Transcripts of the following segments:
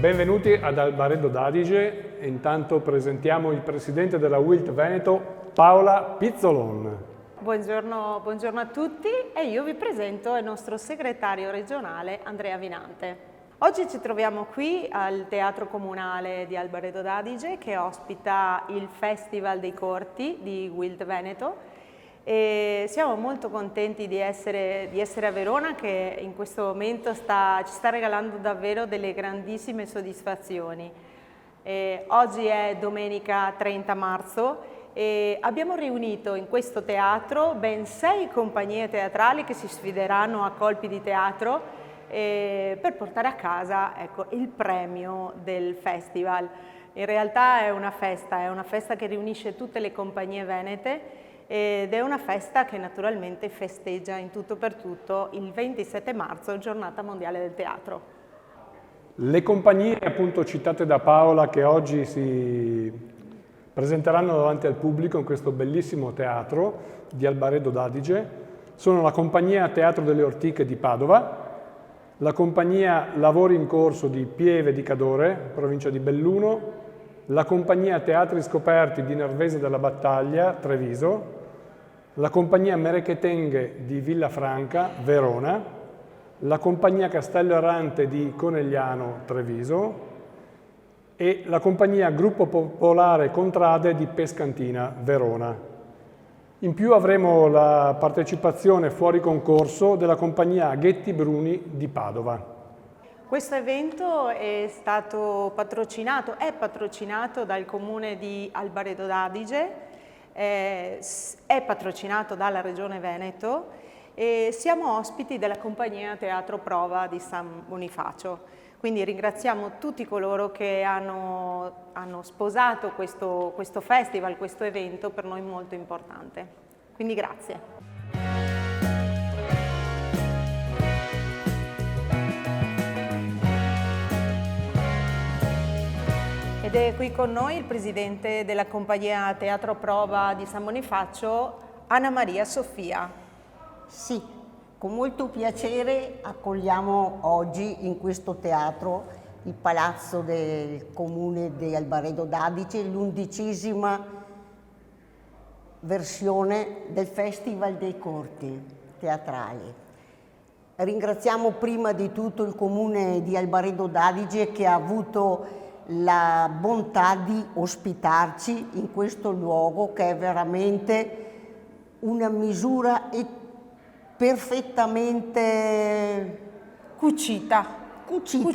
Benvenuti ad Albaredo d'Adige. Intanto presentiamo il presidente della Wilt Veneto, Paola Pizzolon. Buongiorno a tutti e io vi presento il nostro segretario regionale Andrea Vinante. Oggi ci troviamo qui al Teatro Comunale di Albaredo d'Adige che ospita il Festival dei Corti di Wilt Veneto e siamo molto contenti di essere a Verona, che in questo momento ci sta regalando davvero delle grandissime soddisfazioni. Oggi è domenica 30 marzo e abbiamo riunito in questo teatro ben 6 compagnie teatrali che si sfideranno a colpi di teatro per portare a casa, ecco, il premio del festival. In realtà è una festa che riunisce tutte le compagnie venete ed è una festa che naturalmente festeggia in tutto per tutto il 27 marzo, giornata mondiale del teatro. Le compagnie appunto citate da Paola che oggi si presenteranno davanti al pubblico in questo bellissimo teatro di Albaredo d'Adige sono la compagnia Teatro delle Ortiche di Padova, la compagnia Lavori in Corso di Pieve di Cadore, provincia di Belluno, la compagnia Teatri Scoperti di Nervese della Battaglia, Treviso, la compagnia Merechetenghe di Villafranca, Verona, la compagnia Castello Errante di Conegliano, Treviso e la compagnia Gruppo Popolare Contrade di Pescantina, Verona. In più avremo la partecipazione fuori concorso della compagnia Aghetti Bruni di Padova. Questo evento è patrocinato dal Comune di Albaredo d'Adige, è patrocinato dalla Regione Veneto e siamo ospiti della compagnia Teatro Prova di San Bonifacio. Quindi ringraziamo tutti coloro che hanno sposato questo festival, questo evento per noi molto importante. Quindi grazie. Ed è qui con noi il presidente della compagnia Teatro Prova di San Bonifacio, Anna Maria Sofia. Sì, con molto piacere accogliamo oggi in questo teatro, il Palazzo del Comune di Albaredo d'Adige, l'11ª versione del Festival dei Corti teatrali. Ringraziamo prima di tutto il Comune di Albaredo d'Adige che ha avuto la bontà di ospitarci in questo luogo che è veramente una misura perfettamente cucita,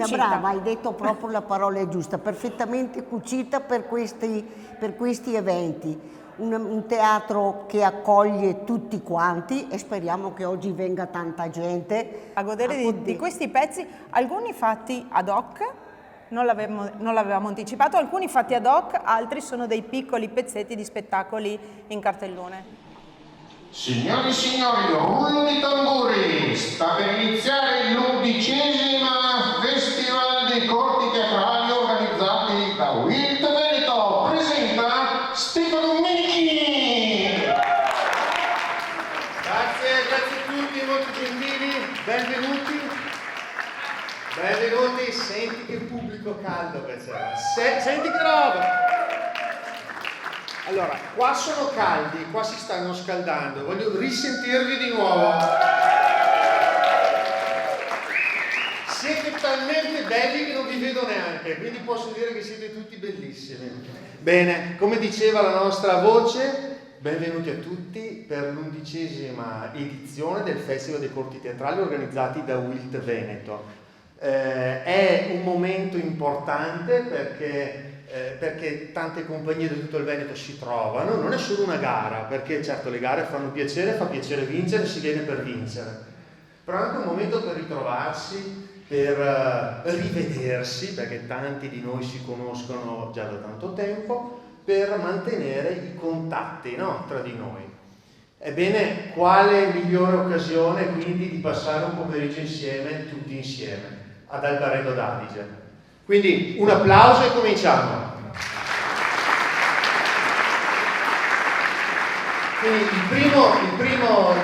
brava, hai detto proprio la parola giusta, perfettamente cucita per questi eventi. Un teatro che accoglie tutti quanti e speriamo che oggi venga tanta gente a godere di questi pezzi, alcuni fatti ad hoc. Non l'avevamo anticipato, alcuni fatti ad hoc, altri sono dei piccoli pezzetti di spettacoli in cartellone. Signore e signori, rullo di tamburi, sta per iniziare l'11º Festival dei Corti Teatrali organizzati da Wilt Veneto. Presenta Stefano Menichi. Grazie a tutti, molto gentili, benvenuti. Benvenuti, senti che pubblico caldo che c'è, senti che roba! Allora, qua sono caldi, qua si stanno scaldando, voglio risentirvi di nuovo. Siete talmente belli che non vi vedo neanche, quindi posso dire che siete tutti bellissimi. Bene, come diceva la nostra voce, benvenuti a tutti per l'11ª edizione del Festival dei Corti Teatrali organizzati da Wilt Veneto. È un momento importante perché tante compagnie di tutto il Veneto si trovano, non è solo una gara, perché certo le gare fanno piacere, fa piacere vincere, si viene per vincere, però è anche un momento per ritrovarsi, per rivedersi, perché tanti di noi si conoscono già da tanto tempo, per mantenere i contatti, no, tra di noi. Ebbene, quale migliore occasione quindi di passare un pomeriggio insieme, tutti insieme, ad Albaredo d'Adige. Quindi un applauso e cominciamo. Quindi il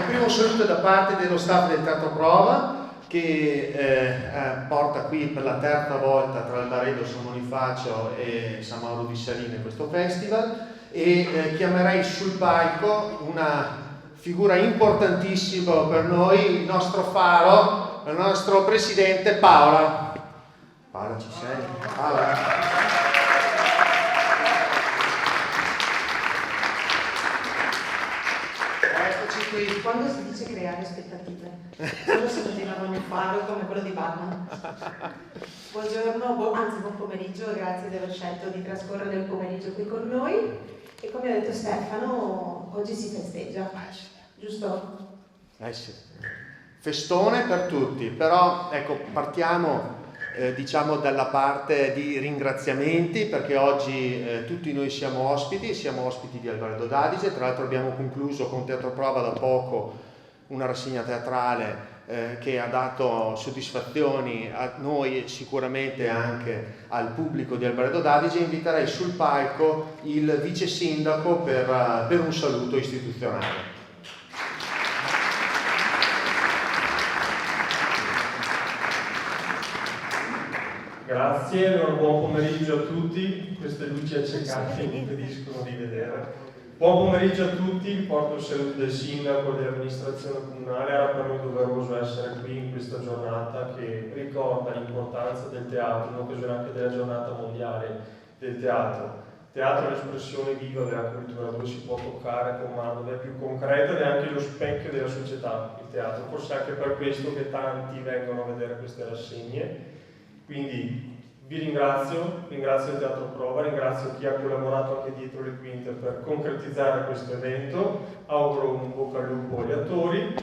primo saluto da parte dello staff del Teatro Prova, che porta qui per la terza volta tra Albaredo, San Bonifacio e San Mauro di Saline questo festival, e chiamerei sul palco una figura importantissima per noi, il nostro faro, il nostro presidente Paola. Paola, ci sei? Paola. Quando si dice creare aspettative, solo se immaginavano un faro come quello di Batman. Buongiorno, anzi buon pomeriggio, grazie di aver scelto di trascorrere il pomeriggio qui con noi. E come ha detto Stefano, oggi si festeggia, giusto? Sì. Festone per tutti, però ecco, partiamo diciamo dalla parte di ringraziamenti, perché oggi tutti noi siamo ospiti di Albaredo d'Adige. Tra l'altro abbiamo concluso con Teatro Prova da poco una rassegna teatrale che ha dato soddisfazioni a noi e sicuramente anche al pubblico di Albaredo d'Adige. Inviterei sul palco il vice sindaco per un saluto istituzionale. Grazie, allora buon pomeriggio a tutti, queste luci accecate mi impediscono di vedere. Buon pomeriggio a tutti, porto il saluto del sindaco e dell'amministrazione comunale. Era per noi doveroso essere qui in questa giornata che ricorda l'importanza del teatro, in occasione anche della giornata mondiale del teatro. Il teatro è l'espressione viva della cultura, dove si può toccare con mano, dove è più concreta ed è anche lo specchio della società, il teatro. Forse anche per questo che tanti vengono a vedere queste rassegne. Quindi vi ringrazio il Teatro Prova, ringrazio chi ha collaborato anche dietro le quinte per concretizzare questo evento, auguro un bocca al lupo agli attori,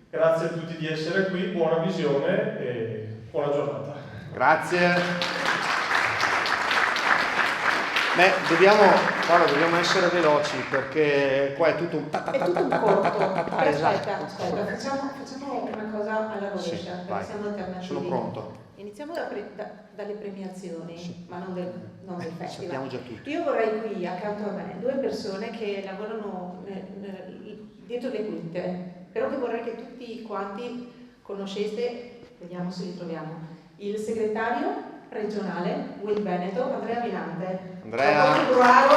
grazie a tutti di essere qui, buona visione e buona giornata. Grazie. Dobbiamo essere veloci perché qua è tutto un È tutto un corto. Aspetta, facciamo una cosa alla rovescia, sì, perché siamo alternativi. Sono pronto. Iniziamo dalle premiazioni, sì, ma non del festival. Sappiamo già tutto. Io vorrei qui accanto a me due persone che lavorano dietro le quinte, però che vorrei che tutti quanti conosceste, vediamo se li troviamo. Il segretario regionale Will Veneto, Andrea Vinante. Andrea. Molto bravo,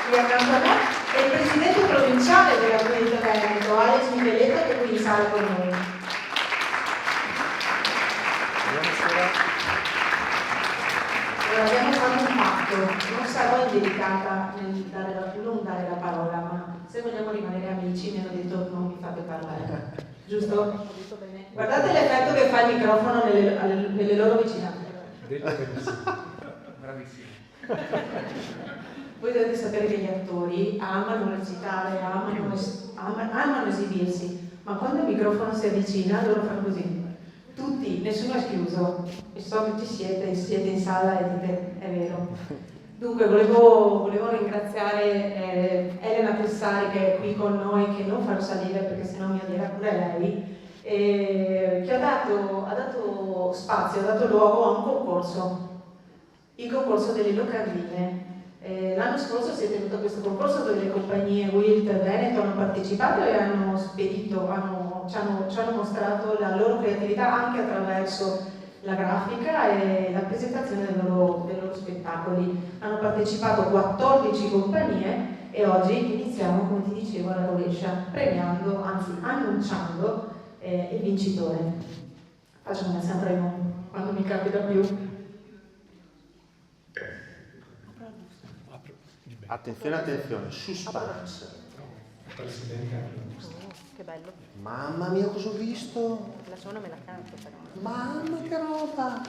qui accanto a me. E il presidente provinciale della Quinta Veneto, Alex Micheletta, che è qui in sala con noi. Allora, abbiamo fatto un patto, non sarò indelicata nel non dare la parola, ma se vogliamo rimanere amici mi hanno detto non mi fate parlare, giusto? Guardate l'effetto che fa il microfono nelle loro vicinanze. Detto benissimo. Bravissimo. Voi dovete sapere che gli attori amano recitare, amano esibirsi, ma quando il microfono si avvicina loro fanno così. Tutti, nessuno è escluso, e so che siete in sala e dite è vero. Dunque volevo ringraziare Elena Tessari che è qui con noi, che non farò salire perché sennò mi odierà pure lei, che ha dato spazio, ha dato luogo a un concorso, il concorso delle locandine. L'anno scorso si è tenuto questo concorso dove le compagnie Wilt e Veneto hanno partecipato e hanno spedito, ci hanno mostrato la loro creatività anche attraverso la grafica e la presentazione dei loro spettacoli. Hanno partecipato 14 compagnie e oggi iniziamo, come ti dicevo, alla rovescia, premiando, anzi annunciando il vincitore. Faccio come sempre quando mi capita più. Attenzione, suspense. Che bello. Mamma mia, cosa ho visto? La suono me la canto però. Mamma che roba!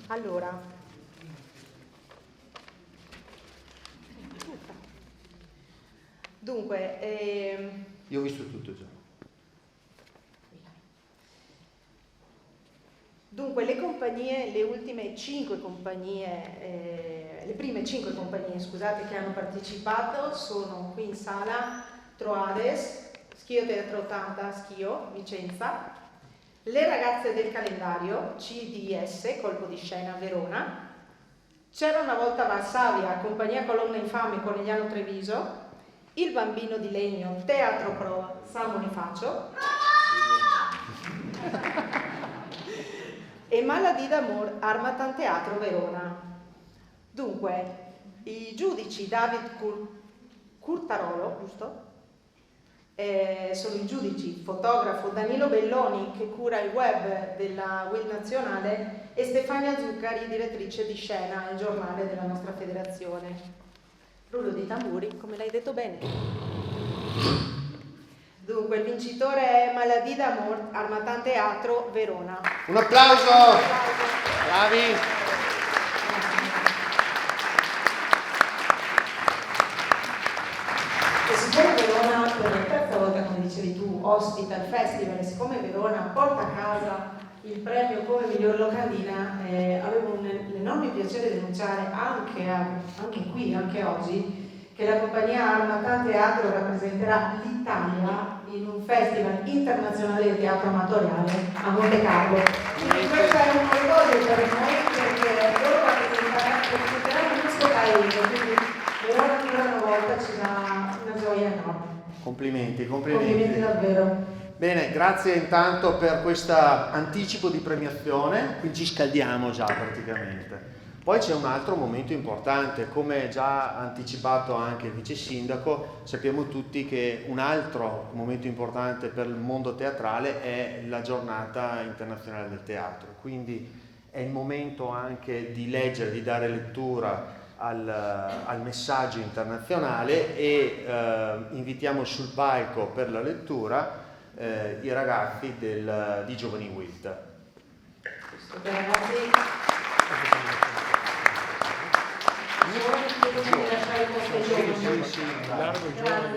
Allora. Dunque, Io ho visto tutto già. Dunque, le prime 5 compagnie, scusate, che hanno partecipato sono qui in sala: Troades, Schio Teatro 80, Schio, Vicenza, Le Ragazze del Calendario, CDS, Colpo di Scena, Verona, C'era una volta Varsavia, Compagnia Colonna Infame, Conegliano Treviso, Il Bambino di Legno, Teatro Prova, San Bonifacio, e Maladie d'amour Harmattan Teatro Verona. Dunque, i giudici David Curtarolo, giusto? Sono i giudici, fotografo Danilo Belloni, che cura il web della Will Nazionale, e Stefania Zuccari, direttrice di scena e giornale della nostra federazione. Rullo di tamburi, come l'hai detto bene. Dunque, il vincitore è Maladie d'amour Harmattan Teatro Verona. Un applauso! Bravi! E siccome Verona, per la terza volta, come dicevi tu, ospita il festival, e siccome Verona porta a casa il premio come miglior locandina, avevo l'enorme piacere di annunciare anche qui, anche oggi, che la compagnia Harmattan Teatro rappresenterà l'Italia in un festival internazionale di teatro amatoriale a Monte Carlo. Quindi questo è un orgoglio per noi, perché loro rappresenteranno il nostro paese, quindi Verona ancora una volta ci dà una gioia enorme. Complimenti. Complimenti davvero. Bene, grazie intanto per questo anticipo di premiazione, qui ci scaldiamo già praticamente. Poi c'è un altro momento importante, come già anticipato anche il vice sindaco, sappiamo tutti che un altro momento importante per il mondo teatrale è la giornata internazionale del teatro, quindi è il momento anche di leggere, di dare lettura al messaggio internazionale, e invitiamo sul palco per la lettura i ragazzi di Giovani WILT.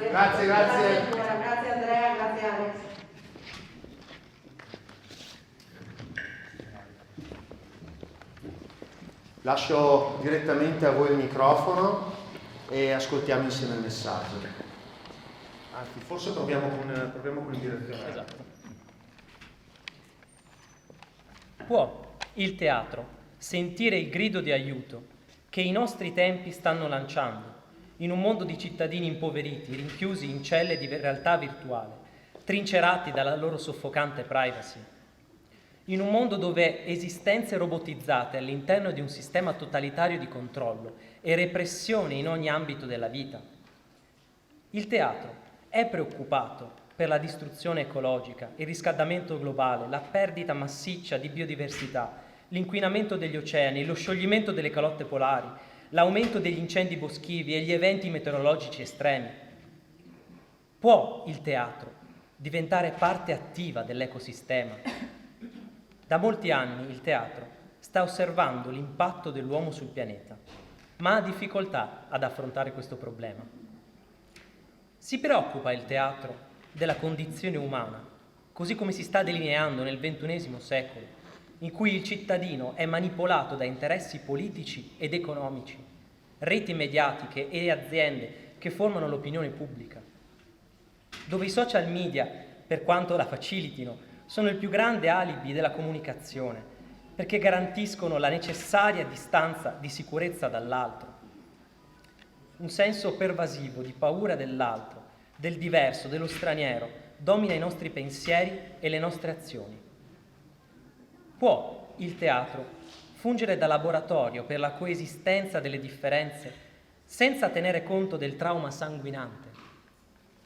Grazie. Grazie Andrea, grazie Alex. Lascio direttamente a voi il microfono e ascoltiamo insieme il messaggio. Anzi, forse proviamo con il direzionale. Esatto. Può il teatro sentire il grido di aiuto che i nostri tempi stanno lanciando in un mondo di cittadini impoveriti, rinchiusi in celle di realtà virtuale, trincerati dalla loro soffocante privacy? In un mondo dove esistenze robotizzate all'interno di un sistema totalitario di controllo e repressione in ogni ambito della vita? Il teatro è preoccupato per la distruzione ecologica, il riscaldamento globale, la perdita massiccia di biodiversità, l'inquinamento degli oceani, lo scioglimento delle calotte polari, l'aumento degli incendi boschivi e gli eventi meteorologici estremi. Può il teatro diventare parte attiva dell'ecosistema? Da molti anni il teatro sta osservando l'impatto dell'uomo sul pianeta, ma ha difficoltà ad affrontare questo problema. Si preoccupa il teatro della condizione umana, così come si sta delineando nel XXI secolo, in cui il cittadino è manipolato da interessi politici ed economici, reti mediatiche e aziende che formano l'opinione pubblica, dove i social media, per quanto la facilitino, sono il più grande alibi della comunicazione, perché garantiscono la necessaria distanza di sicurezza dall'altro. Un senso pervasivo di paura dell'altro, del diverso, dello straniero, domina i nostri pensieri e le nostre azioni. Può il teatro fungere da laboratorio per la coesistenza delle differenze senza tenere conto del trauma sanguinante?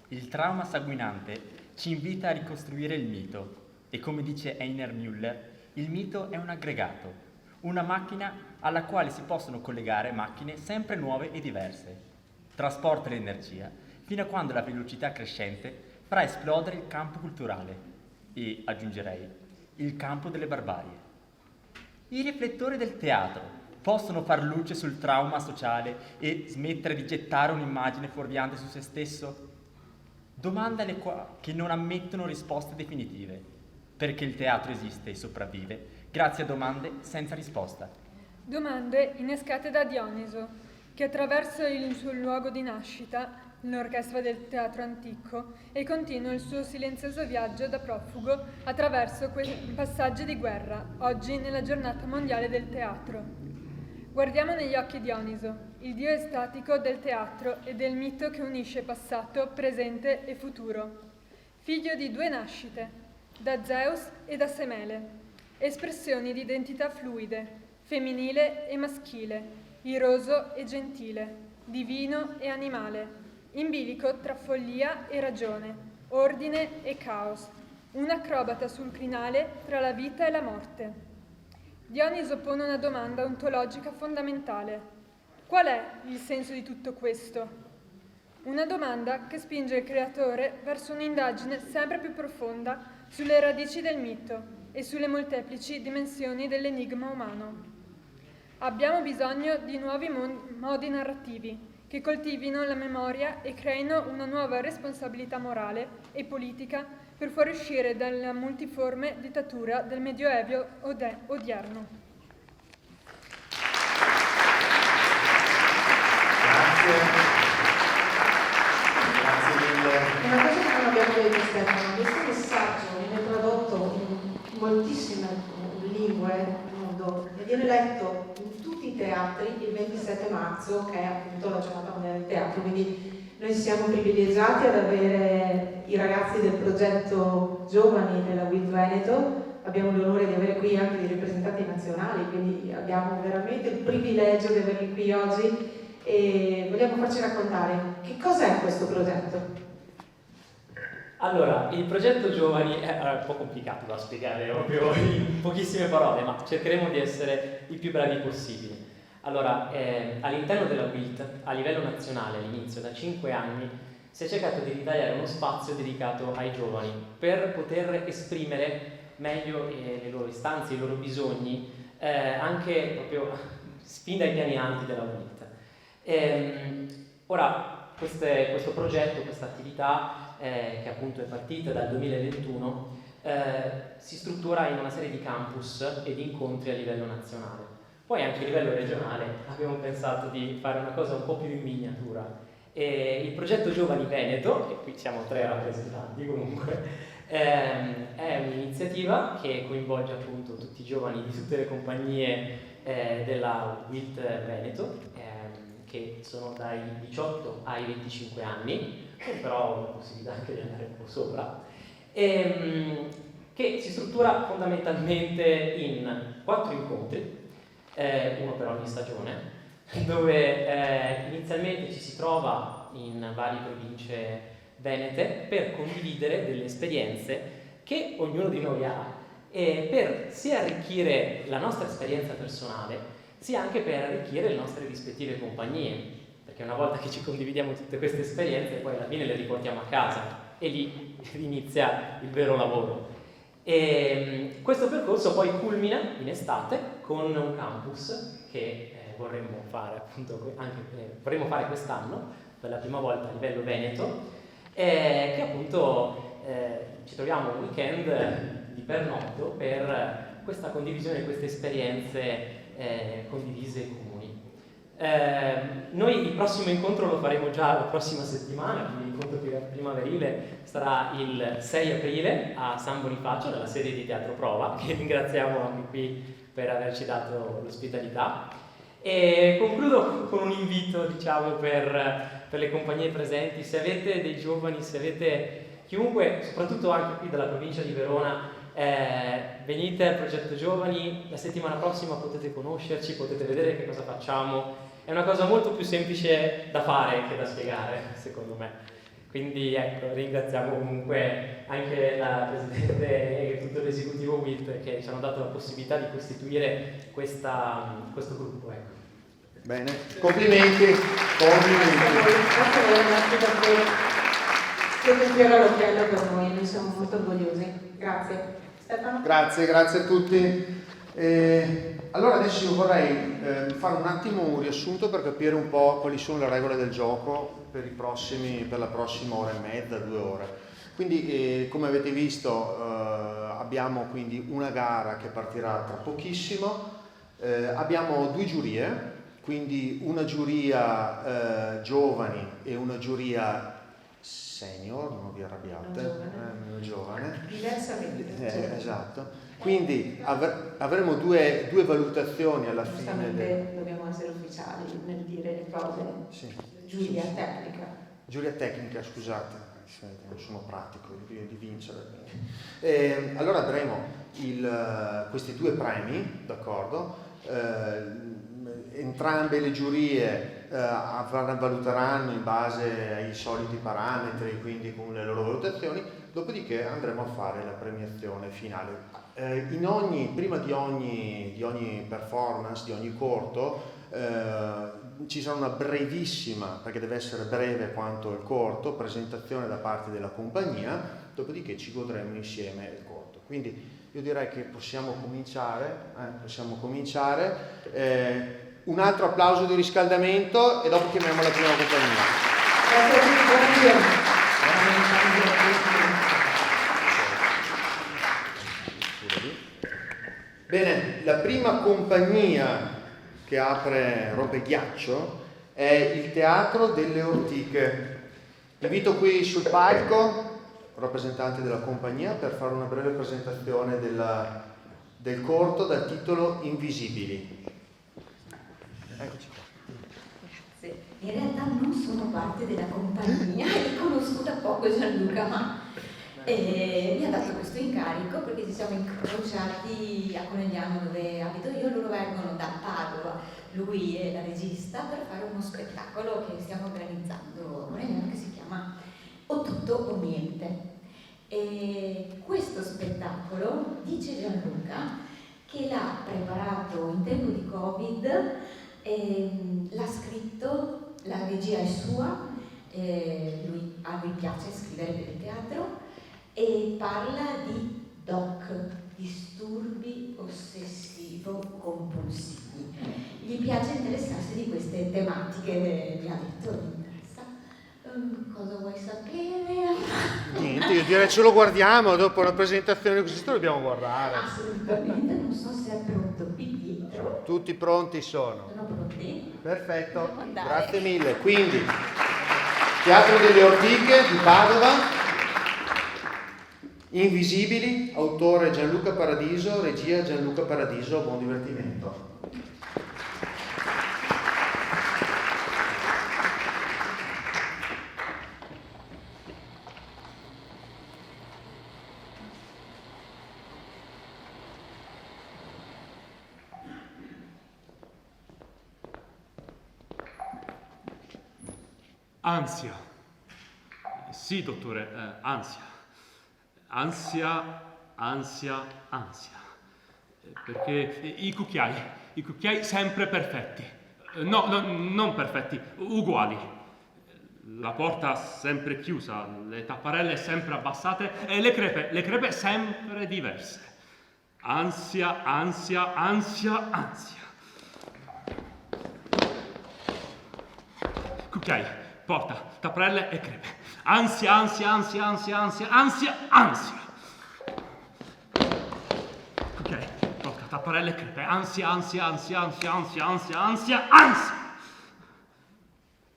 Il trauma sanguinante ci invita a ricostruire il mito e, come dice Heiner Müller, il mito è un aggregato, una macchina alla quale si possono collegare macchine sempre nuove e diverse. Trasporta l'energia fino a quando la velocità crescente farà esplodere il campo culturale e, aggiungerei, il campo delle barbarie. I riflettori del teatro possono far luce sul trauma sociale e smettere di gettare un'immagine fuorviante su se stesso? Domande che non ammettono risposte definitive, perché il teatro esiste e sopravvive grazie a domande senza risposta. Domande innescate da Dioniso, che attraverso il suo luogo di nascita, l'orchestra del teatro antico, e continua il suo silenzioso viaggio da profugo attraverso quei passaggi di guerra, oggi nella giornata mondiale del teatro. Guardiamo negli occhi Dioniso, il dio estatico del teatro e del mito che unisce passato, presente e futuro. Figlio di due nascite, da Zeus e da Semele, espressioni di identità fluide, femminile e maschile, iroso e gentile, divino e animale, in bilico tra follia e ragione, ordine e caos, un acrobata sul crinale tra la vita e la morte. Dioniso pone una domanda ontologica fondamentale. Qual è il senso di tutto questo? Una domanda che spinge il creatore verso un'indagine sempre più profonda sulle radici del mito e sulle molteplici dimensioni dell'enigma umano. Abbiamo bisogno di nuovi modi narrativi che coltivino la memoria e creino una nuova responsabilità morale e politica per fuoriuscire dalla multiforme dittatura del Medioevo odierno. Una cosa che non abbiamo detto, Stefano, questo messaggio viene tradotto in moltissime lingue nel mondo e viene letto in tutti i teatri il 27 marzo, che è appunto la giornata mondiale del teatro, quindi noi siamo privilegiati ad avere i ragazzi del progetto Giovani della WILT Veneto, abbiamo l'onore di avere qui anche dei rappresentanti nazionali, quindi abbiamo veramente il privilegio di averli qui oggi e vogliamo farci raccontare che cos'è questo progetto. Allora, il progetto Giovani è un po' complicato da spiegare proprio in pochissime parole, ma cercheremo di essere i più bravi possibili. Allora, all'interno della WILT, a livello nazionale, all'inizio, da 5 anni, si è cercato di ritagliare uno spazio dedicato ai giovani per poter esprimere meglio le loro istanze, i loro bisogni, anche proprio fin dai piani alti della WILT. Ora, questo progetto, questa attività, che appunto è partita dal 2021, si struttura in una serie di campus e di incontri a livello nazionale. Poi anche a livello regionale abbiamo pensato di fare una cosa un po' più in miniatura. Il progetto Giovani Veneto, e qui siamo 3 rappresentanti comunque, è un'iniziativa che coinvolge appunto tutti i giovani di tutte le compagnie della WILT Veneto, che sono dai 18 ai 25 anni, però ho la possibilità anche di andare un po' sopra, che si struttura fondamentalmente in 4 incontri, uno per ogni stagione, dove inizialmente ci si trova in varie province venete per condividere delle esperienze che ognuno di noi ha, e per sia arricchire la nostra esperienza personale, sia anche per arricchire le nostre rispettive compagnie, perché una volta che ci condividiamo tutte queste esperienze poi alla fine le riportiamo a casa e lì inizia il vero lavoro. E questo percorso poi culmina in estate con un campus che vorremmo fare appunto vorremmo fare quest'anno per la prima volta a livello veneto, che appunto ci troviamo un weekend di pernotto per questa condivisione di queste esperienze condivise e comuni. Noi il prossimo incontro lo faremo già la prossima settimana, quindi l'incontro primaverile sarà il 6 aprile a San Bonifacio, nella sede di Teatro Prova, che ringraziamo anche qui per averci dato l'ospitalità. E concludo con un invito, diciamo, per le compagnie presenti: se avete dei giovani, se avete chiunque, soprattutto anche qui dalla provincia di Verona, venite al progetto Giovani. La settimana prossima potete conoscerci, potete vedere che cosa facciamo. È una cosa molto più semplice da fare che da spiegare, secondo me. Quindi ecco, ringraziamo comunque anche la Presidente e tutto l'esecutivo WILT che ci hanno dato la possibilità di costituire questo gruppo. Ecco. Bene, complimenti. Siete un fiore all'occhiello per noi siamo molto orgogliosi. Grazie. Stefano? Grazie a tutti. Allora adesso io vorrei fare un attimo un riassunto per capire un po' quali sono le regole del gioco per la prossima ora e mezza, 2 ore. Quindi come avete visto abbiamo quindi una gara che partirà tra pochissimo, abbiamo 2 giurie, quindi una giuria giovani e una giuria senior, non vi arrabbiate, meno giovane. Diversamente. Esatto. Quindi avremo due valutazioni alla fine. Giustamente dobbiamo essere ufficiali nel dire le cose. Sì. Giuria tecnica. Giuria tecnica, scusate. non sono pratico di vincere. Allora avremo questi 2 premi, d'accordo? Entrambe le giurie valuteranno in base ai soliti parametri, quindi con le loro valutazioni, dopodiché andremo a fare la premiazione finale. Prima di ogni performance, di ogni corto, ci sarà una brevissima, perché deve essere breve quanto il corto, presentazione da parte della compagnia, dopodiché ci godremo insieme il corto. Quindi io direi che possiamo cominciare. Un altro applauso di riscaldamento e dopo chiamiamo la prima compagnia. Bene, la prima compagnia che apre Rompeghiaccio è il Teatro delle Ortiche. Invito qui sul palco il rappresentante della compagnia per fare una breve presentazione del corto dal titolo Invisibili. Eccoci qua. Grazie. In realtà non sono parte della compagnia e conosco da poco Gianluca, ma mi ha dato questo incarico perché ci siamo incrociati a Conegliano, dove abito io. Loro vengono da Padova, lui è la regista, per fare uno spettacolo che stiamo organizzando a Conegliano che si chiama O tutto o niente. E questo spettacolo, dice Gianluca, che l'ha preparato in tempo di Covid, l'ha scritto, la regia è sua, a lui piace scrivere per il teatro, e parla di DOC, disturbi ossessivo-compulsivi. Gli piace interessarsi di queste tematiche, mi ha detto, mi interessa. Cosa vuoi sapere? Niente, io direi ce lo guardiamo, dopo una presentazione così lo dobbiamo guardare. Assolutamente, non so se è pronto qui dietro. Tutti pronti sono? Sono pronti? Perfetto, grazie mille. Quindi, Teatro delle Ortiche di Padova, Invisibili, autore Gianluca Paradiso, regia Gianluca Paradiso, buon divertimento. Ansia. Sì, dottore, ansia. Ansia. Perché i cucchiai sempre perfetti. No, non perfetti, uguali. La porta sempre chiusa, le tapparelle sempre abbassate e le crepe sempre diverse. Ansia. Cucchiai, porta, tapparelle e crepe. Ansia. Cucchiai, porta, tapparelle e crepe. Ansia.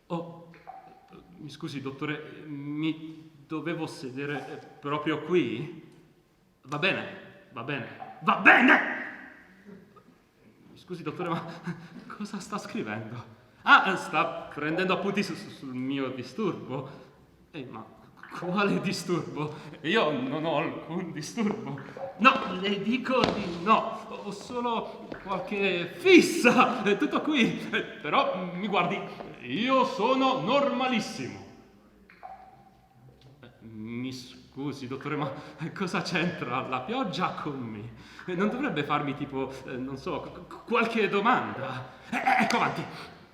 Oh, mi scusi, dottore, mi dovevo sedere proprio qui? Va bene. Mi scusi, dottore, ma cosa sta scrivendo? Ah, sta prendendo appunti sul mio disturbo. Ma quale disturbo? Io non ho alcun disturbo. No, le dico di no. Ho solo qualche fissa. È tutto qui. Però mi guardi, io sono normalissimo. Mi scusi, dottore, ma cosa c'entra la pioggia con me? Non dovrebbe farmi tipo, non so, qualche domanda? Ecco avanti.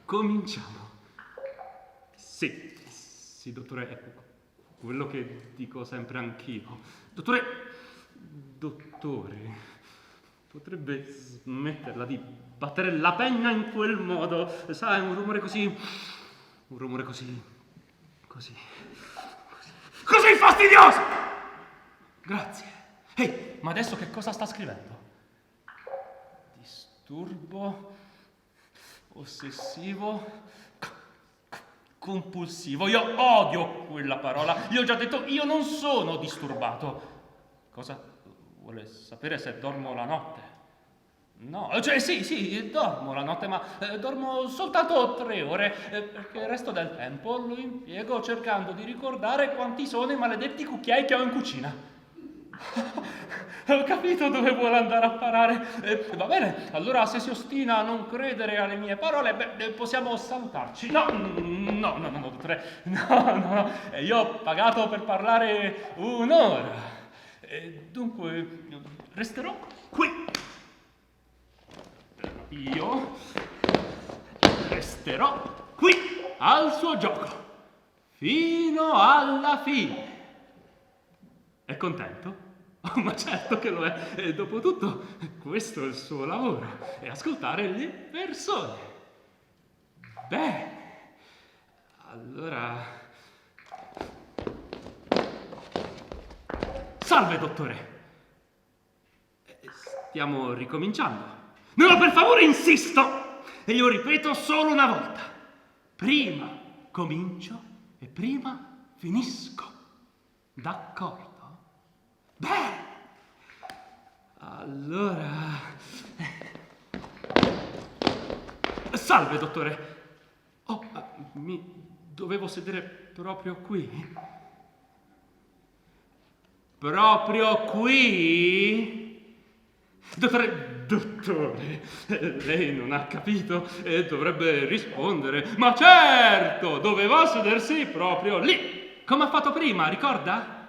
Cominciamo. Sì, dottore, è quello che dico sempre anch'io. Dottore, potrebbe smetterla di battere la penna in quel modo? Sa, è un rumore così fastidioso! Grazie. Ehi, ma adesso che cosa sta scrivendo? Disturbo ossessivo compulsivo. Io odio quella parola. Gli ho già detto, io non sono disturbato. Cosa vuole sapere se dormo la notte? No, cioè sì, dormo la notte, ma dormo soltanto 3 ore, perché il resto del tempo lo impiego cercando di ricordare quanti sono i maledetti cucchiai che ho in cucina. Ho capito dove vuole andare a parare. Va bene, allora se si ostina a non credere alle mie parole, possiamo salutarci. No, dottore, no, io ho pagato per parlare 1 ora. Dunque, resterò qui. Io resterò qui al suo gioco fino alla fine. È contento? Oh, ma certo che lo è. E dopotutto, questo è il suo lavoro, è ascoltare le persone. Bene. Allora... Salve, dottore. Stiamo ricominciando. No, per favore, insisto! E io ripeto solo una volta. Prima comincio e prima finisco. D'accordo? Beh, allora... Salve, dottore. Oh, mi dovevo sedere proprio qui? Proprio qui? Dottore, lei non ha capito e dovrebbe rispondere. Ma certo, doveva sedersi proprio lì, come ha fatto prima, ricorda?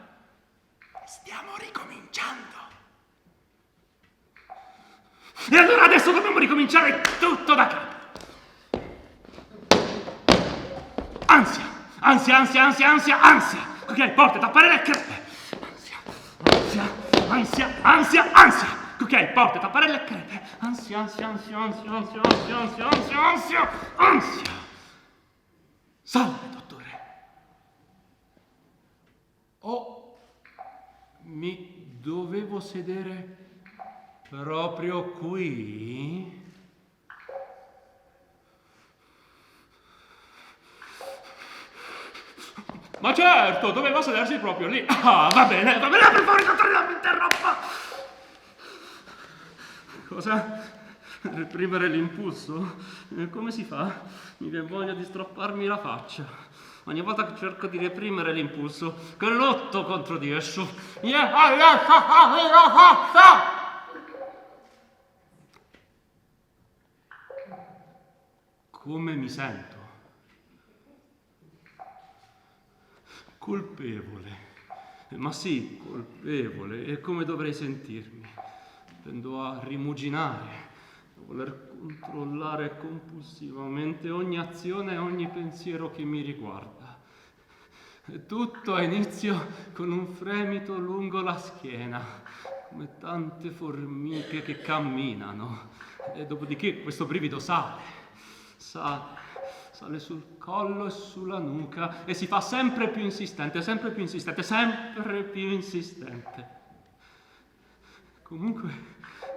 Stiamo ricominciando. E allora adesso dobbiamo ricominciare tutto da capo. Ansia. Ok, porte, tappare le crepe. Ansia. Ok, porte, tappare le crepe. Ansia. Salve, dottore. Oh, mi dovevo sedere proprio qui? Ma certo, doveva sedersi proprio lì. Ah, va bene, per favore, dottore, non mi interrompa. Cosa? Reprimere l'impulso? Come si fa? Mi viene voglia di stropparmi la faccia. Ogni volta che cerco di reprimere l'impulso, che lotto contro di esso. Come mi sento? Colpevole. Ma sì, colpevole. E come dovrei sentirmi? Tendo a rimuginare, a voler controllare compulsivamente ogni azione e ogni pensiero che mi riguarda. E tutto ha inizio con un fremito lungo la schiena, come tante formiche che camminano. E dopodiché questo brivido sale sul collo e sulla nuca e si fa sempre più insistente. Comunque,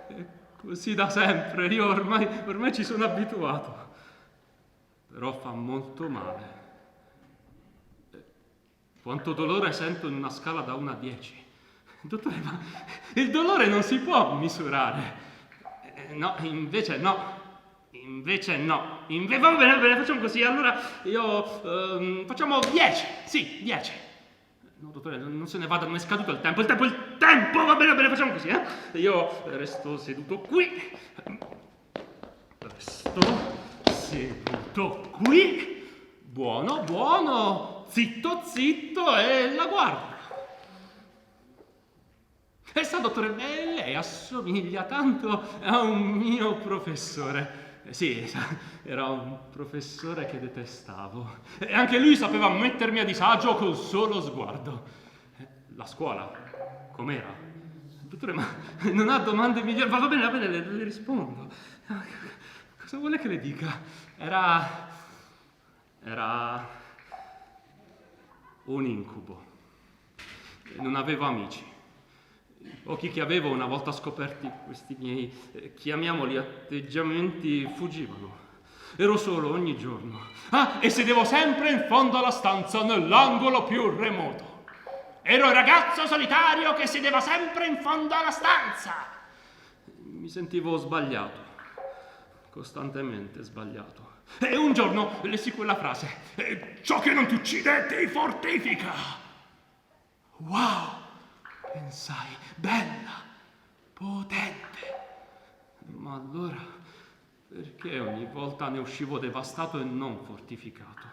è così da sempre, io ormai ci sono abituato. Però fa molto male. Quanto dolore sento in una scala da 1 a 10? Dottore, ma il dolore non si può misurare. No, invece no. Va bene, facciamo così. Allora facciamo 10. Sì, 10. No, dottore, non se ne vada, non è scaduto il tempo. Va bene, facciamo così, Io resto seduto qui. Buono. Zitto e la guardo. E sa, dottore, lei assomiglia tanto a un mio professore. Sì, era un professore che detestavo. E anche lui sapeva mettermi a disagio col solo sguardo. La scuola, com'era? Dottore, ma non ha domande migliori? Va bene, le rispondo. Cosa vuole che le dica? Era un incubo. Non avevo amici. Pochi che avevo, una volta scoperti questi miei, chiamiamoli atteggiamenti, fuggivano. Ero solo ogni giorno. E sedevo sempre in fondo alla stanza, nell'angolo più remoto. Ero il ragazzo solitario che sedeva sempre in fondo alla stanza. mi sentivo sbagliato, costantemente sbagliato. E un giorno lessi quella frase: ciò che non ti uccide ti fortifica. Wow, pensai, bella, potente. Ma allora, perché ogni volta ne uscivo devastato e non fortificato?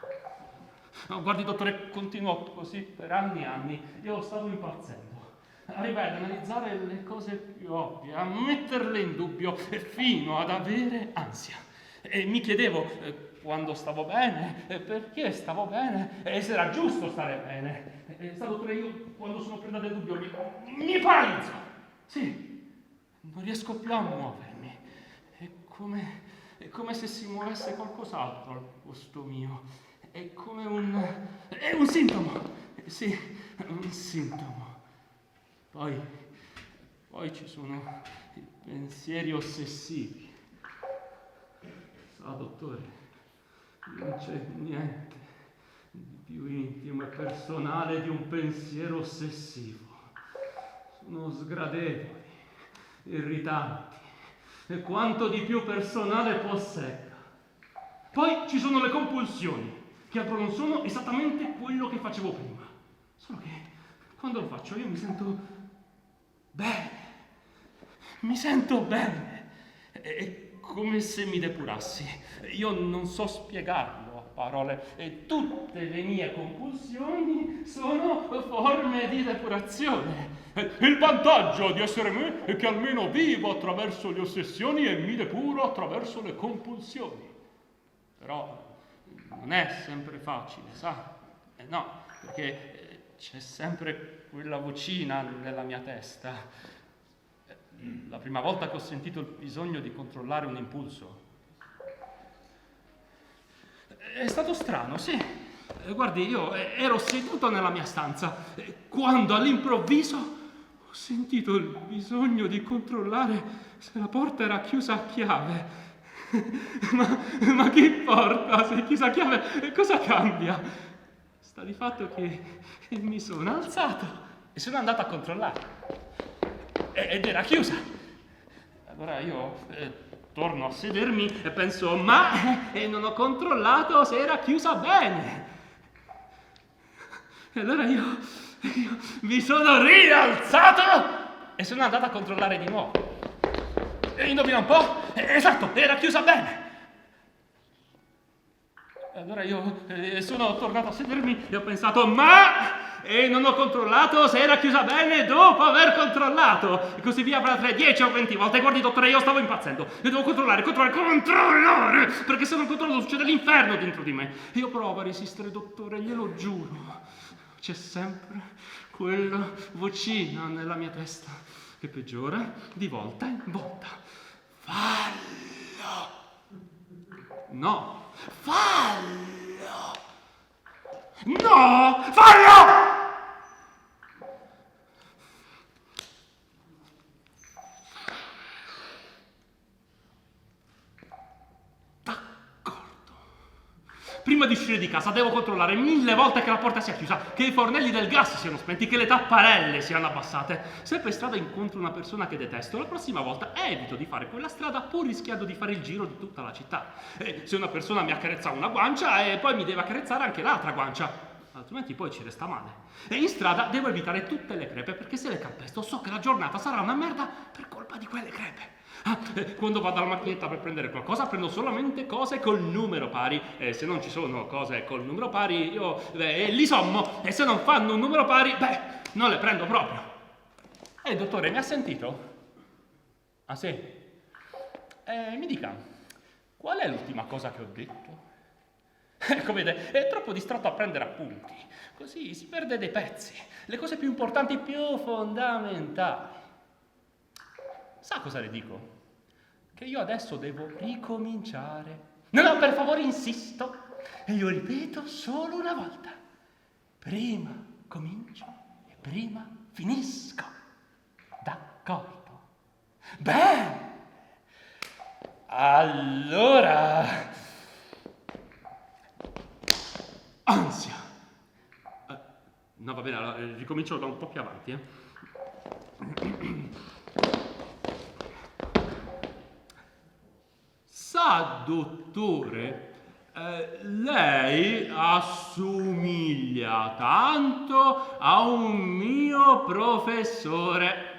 No, guardi, dottore, continuò così per anni e anni. Io stavo impazzendo. Arrivai ad analizzare le cose più ovvie, a metterle in dubbio, fino ad avere ansia. E mi chiedevo quando stavo bene, perché stavo bene, e se era giusto stare bene. Dottore, io quando sono preda del dubbio mi paralizzo. Sì, non riesco più a muovermi. È come se si muovesse qualcos'altro al posto mio. È come è un sintomo. Sì, un sintomo. Poi ci sono i pensieri ossessivi. Sa, dottore, non c'è niente di più intimo e personale di un pensiero ossessivo. Sono sgradevoli, irritanti, e quanto di più personale possegga. Poi ci sono le compulsioni, che altro non sono esattamente quello che facevo prima. Solo che quando lo faccio io mi sento bene. Mi sento bene. È come se mi depurassi. Io non so spiegarlo a parole. E tutte le mie compulsioni sono forme di depurazione. Il vantaggio di essere me è che almeno vivo attraverso le ossessioni e mi depuro attraverso le compulsioni. Però non è sempre facile, sa? No, perché c'è sempre quella vocina nella mia testa. La prima volta che ho sentito il bisogno di controllare un impulso è stato strano, sì. Guardi, io ero seduto nella mia stanza quando all'improvviso ho sentito il bisogno di controllare se la porta era chiusa a chiave. Ma che porta? Se è chiusa a chiave, cosa cambia? Sta di fatto che mi sono alzato e sono andato a controllare. Ed era chiusa. Allora io torno a sedermi e penso, ma non ho controllato se era chiusa bene. E allora io mi sono rialzato e sono andato a controllare di nuovo. E indovina un po'? Esatto, era chiusa bene. E allora io sono tornato a sedermi e ho pensato, ma non ho controllato se era chiusa bene dopo aver controllato. E così via per altre 10 o 20 volte. Guardi, dottore, io stavo impazzendo. E devo controllare, perché se non controllo succede l'inferno dentro di me. E io provo a resistere, dottore, glielo giuro. C'è sempre quella vocina nella mia testa che peggiora di volta in volta. Fallo! No! Fallo! No! Fallo! Prima di uscire di casa devo controllare 1000 volte che la porta sia chiusa, che i fornelli del gas siano spenti, che le tapparelle siano abbassate. Se per strada incontro una persona che detesto, la prossima volta evito di fare quella strada pur rischiando di fare il giro di tutta la città. Se una persona mi accarezza una guancia, poi mi deve accarezzare anche l'altra guancia, altrimenti poi ci resta male. E in strada devo evitare tutte le crepe, perché se le calpesto so che la giornata sarà una merda per colpa di quelle crepe. Quando vado alla macchinetta per prendere qualcosa prendo solamente cose col numero pari. Se non ci sono cose col numero pari io li sommo, e se non fanno un numero pari non le prendo proprio. Dottore, mi ha sentito? Ah sì? Mi dica, qual è l'ultima cosa che ho detto? Ecco, vede, è troppo distratto a prendere appunti, così si perde dei pezzi, le cose più importanti, più fondamentali. Sa cosa le dico? Che io adesso devo ricominciare. No, per favore, insisto. E io ripeto solo una volta. Prima comincio e prima finisco. D'accordo? Bene. Allora... Ansia. No, va bene, allora, ricomincio da un po' più avanti, Sa, dottore, lei assomiglia tanto a un mio professore.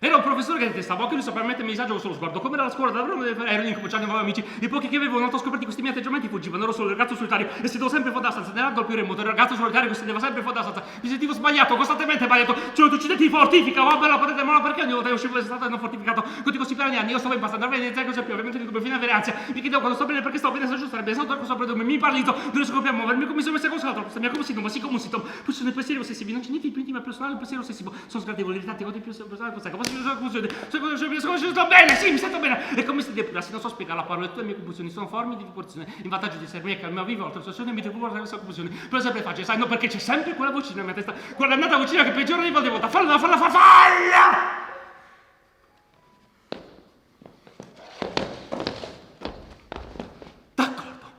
Era un professore che detestavo, anche lui sapeva mettermi in disagio solo sguardo. Come era la scuola, davvero ero incominciato, avevo amici. I pochi che avevo notato scoperti questi miei atteggiamenti fuggivano. Ero solo il ragazzo solitario e sentivo sempre in fondo alla stanza. Nell'angolo più remoto, il ragazzo solitario che sedeva sempre in fondo alla stanza. Mi sentivo sbagliato, costantemente sbagliato. Cioè, tu ci ti fortifica, va bella patente, ma perché ogni volta che uscivo dall'estate non fortificato? Conti così per anni, io stavo in pasta, andavo a iniziare così più, ovviamente dico per fine avere ansia. Mi chiedevo quando sto bene perché sto bene, se giusto sarebbe stato cosa prendo, mi parlito, non riesco più a muovermi, come sono messa consolato, questa mia come sintomo, sì come un sintomo. Poi sono i pensieri ossessivi, non c'è niente di più intimo e personale, il pensiero ossessivo. Sono sgradevoli, irritanti, con di più personale, cosa sto bene, sì, mi sento bene. E come si depurassi, non so spiegare la parola, le tue mie compulsioni sono forme di depurazione. In vantaggio di servirmi che al mio vivo l'autorizzazione mi depura questa compulsione. Però è sempre facile, sai, no, perché c'è sempre quella vocina nella mia testa, quella annata vocina che peggiora di volta. Falla!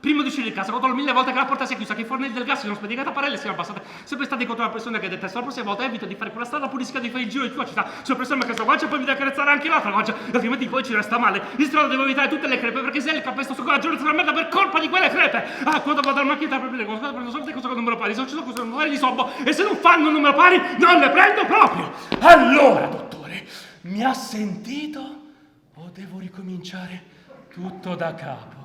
Prima di uscire di casa, controllo 1000 volte che la porta sia chiusa, che i fornelli del gas siano spediti a parelle siano abbassate. Sempre stati contro la persona che detesto. La prossima volta evito di fare quella strada, pur rischiando di fare il giro di tua città. Se persona questa guancia, poi mi devi accarezzare anche l'altra guancia. E altrimenti poi ci resta male. In strada devo evitare tutte le crepe, perché se il capesto su quella giornata la merda per colpa di quelle crepe. Ah, quando vado al macchina per prendere cosa prendo soldi, cosa non me lo pari. Se non ci sono cose non li sobbo. E se non fanno non me lo pari, non le prendo proprio. Allora, dottore, mi ha sentito? O devo ricominciare tutto da capo?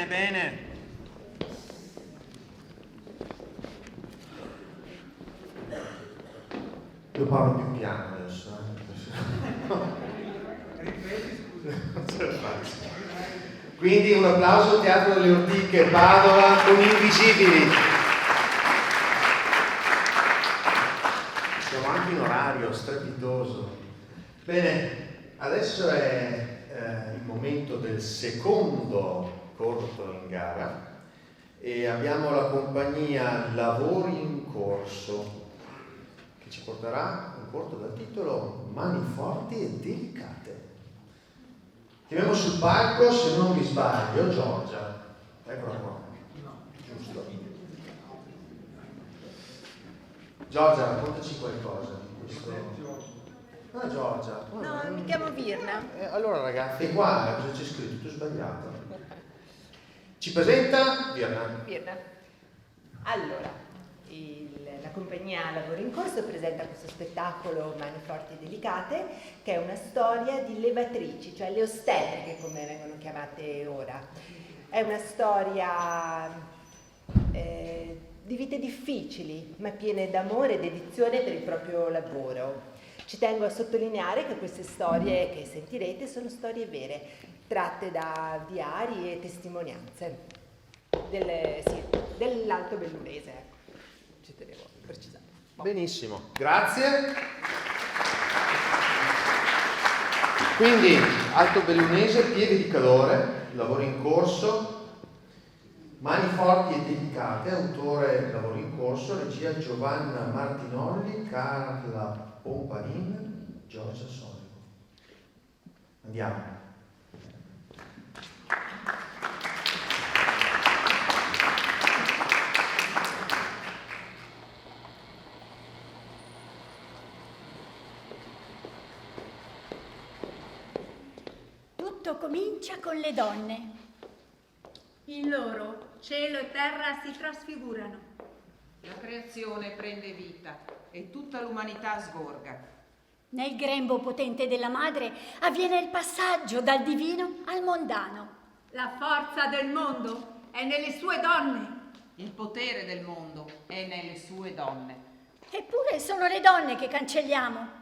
Bene. Io parlo più piano adesso. Quindi un applauso al Teatro delle Ortiche, Padova, con Invisibili. Siamo anche in orario strepitoso. Bene, adesso è il momento del secondo corto in gara e abbiamo la compagnia Lavori in Corso che ci porterà un corto dal titolo Mani forti e delicate. Chiamiamo sul palco, se non mi sbaglio, Giorgia. Eccola qua. Giusto. Giorgia, raccontaci qualcosa di questo. Ah, Giorgia. No, mi chiamo Virna. Allora ragazzi, è qua, cosa c'è scritto? Tu sbagliato. Ci presenta Virna. Allora, la compagnia Lavori in Corso presenta questo spettacolo Mani forti e delicate, che è una storia di levatrici, cioè le ostetriche come vengono chiamate ora. È una storia di vite difficili, ma piene d'amore e dedizione per il proprio lavoro. Ci tengo a sottolineare che queste storie che sentirete sono storie vere, tratte da diari e testimonianze dell'Alto Bellunese. Ci tenevo a precisare. Benissimo, grazie. Quindi, Alto Bellunese, Pieve di Calore, Lavori in Corso, Mani forti e delicate, autore Lavori in Corso, regia Giovanna Martinolli, Carla Pompanin, Giorgia Solico. Andiamo. Tutto comincia con le donne. In loro cielo e terra si trasfigurano. La creazione prende vita e tutta l'umanità sgorga. Nel grembo potente della madre avviene il passaggio dal divino al mondano. La forza del mondo è nelle sue donne. Il potere del mondo è nelle sue donne. Eppure sono le donne che cancelliamo.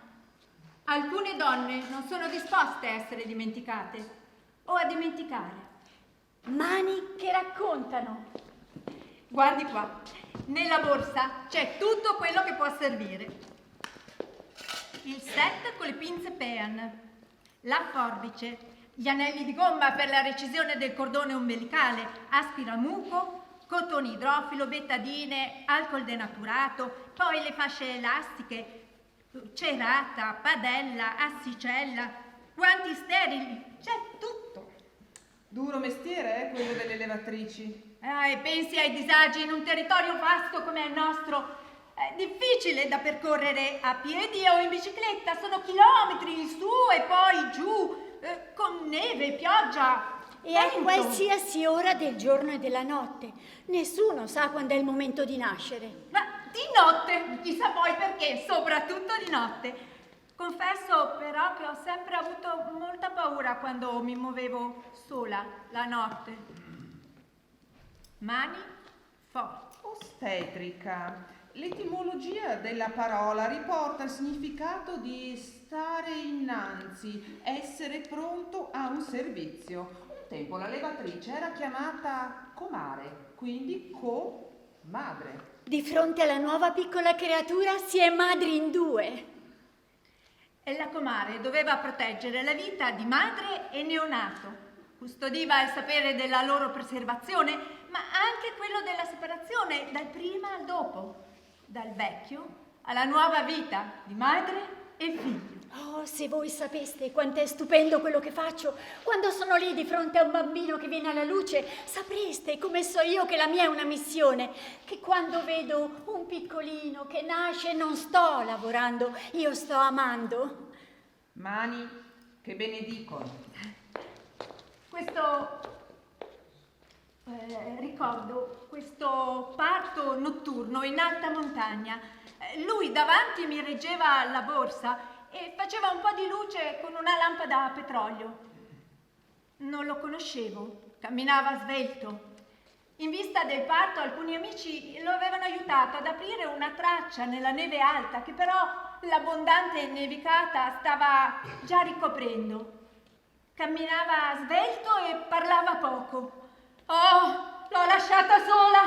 Alcune donne non sono disposte a essere dimenticate o a dimenticare. Mani che raccontano. Guardi qua, nella borsa c'è tutto quello che può servire. Il set con le pinze Pean, la forbice, gli anelli di gomma per la recisione del cordone ombelicale, aspiramuco, cotone idrofilo, betadine, alcol denaturato, poi le fasce elastiche, cerata, padella, assicella, guanti sterili, c'è tutto. Duro mestiere, quello delle levatrici. E pensi ai disagi in un territorio vasto come il nostro. È difficile da percorrere a piedi o in bicicletta, sono chilometri in su e poi giù, con neve, pioggia. E a qualsiasi ora del giorno e della notte. Nessuno sa quando è il momento di nascere. Ma di notte, chissà poi perché, soprattutto di notte. Confesso però che ho sempre avuto molta paura quando mi muovevo sola la notte. Mani forti. Ostetrica. L'etimologia della parola riporta il significato di stare innanzi, essere pronto a un servizio. Un tempo la levatrice era chiamata comare, quindi co-madre. Di fronte alla nuova piccola creatura si è madri in due. E la comare doveva proteggere la vita di madre e neonato. Custodiva il sapere della loro preservazione, ma anche quello della separazione dal prima al dopo, dal vecchio alla nuova vita di madre e figlio. Oh, se voi sapeste quanto è stupendo quello che faccio, quando sono lì di fronte a un bambino che viene alla luce, sapreste come so io che la mia è una missione, che quando vedo un piccolino che nasce non sto lavorando, io sto amando. Mani che benedicono. Ricordo questo parto notturno in alta montagna. Lui davanti mi reggeva la borsa e faceva un po' di luce con una lampada a petrolio. Non lo conoscevo, camminava svelto. In vista del parto alcuni amici lo avevano aiutato ad aprire una traccia nella neve alta che però l'abbondante nevicata stava già ricoprendo. Camminava svelto e parlava poco. Oh, l'ho lasciata sola!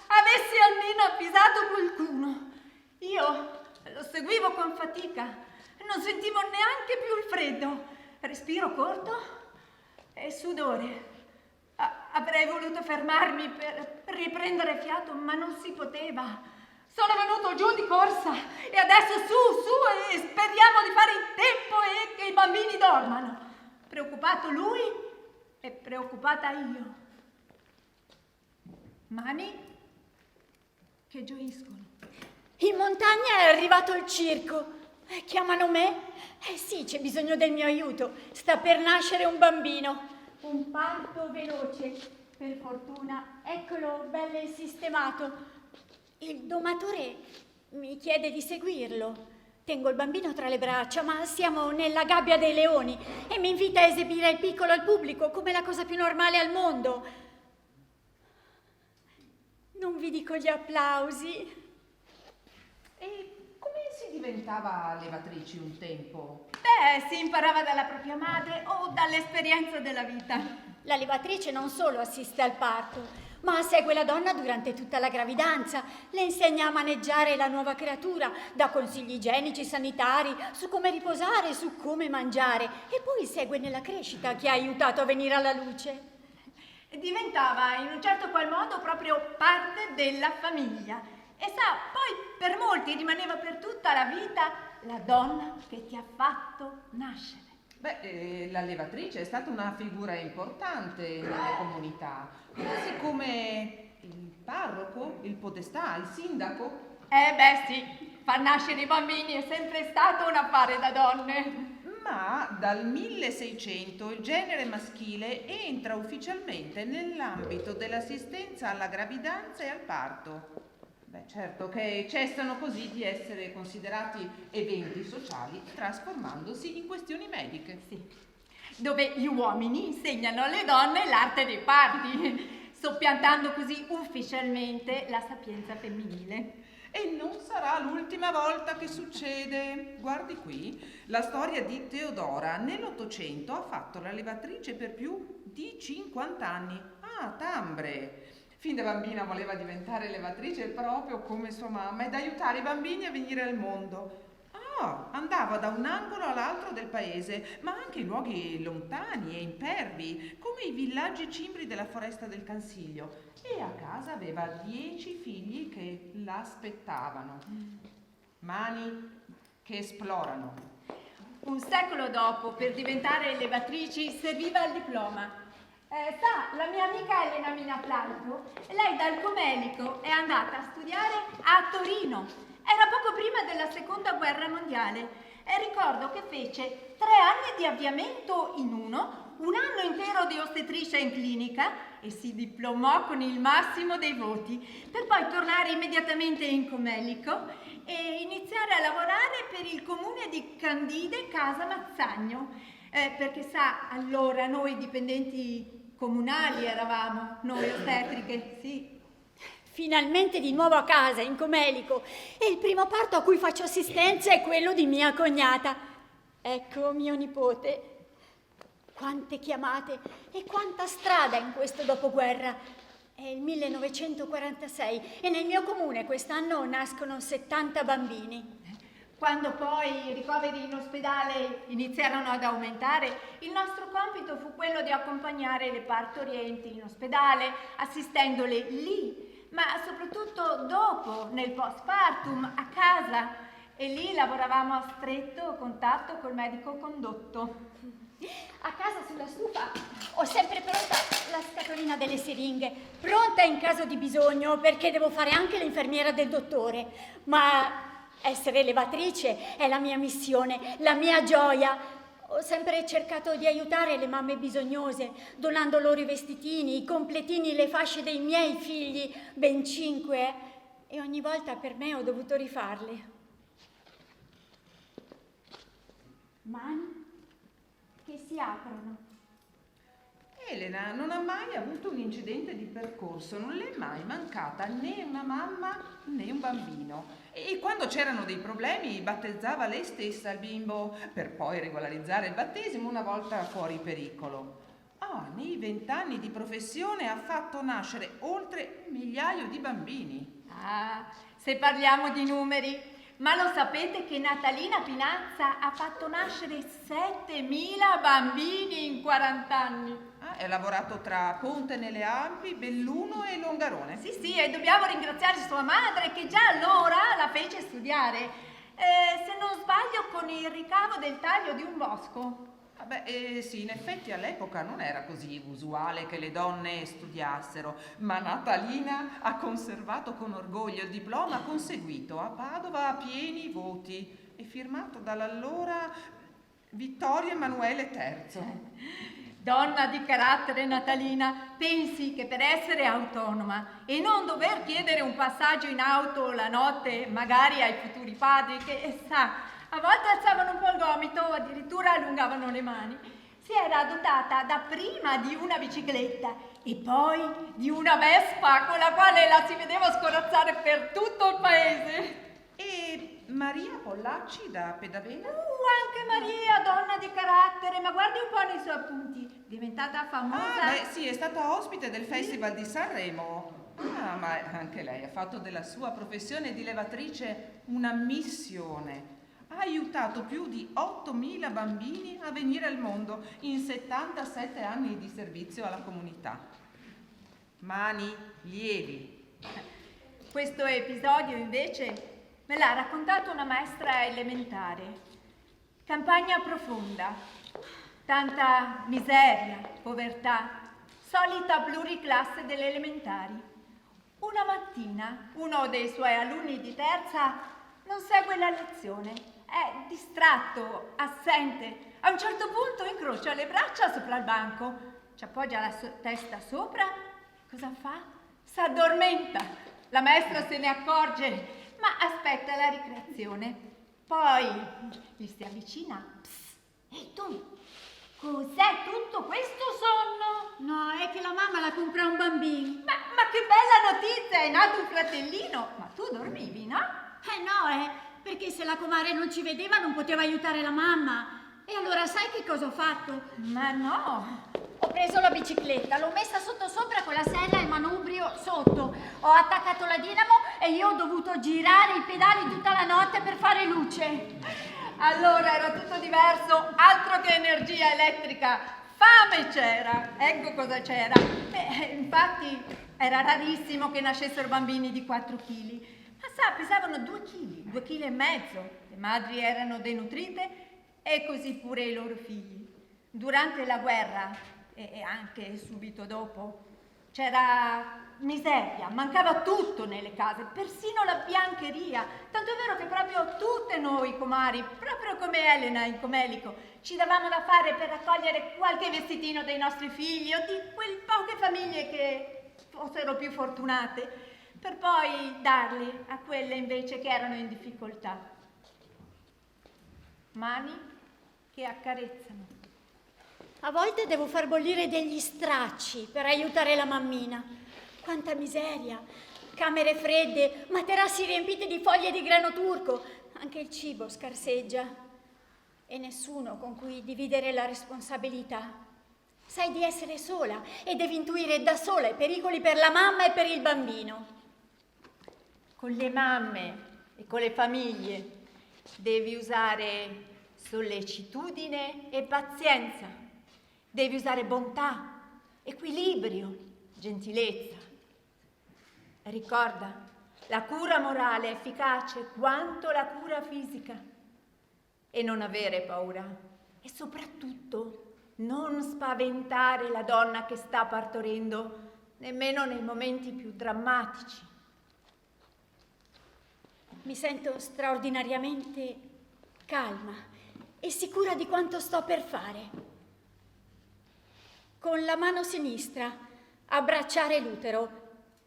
Avessi almeno avvisato qualcuno. Io lo seguivo con fatica. Non sentivo neanche più il freddo. Respiro corto e sudore. Avrei voluto fermarmi per riprendere fiato, ma non si poteva. Sono venuto giù di corsa e adesso su e speriamo di fare in tempo e che i bambini dormano. Preoccupato lui e preoccupata io. Mani che gioiscono. In montagna è arrivato il circo. Chiamano me? Sì, c'è bisogno del mio aiuto. Sta per nascere un bambino. Un parto veloce, per fortuna. Eccolo, bello e sistemato. Il domatore mi chiede di seguirlo. Tengo il bambino tra le braccia, ma siamo nella gabbia dei leoni e mi invita a esibire il piccolo al pubblico come la cosa più normale al mondo. Non vi dico gli applausi. E come si diventava levatrici un tempo? Si imparava dalla propria madre o dall'esperienza della vita. La levatrice non solo assiste al parto, ma segue la donna durante tutta la gravidanza, le insegna a maneggiare la nuova creatura, dà consigli igienici, sanitari, su come riposare, su come mangiare e poi segue nella crescita chi ha aiutato a venire alla luce. Diventava in un certo qual modo proprio parte della famiglia. E sa, poi per molti rimaneva per tutta la vita la donna che ti ha fatto nascere. La levatrice è stata una figura importante nelle comunità, quasi come il parroco, il podestà, il sindaco. Sì, far nascere i bambini è sempre stato un affare da donne. Ma dal 1600 il genere maschile entra ufficialmente nell'ambito dell'assistenza alla gravidanza e al parto. Certo che cessano così di essere considerati eventi sociali, trasformandosi in questioni mediche. Sì, dove gli uomini insegnano alle donne l'arte dei parti, soppiantando così ufficialmente la sapienza femminile. E non sarà l'ultima volta che succede. Guardi qui, la storia di Teodora nell'Ottocento ha fatto la levatrice per più di 50 anni a Tambre. Fin da bambina voleva diventare levatrice proprio come sua mamma ed aiutare i bambini a venire al mondo. Andava da un angolo all'altro del paese, ma anche in luoghi lontani e impervi, come i villaggi cimbri della foresta del Cansiglio. E a casa aveva 10 figli che l'aspettavano. Mani che esplorano. Un secolo dopo, per diventare levatrici, serviva il diploma. Sa, la mia amica Elena Minaplauto, lei dal Comelico è andata a studiare a Torino. Era poco prima della Seconda Guerra Mondiale e ricordo che fece 3 anni di avviamento in uno, un anno intero di ostetricia in clinica e si diplomò con il massimo dei voti, per poi tornare immediatamente in Comelico e iniziare a lavorare per il comune di Candide Casa Mazzagno. Perché sa, allora noi dipendenti comunali eravamo, noi ostetriche, sì. Finalmente di nuovo a casa, in Comelico, e il primo parto a cui faccio assistenza è quello di mia cognata. Ecco mio nipote. Quante chiamate e quanta strada in questo dopoguerra. È il 1946 e nel mio comune quest'anno nascono 70 bambini. Quando poi i ricoveri in ospedale iniziarono ad aumentare, il nostro compito fu quello di accompagnare le partorienti in ospedale, assistendole lì, ma soprattutto dopo, nel postpartum, a casa. E lì lavoravamo a stretto contatto col medico condotto. A casa sulla stufa ho sempre pronta la scatolina delle siringhe, pronta in caso di bisogno, perché devo fare anche l'infermiera del dottore. Ma essere levatrice è la mia missione, la mia gioia. Ho sempre cercato di aiutare le mamme bisognose, donando loro i vestitini, i completini, le fasce dei miei figli, ben 5, e ogni volta per me ho dovuto rifarli. Mani che si aprono. Elena non ha mai avuto un incidente di percorso, non le è mai mancata né una mamma né un bambino. E quando c'erano dei problemi battezzava lei stessa il bimbo per poi regolarizzare il battesimo una volta fuori pericolo. Nei 20 anni di professione ha fatto nascere oltre 1 migliaio di bambini. Se parliamo di numeri, ma lo sapete che Natalina Pinazza ha fatto nascere 7.000 bambini in 40 anni? Ha lavorato tra Ponte nelle Alpi, Belluno e Longarone. Sì, e dobbiamo ringraziare sua madre che già allora la fece studiare. Se non sbaglio con il ricavo del taglio di un bosco. Sì, in effetti all'epoca non era così usuale che le donne studiassero, ma Natalina ha conservato con orgoglio il diploma conseguito a Padova a pieni voti e firmato dall'allora Vittorio Emanuele III. Donna di carattere Natalina, pensi che per essere autonoma e non dover chiedere un passaggio in auto la notte magari ai futuri padri che sa, a volte alzavano un po' il gomito o addirittura allungavano le mani, si era dotata dapprima di una bicicletta e poi di una Vespa con la quale la si vedeva scorazzare per tutto il paese. E Maria Pollacci da Pedavena? Anche Maria, donna di carattere, ma guardi un po' nei suoi appunti, diventata famosa. Sì, è stata ospite del Festival di Sanremo. Ma anche lei ha fatto della sua professione di levatrice una missione. Ha aiutato più di 8.000 bambini a venire al mondo in 77 anni di servizio alla comunità. Mani lievi. Questo episodio invece me l'ha raccontato una maestra elementare. Campagna profonda, tanta miseria, povertà, solita pluriclasse delle elementari. Una mattina uno dei suoi alunni di terza non segue la lezione. È distratto, assente. A un certo punto incrocia le braccia sopra il banco, ci appoggia la testa sopra. Cosa fa? S'addormenta. La maestra se ne accorge, ma aspetta la ricreazione. Poi gli si avvicina. Psst, e tu? Cos'è tutto questo sonno? No, è che la mamma la compra un bambino. Ma che bella notizia, è nato un fratellino. Ma tu dormivi, no? No, perché se la comare non ci vedeva non poteva aiutare la mamma. E allora sai che cosa ho fatto? Ma no! Ho preso la bicicletta, l'ho messa sotto sopra con la sella e il manubrio sotto. Ho attaccato la dinamo e io ho dovuto girare i pedali tutta la notte per fare luce. Allora era tutto diverso, altro che energia elettrica. Fame c'era, ecco cosa c'era. Infatti era rarissimo che nascessero bambini di 4 kg. Ma sa, pesavano 2 kg, 2,5 kg. Le madri erano denutrite e così pure i loro figli. Durante la guerra e anche subito dopo c'era miseria, mancava tutto nelle case, persino la biancheria, tanto è vero che proprio tutte noi comari, proprio come Elena in Comelico, ci davamo da fare per raccogliere qualche vestitino dei nostri figli o di quelle poche famiglie che fossero più fortunate, per poi darli a quelle invece che erano in difficoltà. Mani che accarezzano. A volte devo far bollire degli stracci per aiutare la mammina. Quanta miseria! Camere fredde, materassi riempiti di foglie di grano turco. Anche il cibo scarseggia. E nessuno con cui dividere la responsabilità. Sai di essere sola e devi intuire da sola i pericoli per la mamma e per il bambino. Con le mamme e con le famiglie devi usare sollecitudine e pazienza. Devi usare bontà, equilibrio, gentilezza. Ricorda, la cura morale è efficace quanto la cura fisica. E non avere paura. E soprattutto non spaventare la donna che sta partorendo, nemmeno nei momenti più drammatici. Mi sento straordinariamente calma e sicura di quanto sto per fare. Con la mano sinistra abbracciare l'utero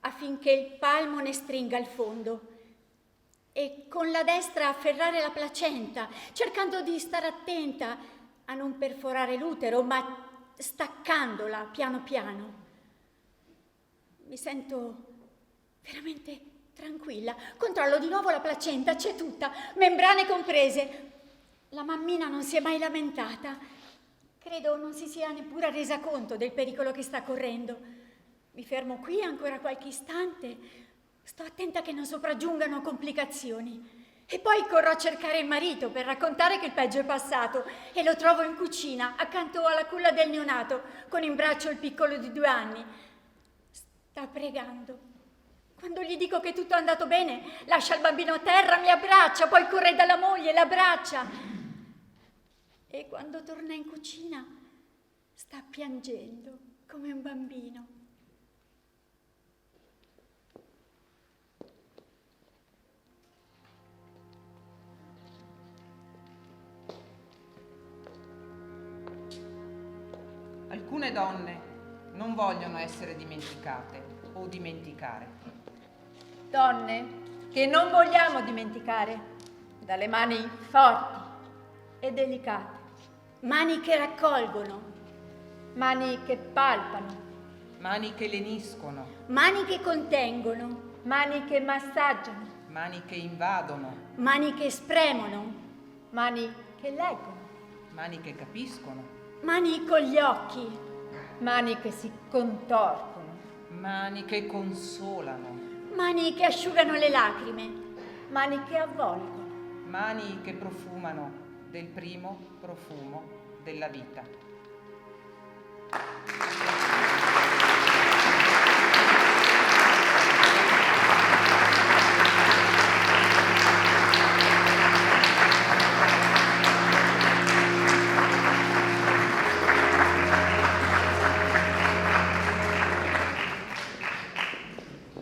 affinché il palmo ne stringa il fondo e con la destra afferrare la placenta, cercando di stare attenta a non perforare l'utero, ma staccandola piano piano. Mi sento veramente tranquilla. Controllo di nuovo la placenta, c'è tutta, membrane comprese. La mammina non si è mai lamentata. Credo non si sia neppure resa conto del pericolo che sta correndo. Mi fermo qui ancora qualche istante. Sto attenta che non sopraggiungano complicazioni. E poi corro a cercare il marito per raccontare che il peggio è passato e lo trovo in cucina, accanto alla culla del neonato, con in braccio il piccolo di 2 anni. Sta pregando. Quando gli dico che tutto è andato bene, lascia il bambino a terra, mi abbraccia, poi corre dalla moglie, l'abbraccia. E quando torna in cucina, sta piangendo come un bambino. Alcune donne non vogliono essere dimenticate o dimenticare. Donne che non vogliamo dimenticare, dalle mani forti e delicate. Mani che raccolgono. Mani che palpano. Mani che leniscono. Mani che contengono. Mani che massaggiano. Mani che invadono. Mani che spremono. Mani che leggono. Mani che capiscono. Mani con gli occhi. Mani che si contorcono. Mani che consolano. Mani che asciugano le lacrime. Mani che avvolgono. Mani che profumano del primo profumo della vita.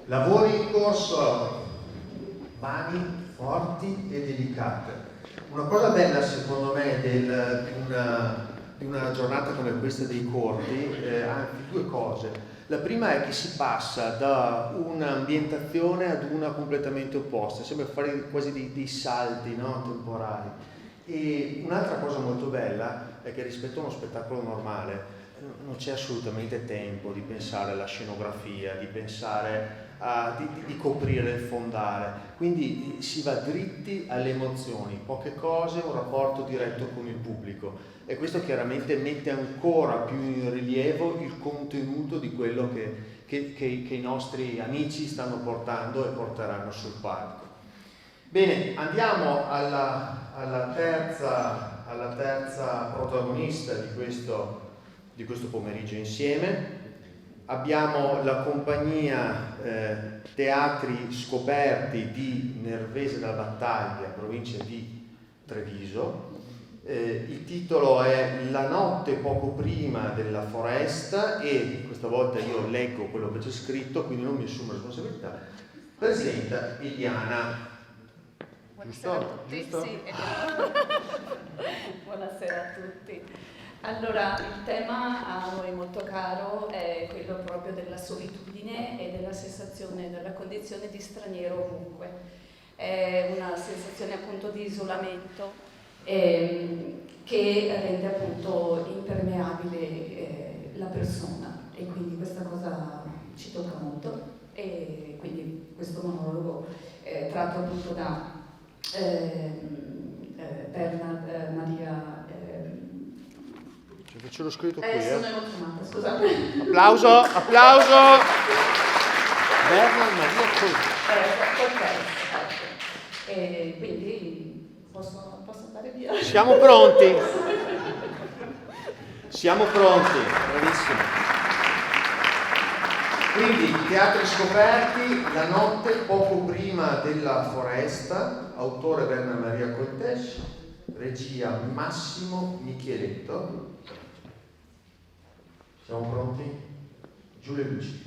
Lavori in corso, mani forti e delicate. Una cosa bella secondo me di una giornata come questa dei corti, anzi 2 cose. La prima è che si passa da un'ambientazione ad una completamente opposta, sembra fare quasi dei salti, no, temporali. E un'altra cosa molto bella è che rispetto a uno spettacolo normale non c'è assolutamente tempo di pensare alla scenografia, di pensare di coprire il fondale, quindi si va dritti alle emozioni, poche cose, un rapporto diretto con il pubblico, e questo chiaramente mette ancora più in rilievo il contenuto di quello che i nostri amici stanno portando e porteranno sul palco. Bene, andiamo alla terza protagonista di questo pomeriggio insieme. Abbiamo la compagnia Teatri Scoperti di Nervese della Battaglia, provincia di Treviso, Il titolo è La notte poco prima della foresta e questa volta io leggo quello che c'è scritto, quindi non mi assumo responsabilità. Presenta Eliana. Buonasera a tutti. Giusto? Sì, buonasera a tutti. Allora, il tema a noi molto caro è quello proprio della solitudine e della sensazione, della condizione di straniero ovunque. È una sensazione appunto di isolamento che rende appunto impermeabile la persona, e quindi questa cosa ci tocca molto, e quindi questo monologo tratto appunto da Bernard Maria. Ce l'ho scritto qui. Sono emozionata, scusate. Applauso. Bernard Maria E quindi posso andare via? Siamo pronti. Bravissimo. Quindi, Teatri scoperti, La notte poco prima della foresta, autore Bernard Maria Coltes, regia Massimo Micheletto. Siamo pronti? Giù le luci.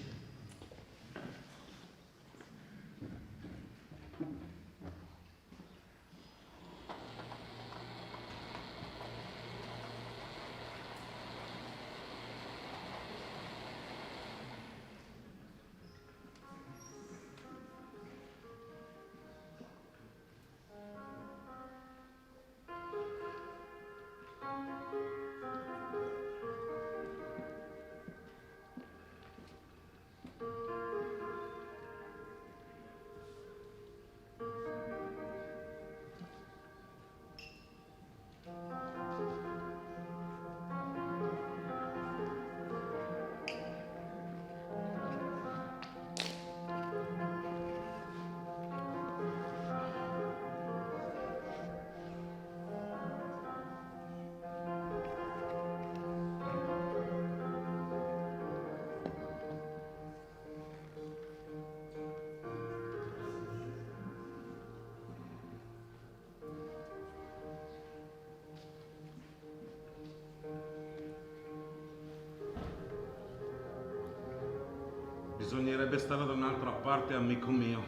Bisognerebbe stare da un'altra parte, amico mio,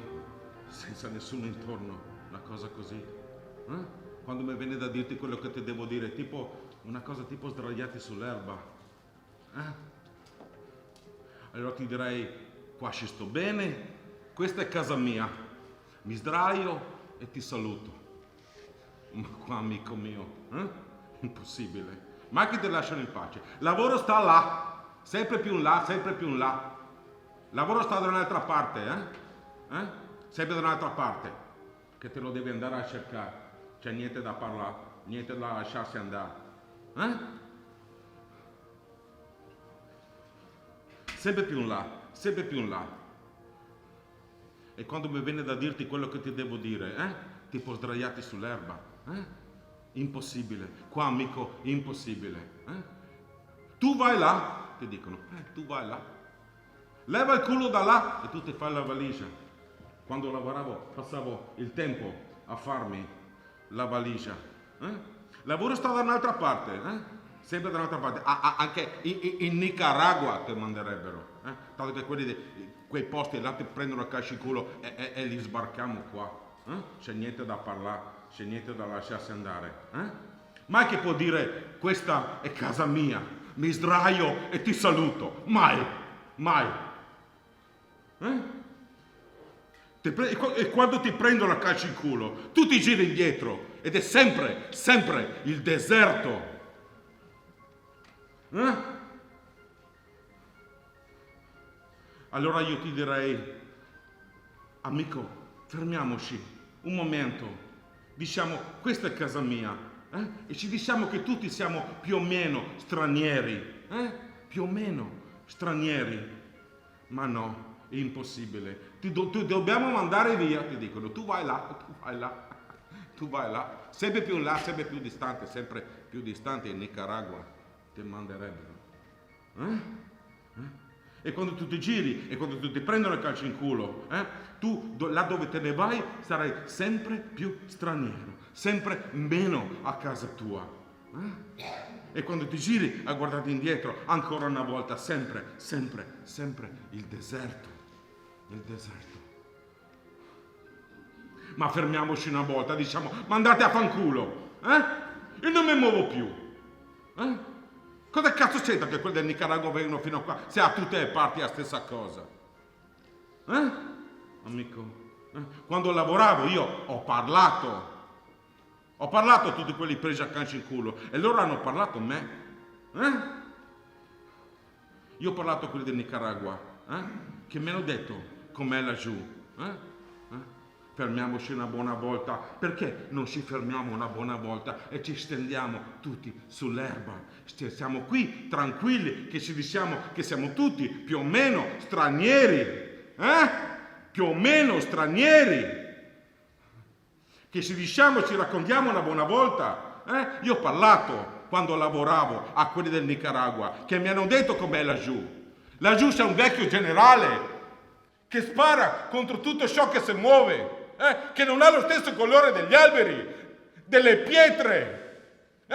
senza nessuno intorno, una cosa così. Quando mi viene da dirti quello che ti devo dire, tipo una cosa tipo sdraiati sull'erba. Allora ti direi, qua ci sto bene, questa è casa mia, mi sdraio e ti saluto. Ma qua, amico mio, impossibile. Ma che ti lasciano in pace? Lavoro sta là, sempre più in là, sempre più in là. Lavoro sta da un'altra parte, Sempre da un'altra parte, che te lo devi andare a cercare. C'è niente da parlare, niente da lasciarsi andare. Sempre più in là, sempre più in là. E quando mi viene da dirti quello che ti devo dire, tipo sdraiati sull'erba, impossibile. Qua, amico, impossibile. Tu vai là, ti dicono, tu vai là. Leva il culo da là e tu ti fai la valigia. Quando lavoravo passavo il tempo a farmi la valigia. Lavoro sta da un'altra parte, sempre da un'altra parte. Anche in Nicaragua ti manderebbero. Tanto che quei posti là ti prendono a calci in culo e li sbarchiamo qua. C'è niente da parlare, c'è niente da lasciarsi andare. Mai che può dire questa è casa mia, mi sdraio e ti saluto. Mai, mai. E quando ti prendono a calci in culo, tu ti giri indietro ed è sempre, sempre il deserto. Allora io ti direi, amico, fermiamoci un momento, diciamo questa è casa mia, e ci diciamo che tutti siamo più o meno stranieri, più o meno stranieri, ma no. È impossibile, ti dobbiamo mandare via, ti dicono, tu vai là, tu vai là, sempre più in là, sempre più distante, in Nicaragua ti manderebbero. E quando tu ti giri, e quando tu ti prendono il calcio in culo, tu là dove te ne vai sarai sempre più straniero, sempre meno a casa tua. E quando ti giri a guardare indietro, ancora una volta, sempre il deserto. Il deserto. Ma fermiamoci una volta, diciamo, ma andate a fanculo, Io non mi muovo più, Cosa cazzo c'entra che quelli del Nicaragua vengono fino a qua, se a tutte le parti è la stessa cosa? Amico, quando lavoravo io ho parlato a tutti quelli presi a calci in culo e loro hanno parlato a me, Io ho parlato a quelli del Nicaragua, che mi hanno detto com'è laggiù, Fermiamoci una buona volta. Perché non ci fermiamo una buona volta e ci stendiamo tutti sull'erba? Stiamo qui tranquilli, che ci diciamo che siamo tutti più o meno stranieri, Più o meno stranieri. Che ci diciamo, ci raccontiamo una buona volta, Io ho parlato quando lavoravo a quelli del Nicaragua che mi hanno detto com'è laggiù. Laggiù c'è un vecchio generale che spara contro tutto ciò che si muove, che non ha lo stesso colore degli alberi, delle pietre.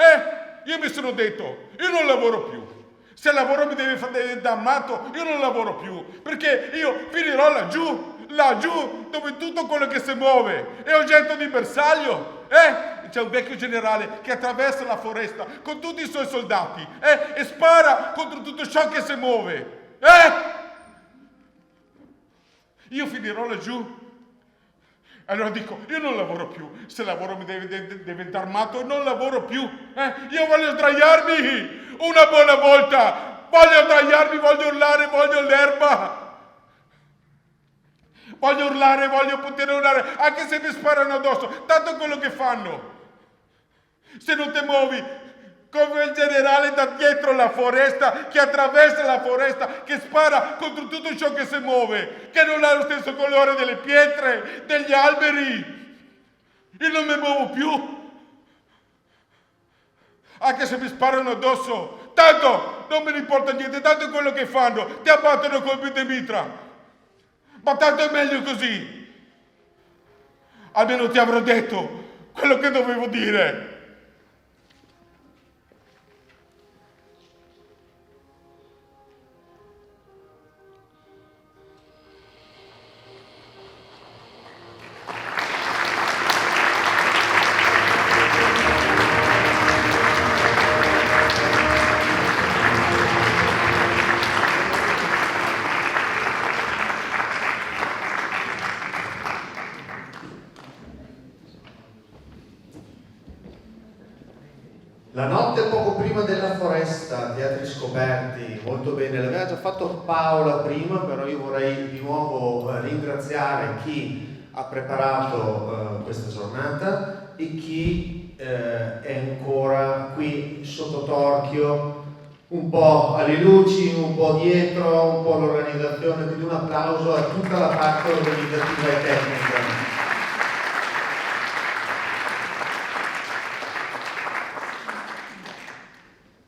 Io mi sono detto, io non lavoro più. Se lavoro mi deve fare dammato, io non lavoro più, perché io finirò laggiù dove tutto quello che si muove è oggetto di bersaglio. C'è un vecchio generale che attraversa la foresta con tutti i suoi soldati e spara contro tutto ciò che si muove. Io finirò laggiù. Allora dico, io non lavoro più. Se lavoro mi deve dar matto, non lavoro più. Io voglio sdraiarmi una buona volta. Voglio sdraiarmi, voglio urlare, voglio l'erba. Voglio urlare, voglio poter urlare, anche se mi sparano addosso. Tanto quello che fanno. Se non ti muovi come il generale da dietro la foresta, che attraversa la foresta, che spara contro tutto ciò che si muove, che non ha lo stesso colore delle pietre, degli alberi. Io non mi muovo più. Anche se mi sparano addosso, tanto non me ne importa niente, tanto è quello che fanno, ti abbattono colpi di mitra. Ma tanto è meglio così. Almeno ti avrò detto quello che dovevo dire. La notte poco prima della foresta, teatri scoperti, molto bene, l'aveva già fatto Paola prima, però io vorrei di nuovo ringraziare chi ha preparato questa giornata e chi è ancora qui sotto torchio, un po' alle luci, un po' dietro, un po' all'organizzazione, quindi un applauso a tutta la parte organizzativa e tecnica.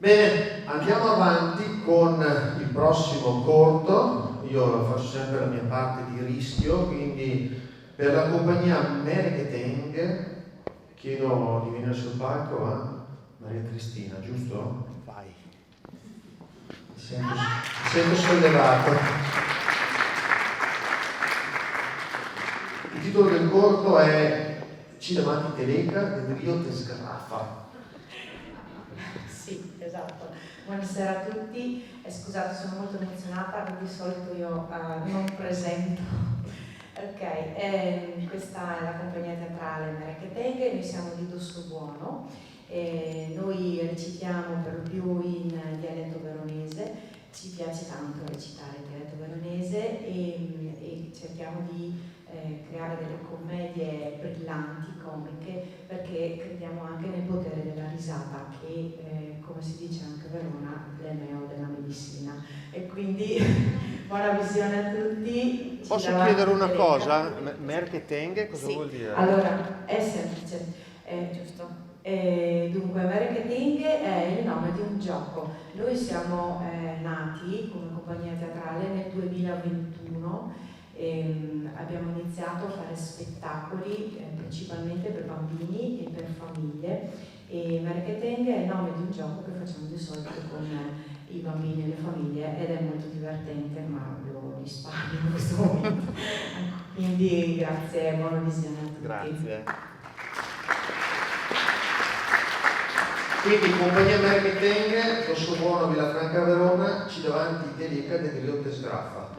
Bene, andiamo avanti con il prossimo corto. Io faccio sempre la mia parte di rischio, quindi per la compagnia Mereketeng chiedo di venire sul palco a Maria Cristina, giusto? Vai. Mi sento sollevato. Il titolo del corto è Cinemati Teleca del Rio te sgrafa. Sì, esatto. Buonasera a tutti. Scusate, sono molto emozionata, perché di solito io non presento. Ok, questa è la compagnia teatrale Mereketeng, noi siamo di Dossobuono. Noi recitiamo per lo più in dialetto veronese, ci piace tanto recitare in dialetto veronese e cerchiamo di creare delle commedie brillanti, comiche, perché crediamo anche nel potere della risata che, come si dice anche a Verona, è meo della medicina. E quindi buona visione a tutti. Posso chiedere una cosa? Mereketeng cosa sì. vuol dire? Allora, è semplice, giusto. Dunque, Mereketeng è il nome di un gioco. Noi siamo nati come compagnia teatrale nel 2021 Abbiamo iniziato a fare spettacoli principalmente per bambini e per famiglie, e Marketing è il nome di un gioco che facciamo di solito con i bambini e le famiglie ed è molto divertente, ma lo risparmio in questo momento. Quindi grazie, buona visione a tutti. Grazie. Quindi compagnia Marketing, Rosso Buono, Villafranca Verona, ci davanti Delica de Griotte Sgraffa.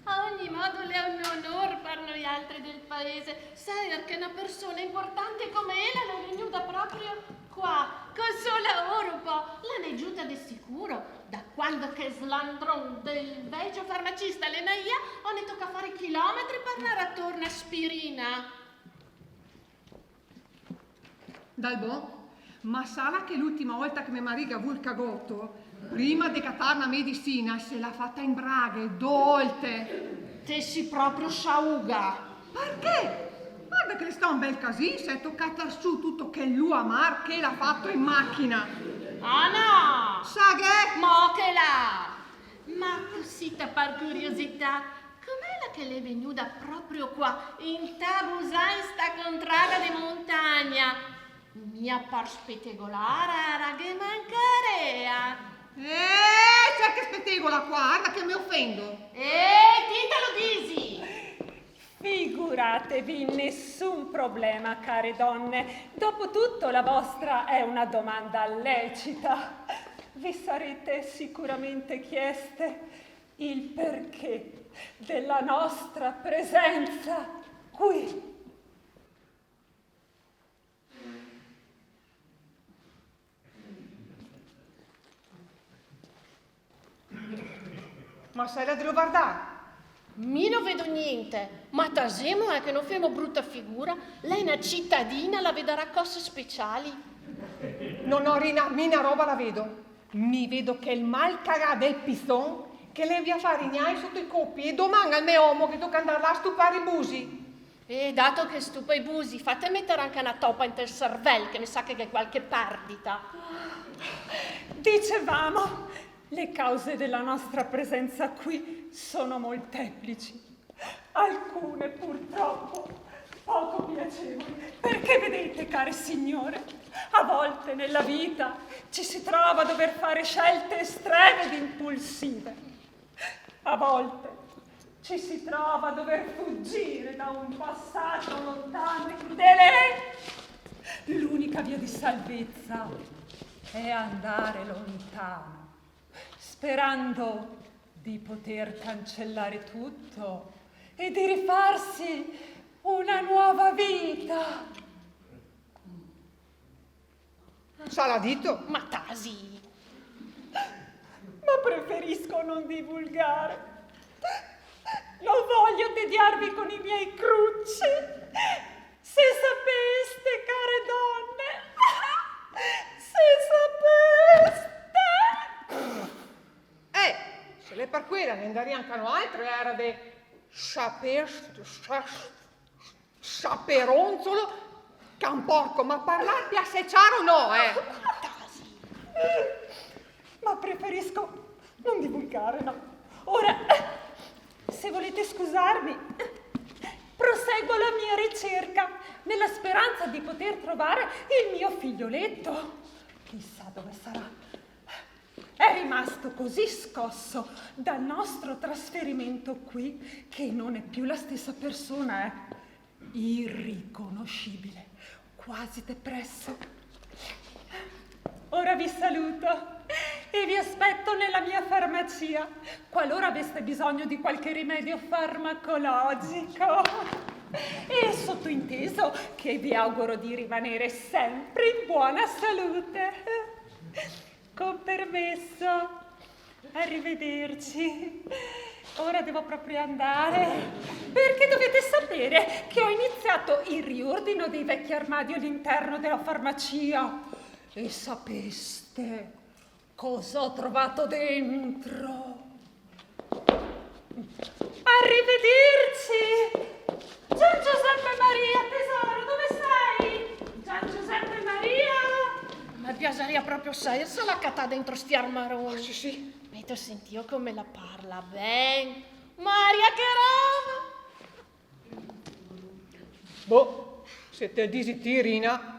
A ogni modo le è un onore per noi altri del paese, sai che una persona importante come ella non è venuta proprio qua, con sola Europa. La ne giuta di sicuro, da quando che slandron del vecchio farmacista le naia, o ne tocca fare chilometri per andare attorno a Spirina. Dal bon, ma sarà che l'ultima volta che mia mariga vu il cagotto, prima di cattare una medicina, se l'ha fatta in braghe, dolte. Te si proprio sciauga. Perché? Guarda che le sta un bel casino, se è toccata su tutto che lui amar che l'ha fatto in macchina. Ah no! Sa che? Mo che là! Ma cosita per curiosità, com'è la che le è venuta proprio qua, in Tabusà, in sta contrada di montagna? Mia par spetegolare, era che mancarea. C'è che spettegola qua, guarda che mi offendo. Ti te lo disi! Figuratevi, nessun problema, care donne. Dopotutto la vostra è una domanda lecita. Vi sarete sicuramente chieste il perché della nostra presenza qui. Ma sai la devo guardare? Mi non vedo niente, ma tasemo è che non femo brutta figura. Lei è una cittadina, la vedrà cose speciali. No, Rina, mina roba la vedo. Mi vedo che il mal carà del piston che le invia a fare i gnai sotto i coppi e domani al mio uomo che tocca andare là a stupare i busi. E dato che stupa i busi, fate mettere anche una topa in tel cervello, che mi sa che è qualche perdita. Dicevamo, le cause della nostra presenza qui sono molteplici. Alcune purtroppo poco piacevoli, perché vedete, care signore, a volte nella vita ci si trova a dover fare scelte estreme ed impulsive. A volte ci si trova a dover fuggire da un passato lontano e crudele. L'unica via di salvezza è andare lontano, sperando di poter cancellare tutto e di rifarsi una nuova vita. Sarà dito? Ma tasi! Ma preferisco non divulgare. Non voglio tediarvi con i miei crucci. Se sapeste, care donne, se sapeste. Se le per quella ne andariamo anche altre, era de saperonzolo, che un porco, ma parlarti a secciare o no, Ma preferisco non divulgare, no. Ora, se volete scusarmi, proseguo la mia ricerca nella speranza di poter trovare il mio figlioletto. Chissà dove sarà. È rimasto così scosso dal nostro trasferimento qui che non è più la stessa persona, è irriconoscibile, quasi depresso. Ora vi saluto e vi aspetto nella mia farmacia, qualora aveste bisogno di qualche rimedio farmacologico. E sottointeso che vi auguro di rimanere sempre in buona salute. Con permesso, arrivederci. Ora devo proprio andare, perché dovete sapere che ho iniziato il riordino dei vecchi armadi all'interno della farmacia. E sapeste cosa ho trovato dentro? Arrivederci! Gian Giuseppe Maria, tesoro, dove sei? Gian Giuseppe Maria! Ma piaceria proprio sei, se la catà dentro sti armaroni. Oh, sì. Avete sentito come la parla ben? Maria, che roba! Boh, se te dici ti, Rina.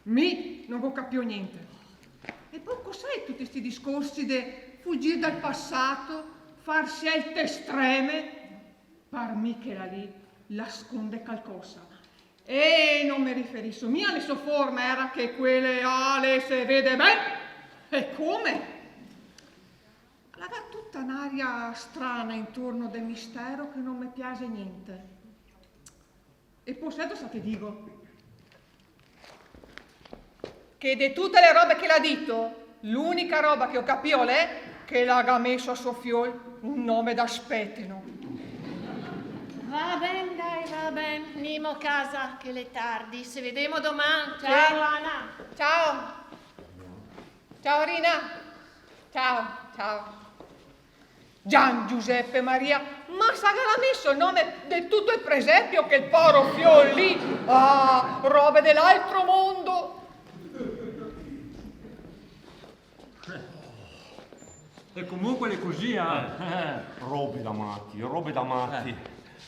Mi non capivo niente. E poi cos'è tutti questi discorsi di fuggire dal passato, far scelte estreme? Par me che la lì nasconde qualcosa. E non mi riferisco mia alle sue forme, era che quelle ale se vede bene. E come? Aveva tutta un'aria strana intorno del mistero che non mi piace niente. E poi sai cosa ti dico? Che di tutte le robe che l'ha detto, l'unica roba che ho capito è che l'ha messo a suo fiol un nome da spettino. Va ben, dai, va ben. Nimo casa, che le tardi. Se vediamo domani. Sì. Ciao, Anna. Ciao. Ciao, Rina. Ciao, ciao. Gian Giuseppe Maria, ma sa che l'ha messo il nome del tutto il presepio che il poro fiol lì. Ah, robe dell'altro mondo. E comunque è così, Robe da matti.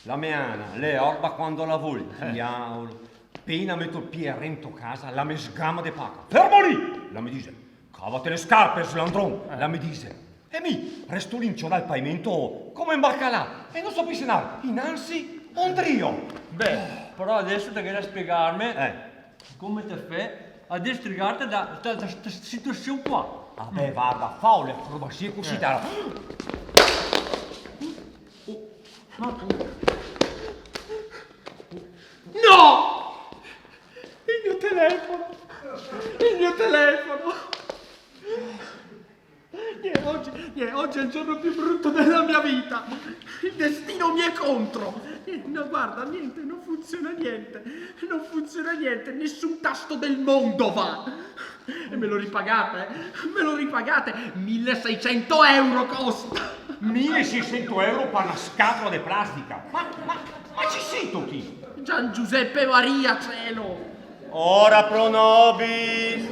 La meana, le orba quando la vuoi, diavolo. Appena metto il piede rento casa, la me sgama de paca. Fermo lì! La mi dice, cavate le scarpe, slandron. La mi dice, e mi resto l'incio dal pavimento come in baccalà e non so più senare, innanzi un trio. Beh, però adesso te devi spiegarmi come te fai a distrigarti da questa situazione qua. Vabbè, guarda, fa le acrobazie così da... No! Il mio telefono! Oggi è il giorno più brutto della mia vita! Il destino mi è contro! No, guarda, niente, non funziona niente, nessun tasto del mondo va! E me lo ripagate? 1.600 euro costa! 1.600 euro per una scatola di plastica! Ma ci sei tutti? Gian Giuseppe Maria, cielo! Ora pro nobis!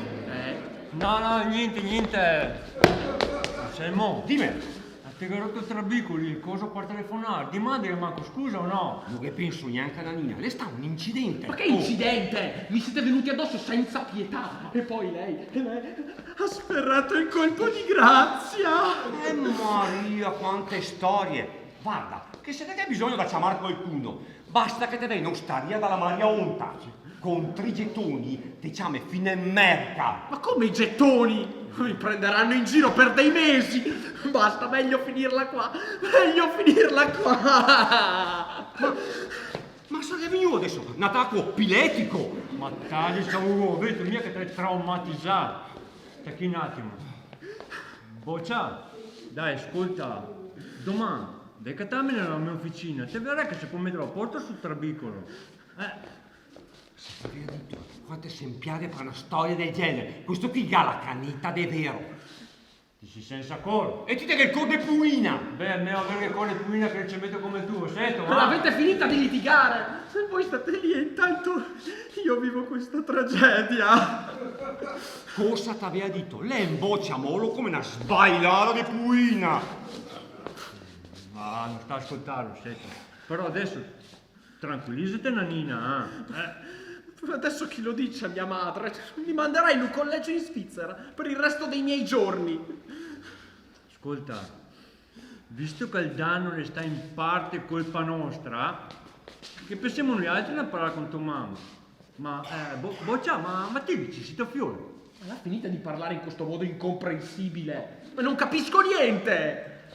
No, niente. Selmo, dimmi. A te che rotto trabicoli, cosa per telefonare? Dimandi che manco scusa o no? Non che penso neanche a Nanina, lei sta un incidente. Ma che incidente? Mi siete venuti addosso senza pietà. E poi lei ha sferrato il colpo di grazia. Maria, quante storie. Guarda, che se te hai bisogno da chiamare qualcuno, basta che te vei non staria dalla Maria Onta. Con 3 gettoni ti chiami fine merca. Ma come i gettoni? Mi prenderanno in giro per dei mesi. Basta, meglio finirla qua. Ma sa che è venuto adesso? Un attacco piletico. Ma tagli, ciao, vedo mia che ti hai traumatizzato. Stacchi un attimo. Boccia, dai, ascolta. Domani, decatamene nella mia officina. Te vedrai che si può mettere a porta sul trabicolo. Quanto esemplare per una storia del genere. Questo qui ha la canita de vero. Dici senza coro. E ti che il code puina. Beh, almeno avere il code puina che ci metto come tu, sento, ma avete finita di litigare. Se voi state lì e intanto io vivo questa tragedia. Cosa t'aveva detto? Lei imboccia molo come una sbailata di puina. Ma non sta ascoltando, sento. Però adesso tranquillizzate Nanina, Adesso chi lo dice a mia madre? Mi manderai in un collegio in Svizzera per il resto dei miei giorni. Ascolta, visto che il danno ne sta in parte colpa nostra, che pensiamo noi altri a parlare con tua mamma. Ma, Boccia, ma ti dici, siete fiori? Ma finita di parlare in questo modo incomprensibile. Ma non capisco niente!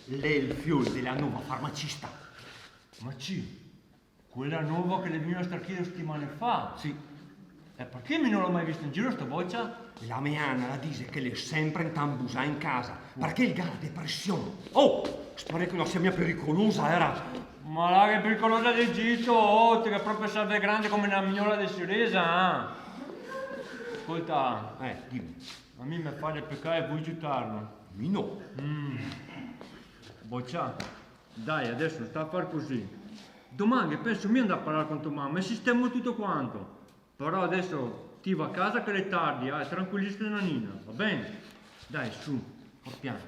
Lei è il fiore della nuova farmacista. Ma sì? Quella nuova che le veniva a starchire settimane fa? Sì. E perché mi non l'ho mai vista in giro sta boccia? La meana la dice che le è sempre in tambusà in casa, perché il ha depressione. Oh, spero che non sia mia pericolosa, era. Ma là che pericolosa d'Egitto, oh, che proprio serve grande come una mignola di Siresa, Ascolta, dimmi. A me mi fa le peccare e vuoi aiutarlo? Mi no. Boccia, Dai, adesso sta a far così. Domani penso mi andare a parlare con tua mamma e sistemo tutto quanto. Però adesso ti va a casa che è tardi, tranquillista nanina, va bene? Dai, su, fa piano.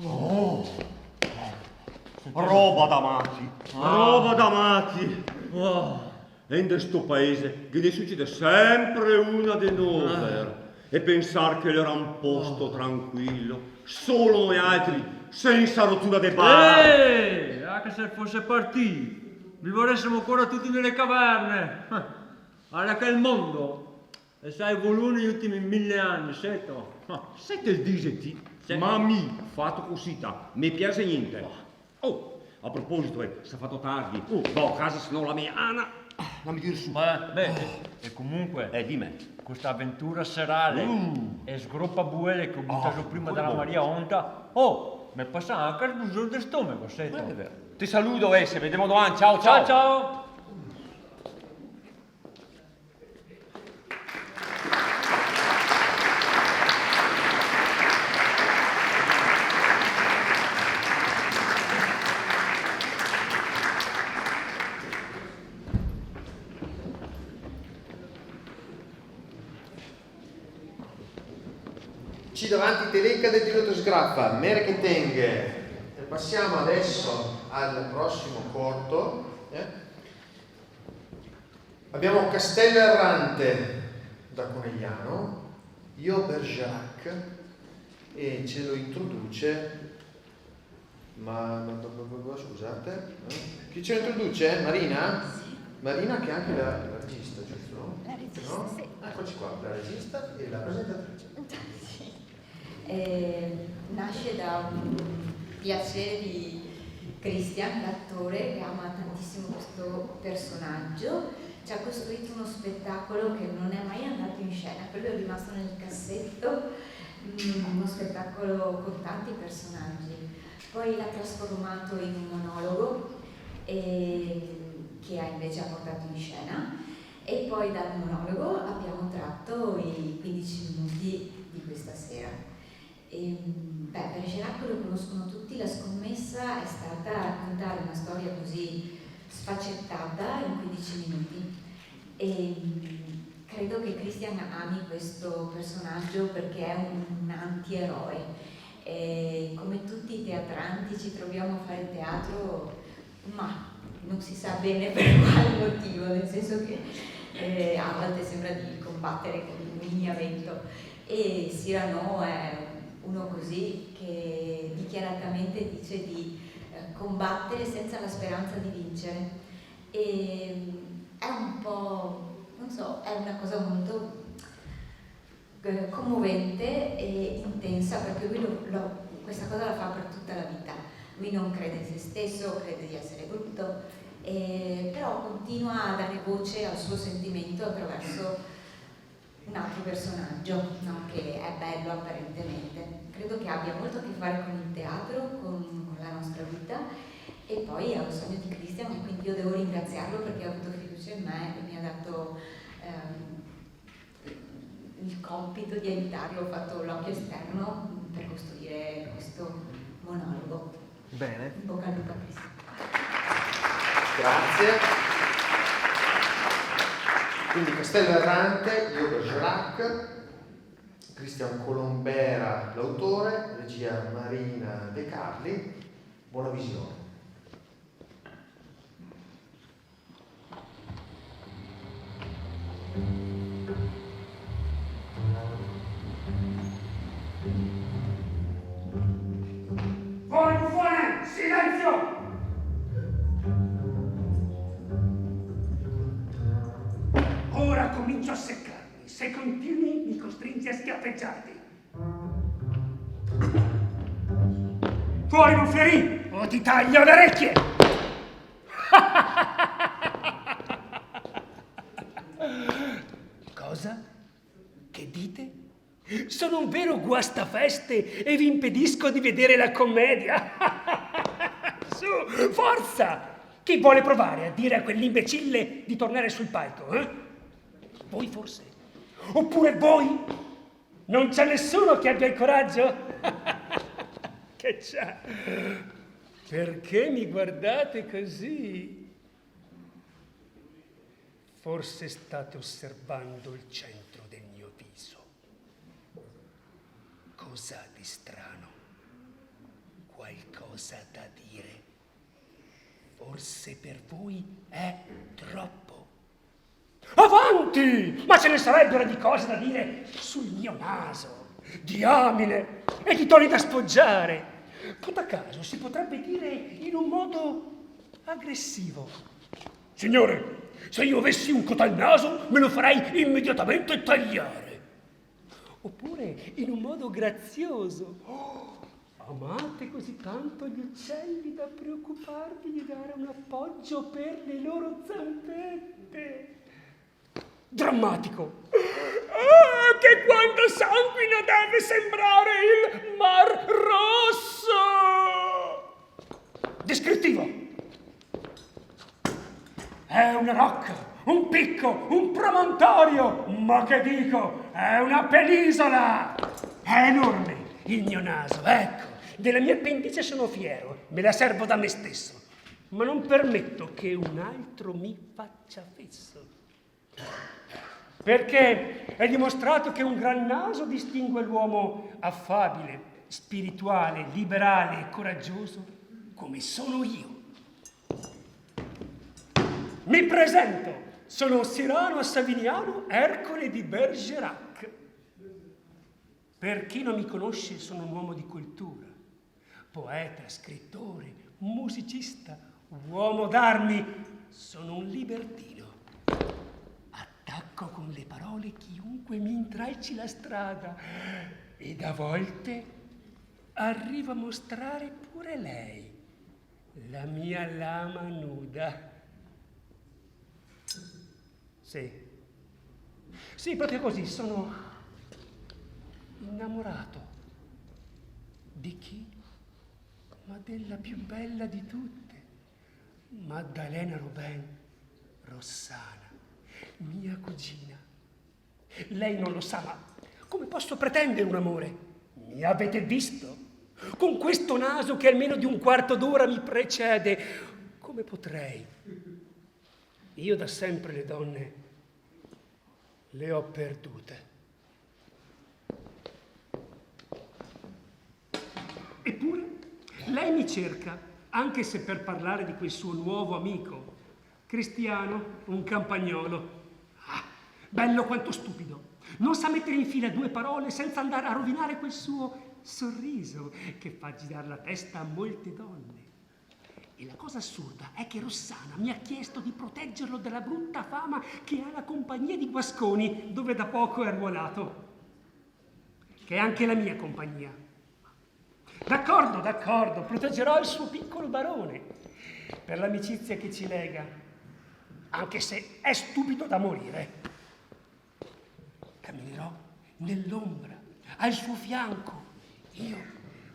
Oh! Roba da matti! Roba da matti! Oh. E in questo paese che ne succede sempre una di noi. E pensare che era un posto tranquillo, solo noi altri, senza rottura de bar. Anche se fosse partito, vi vorressimo ancora tutti nelle caverne. Alla che il mondo sta evoluendo negli ultimi 1000 anni, setto. Sette il diseti, ma mi fatto così, mi piace niente. Oh, a proposito, si è fatto tardi, va a casa se no la mia Ana la mi tira su. E comunque, dimmi. Questa avventura serale e sgroppa buele che ho buttato prima dalla come no? Maria Onta. Oh, mi passa anche il busone del stomaco, setto. Ti saluto, se vediamo domani, ciao ciao. Ciao ciao. Ci davanti teleca del Diretto Sgraffa, Mereketeng. Passiamo adesso al prossimo corto. Abbiamo Castello Errante da Conegliano, Io Bergerac, e ce lo introduce, scusate, chi ce lo introduce? Marina? Marina che è anche la regista, giusto? La regista, no? sì. Eccoci qua, la regista e la presentatrice. Nasce da un piacere di Christian, l'attore, che ama tantissimo questo personaggio. Ci ha costruito uno spettacolo che non è mai andato in scena, quello è rimasto nel cassetto, uno spettacolo con tanti personaggi. Poi l'ha trasformato in un monologo che invece ha portato in scena, e poi dal monologo abbiamo tratto i 15 minuti di questa sera. Bergerac lo conoscono tutti, la scommessa è stata raccontare una storia così sfaccettata in 15 minuti, e credo che Christian ami questo personaggio perché è un antieroe. Come tutti i teatranti ci troviamo a fare teatro, ma non si sa bene per quale motivo, nel senso che a volte sembra di combattere con un lineamento, e Cyrano è uno così che dichiaratamente dice di combattere senza la speranza di vincere, e è un po', non so, è una cosa molto commovente e intensa, perché lui questa cosa la fa per tutta la vita. Lui non crede in se stesso, crede di essere brutto, però continua a dare voce al suo sentimento attraverso un altro personaggio, no? Che è bello apparentemente. Credo che abbia molto a che fare con il teatro, con la nostra vita, e poi è un sogno di Christian, e quindi io devo ringraziarlo perché ha avuto fiducia in me e mi ha dato il compito di aiutarlo. Ho fatto l'occhio esterno per costruire questo monologo. Bene. In bocca al lupo a Christian. Grazie. Quindi Castello Errante, Io Bergerac, Christian Colombera l'autore, regia Marina De Carli. Buona visione. Voi buffone, silenzio! Ora comincio a seccarmi. Se continui, mi costringi a schiaffeggiarti. Fuori, bufferì, o ti taglio le orecchie! Cosa? Che dite? Sono un vero guastafeste e vi impedisco di vedere la commedia. Su, forza! Chi vuole provare a dire a quell'imbecille di tornare sul palco, Voi forse? Oppure voi? Non c'è nessuno che abbia il coraggio? Che c'è? Perché mi guardate così? Forse state osservando il centro del mio viso. Cos'ha di strano? Qualcosa da dire? Forse per voi è troppo. Avanti! Ma ce ne sarebbero di cose da dire sul mio naso, diamine e di toni da spoggiare. Put caso si potrebbe dire in un modo aggressivo. Signore, se io avessi un cotal naso me lo farei immediatamente tagliare. Oppure in un modo grazioso. Oh, amate così tanto gli uccelli da preoccuparvi di dare un appoggio per le loro zampette. Drammatico. Ah, che quando sanguina deve sembrare il Mar Rosso. Descrittivo. È una rocca, un picco, un promontorio, ma che dico, è una penisola. È enorme il mio naso, ecco. Della mia appendice sono fiero, me la servo da me stesso, ma non permetto che un altro mi faccia fesso. Perché è dimostrato che un gran naso distingue l'uomo affabile, spirituale, liberale e coraggioso, come sono io. Mi presento, sono Cyrano Saviniano, Ercole di Bergerac. Per chi non mi conosce, sono un uomo di cultura, poeta, scrittore, musicista, uomo d'armi, sono un libertino. Attacco con le parole chiunque mi intralci la strada ed a volte arrivo a mostrare pure lei, la mia lama nuda. Sì, proprio così, sono innamorato. Di chi? Ma della più bella di tutte, Maddalena Ruben, Rossana, mia cugina. Lei non lo sa, ma come posso pretendere un amore? Mi avete visto? Con questo naso che almeno di un quarto d'ora mi precede, come potrei? Io da sempre le donne le ho perdute. Eppure lei mi cerca, anche se per parlare di quel suo nuovo amico, Cristiano, un campagnolo. Ah, bello quanto stupido. Non sa mettere in fila due parole senza andare a rovinare quel suo sorriso che fa girare la testa a molte donne. E la cosa assurda è che Rossana mi ha chiesto di proteggerlo dalla brutta fama che ha la compagnia di Guasconi, dove da poco è arruolato. Che è anche la mia compagnia. D'accordo, d'accordo, proteggerò il suo piccolo barone per l'amicizia che ci lega, anche se è stupido da morire. Camminerò nell'ombra, al suo fianco. Io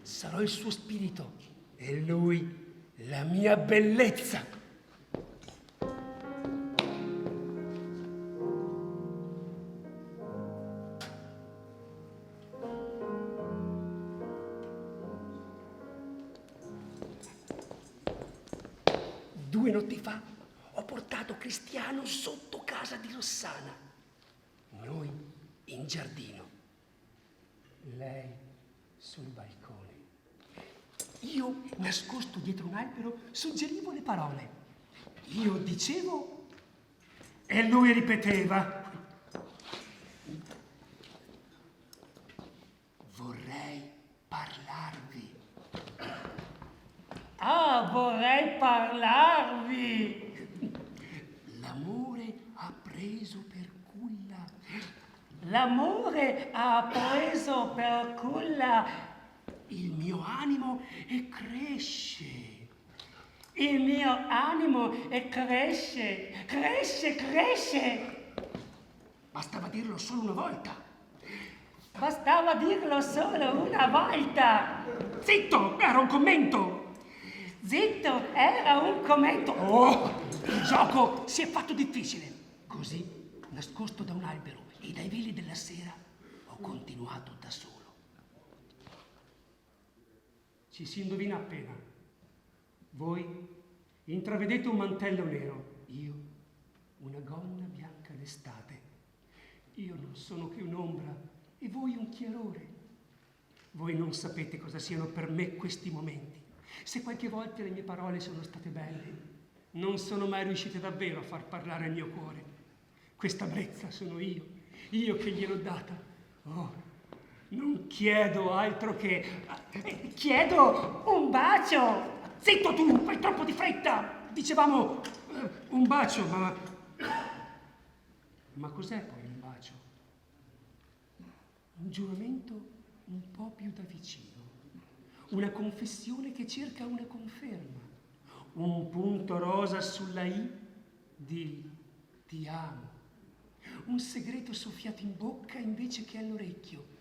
sarò il suo spirito e lui la mia bellezza. Due notti fa ho portato Cristiano sotto casa di Rossana. Noi in giardino. Lei sul balcone. Io, nascosto dietro un albero, suggerivo le parole. Io dicevo e lui ripeteva. Vorrei parlarvi. Ah, vorrei parlarvi. L'amore ha preso per culla. L'amore ha preso per culla il mio animo e cresce. Il mio animo e cresce, cresce, cresce. Bastava dirlo solo una volta. Bastava dirlo solo una volta. Zitto, era un commento. Zitto, era un commento. Oh, il gioco si è fatto difficile. Così, nascosto da un albero e dai veli della sera, ho continuato da solo. ci si indovina appena. Voi intravedete un mantello nero, io una gonna bianca d'estate. Io non sono che un'ombra e voi un chiarore. Voi non sapete cosa siano per me questi momenti. Se qualche volta le mie parole sono state belle, non sono mai riuscite davvero a far parlare il mio cuore. Questa brezza sono io che gliel'ho data. Oh, non chiedo altro che... chiedo un bacio! Zitto tu, fai troppo di fretta! Dicevamo un bacio, ma... Ma cos'è poi un bacio? Un giuramento un po' più da vicino. Una confessione che cerca una conferma. Un punto rosa sulla I di ti amo. Un segreto soffiato in bocca invece che all'orecchio.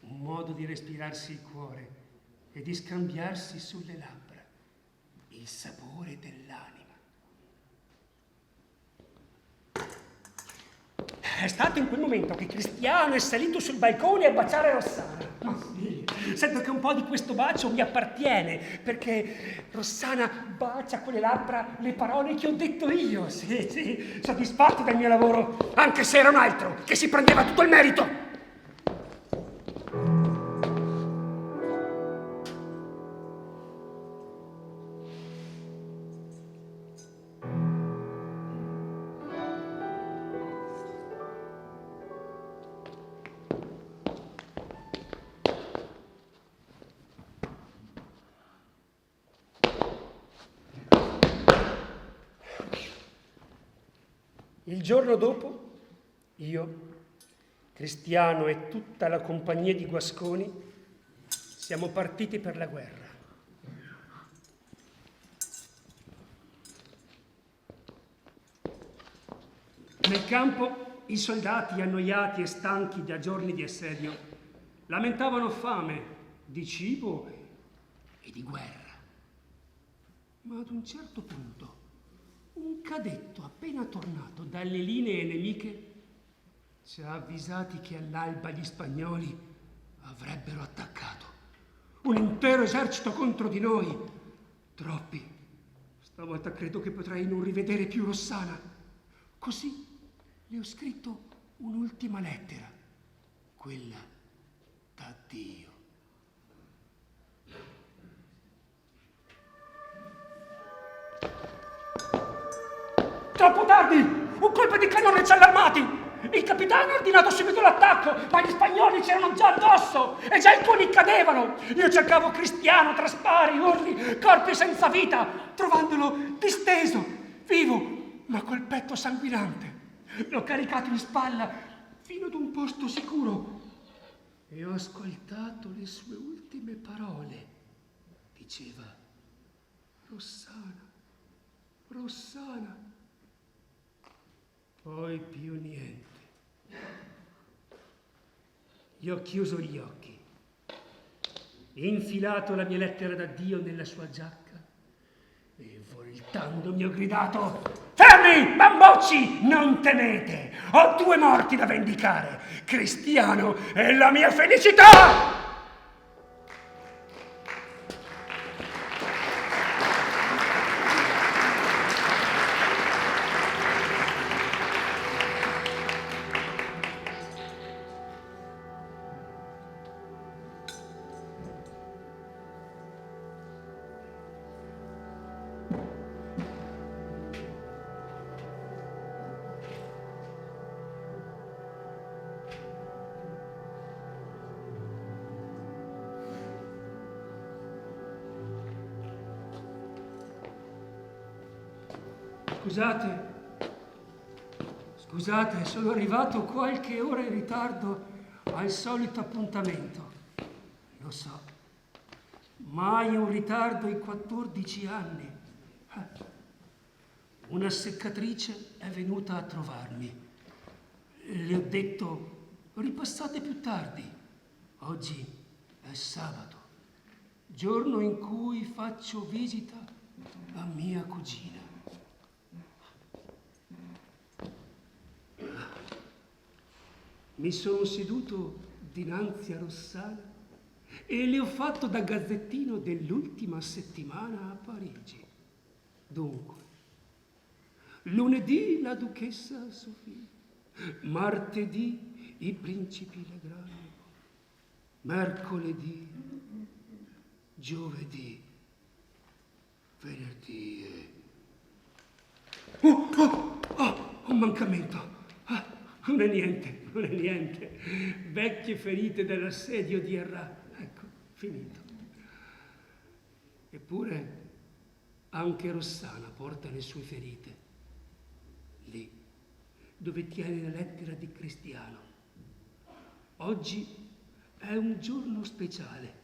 Un modo di respirarsi il cuore e di scambiarsi sulle labbra il sapore dell'anima. È stato in quel momento che Cristiano è salito sul balcone a baciare Rossana. Ma sì, sento che un po' di questo bacio mi appartiene, perché Rossana bacia con le labbra le parole che ho detto io. Sì, soddisfatto del mio lavoro, anche se era un altro che si prendeva tutto il merito. Il giorno dopo, io, Cristiano e tutta la compagnia di Guasconi siamo partiti per la guerra. Nel campo i soldati, annoiati e stanchi da giorni di assedio, lamentavano fame di cibo e di guerra. Ma ad un certo punto un cadetto appena tornato dalle linee nemiche ci ha avvisati che all'alba gli spagnoli avrebbero attaccato. Un intero esercito contro di noi. Troppi. Stavolta credo che potrei non rivedere più Rossana. Così le ho scritto un'ultima lettera. Quella d'addio. Troppo tardi! Un colpo di cannone ci ha allarmati! Il capitano ha ordinato subito l'attacco, ma gli spagnoli c'erano già addosso e già alcuni cadevano. Io cercavo Cristiano tra spari, urli, corpi senza vita, trovandolo disteso, vivo, ma col petto sanguinante. L'ho caricato in spalla fino ad un posto sicuro e ho ascoltato le sue ultime parole. Diceva: Rossana, Rossana. Poi più niente. Io ho chiuso gli occhi, infilato la mia lettera d'addio nella sua giacca e voltandomi ho gridato: fermi, bambocci, non temete! Ho 2 morti da vendicare, Cristiano e la mia felicità! Scusate, sono arrivato qualche ora in ritardo al solito appuntamento. Lo so, mai un ritardo in 14 anni. Una seccatrice è venuta a trovarmi. Le ho detto: ripassate più tardi. Oggi è sabato, giorno in cui faccio visita a mia cugina. Mi sono seduto dinanzi a Rossana e le ho fatto da gazzettino dell'ultima settimana a Parigi. Dunque, lunedì la duchessa Sofia, martedì i principi Legrand, mercoledì, giovedì, venerdì e... un mancamento. Non è niente, non è niente. Vecchie ferite dell'assedio di Arras. Ecco, finito. Eppure anche Rossana porta le sue ferite. Lì, dove tiene la lettera di Cristiano. Oggi è un giorno speciale.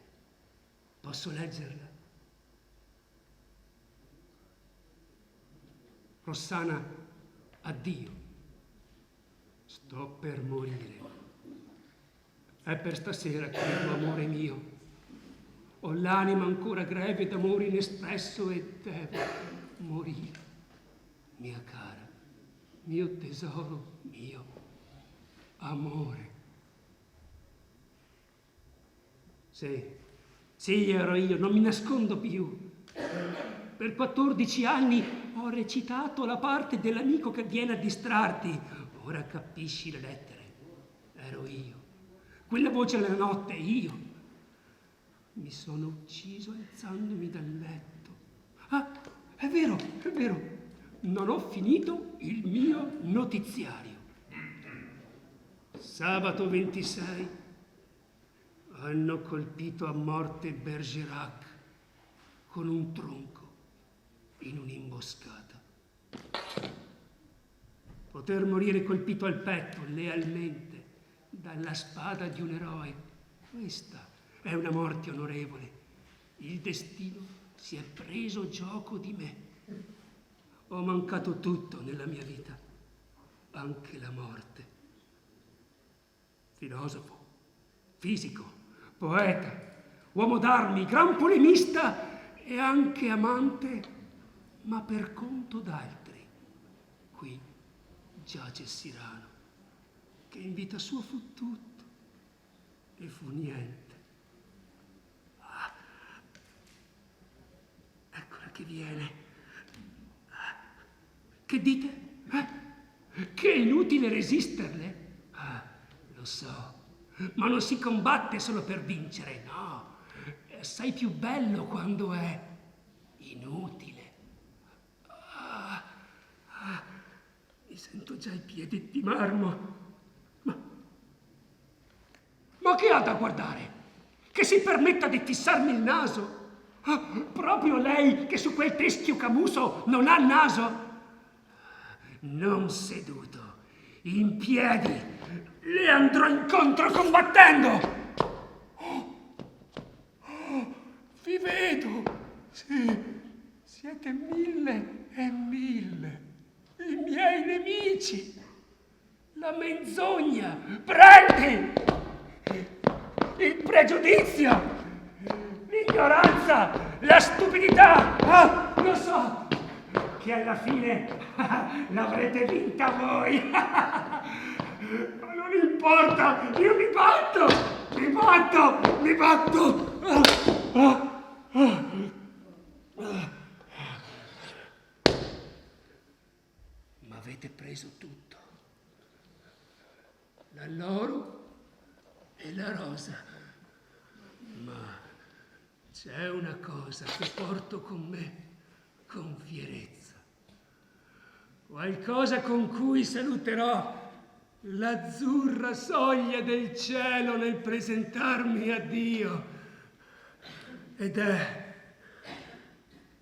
Posso leggerla? Rossana, addio. Sto per morire. È per stasera, credo, amore mio. Ho l'anima ancora greve d'amore inespresso e devo morire. Mia cara, mio tesoro mio, amore. Sì, ero io, non mi nascondo più. Per 14 anni ho recitato la parte dell'amico che viene a distrarti. Ora capisci le lettere. Ero io. Quella voce nella notte, io. Mi sono ucciso alzandomi dal letto. Ah, è vero. Non ho finito il mio notiziario. Sabato 26 hanno colpito a morte Bergerac con un tronco in un'imboscata. Poter morire colpito al petto, lealmente, dalla spada di un eroe. Questa è una morte onorevole. Il destino si è preso gioco di me. Ho mancato tutto nella mia vita, anche la morte. Filosofo, fisico, poeta, uomo d'armi, gran polemista e anche amante, ma per conto d'altri. Qui giace Cyrano, che in vita sua fu tutto e fu niente. Eccola che viene. Che dite? Che è inutile resisterle? Lo so, ma non si combatte solo per vincere, no. È assai più bello quando è inutile. Mi sento già i piedi di marmo. Ma che ha da guardare? Che si permetta di fissarmi il naso? Proprio lei che su quel teschio camuso non ha naso? Non seduto, in piedi, le andrò incontro combattendo. Vi vedo, sì, siete 1000 e 1000. I miei nemici, la menzogna, prendi! Il pregiudizio, l'ignoranza, la stupidità. Lo so che alla fine l'avrete vinta voi. Ma non importa, io mi batto. Avete preso tutto, l'oro e la rosa, ma c'è una cosa che porto con me con fierezza, qualcosa con cui saluterò l'azzurra soglia del cielo nel presentarmi a Dio, ed è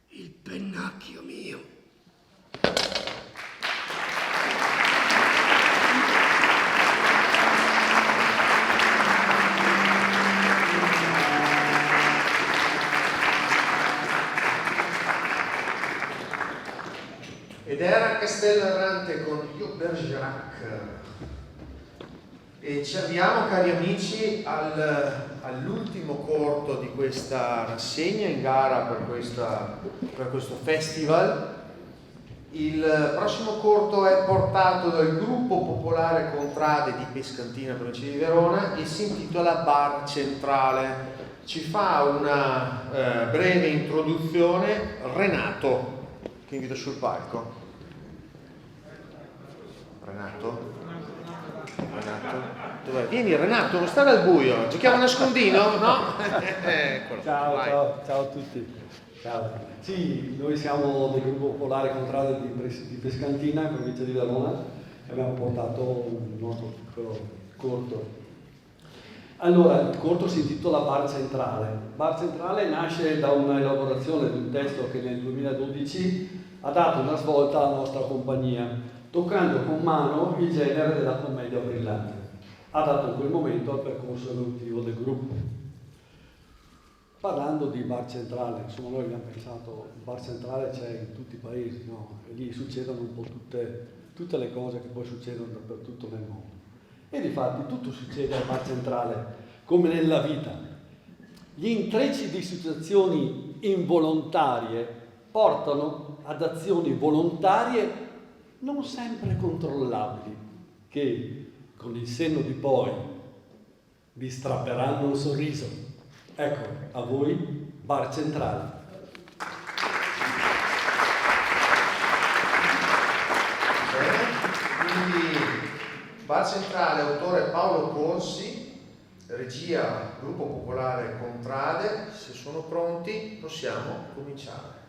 il pennacchio mio. Ed era Castello Errante con Io Bergerac. E ci avviamo, cari amici, all'ultimo corto di questa rassegna in gara per questo festival. Il prossimo corto è portato dal gruppo popolare Contrade di Pescantina, provincia di Verona, e si intitola Bar Centrale. ci fa una breve introduzione Renato, che invito sul palco. Renato? Dov'è? Vieni Renato, non stare al buio, giochiamo a nascondino? No? Eccolo. Ciao a tutti. Ciao. Sì, noi siamo del gruppo popolare contrario di Pescantina, in provincia di Verona, e abbiamo portato un nostro piccolo corto. Allora, il corto si intitola Bar Centrale. Bar Centrale nasce da una elaborazione di un testo che nel 2012 ha dato una svolta alla nostra compagnia, toccando con mano il genere della commedia brillante, adatto in quel momento al percorso evolutivo del gruppo. Parlando di Bar Centrale, insomma noi abbiamo pensato, il Bar Centrale c'è in tutti i paesi, no? E lì succedono un po' tutte le cose che poi succedono dappertutto nel mondo. E difatti tutto succede al Bar Centrale, come nella vita. Gli intrecci di situazioni involontarie portano ad azioni volontarie non sempre controllabili, che con il senno di poi vi strapperanno un sorriso. Ecco, a voi Bar Centrale. Quindi Bar Centrale, autore Paolo Corsi, regia Gruppo Popolare Contrade. Se sono pronti possiamo cominciare.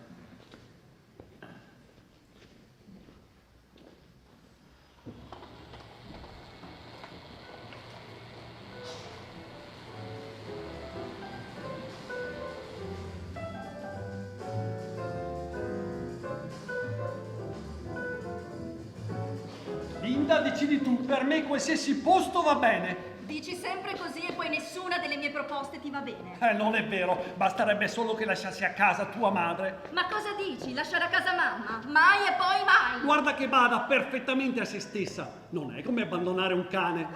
Linda, decidi tu, per me qualsiasi posto va bene. Dici sempre così e poi nessuna delle mie proposte ti va bene. Non è vero, basterebbe solo che lasciassi a casa tua madre. Ma cosa dici? Lasciare a casa mamma? Mai e poi mai! Guarda che bada perfettamente a se stessa. Non è come abbandonare un cane.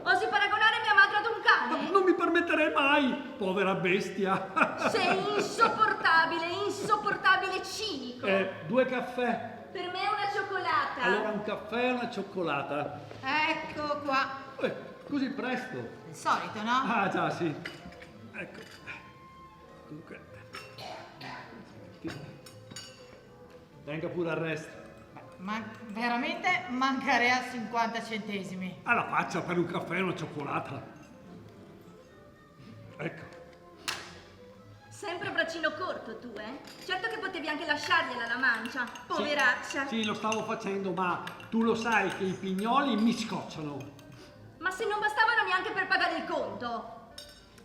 Osi paragonare mia madre ad un cane? Non mi permetterei mai, povera bestia. Sei insopportabile cinico. 2 caffè. Per me una cioccolata. Allora un caffè e una cioccolata. Ecco qua. Così presto. Il solito, no? Ah già, sì. Ecco. Comunque. Venga pure al resto. Ma veramente mancare a 50 centesimi. Alla faccia per un caffè e una cioccolata. Ecco. Sempre braccino corto tu, eh? Certo che potevi anche lasciargliela la mancia, poveraccia. Sì, lo stavo facendo, ma tu lo sai che i pignoli mi scocciano. Ma se non bastavano neanche per pagare il conto.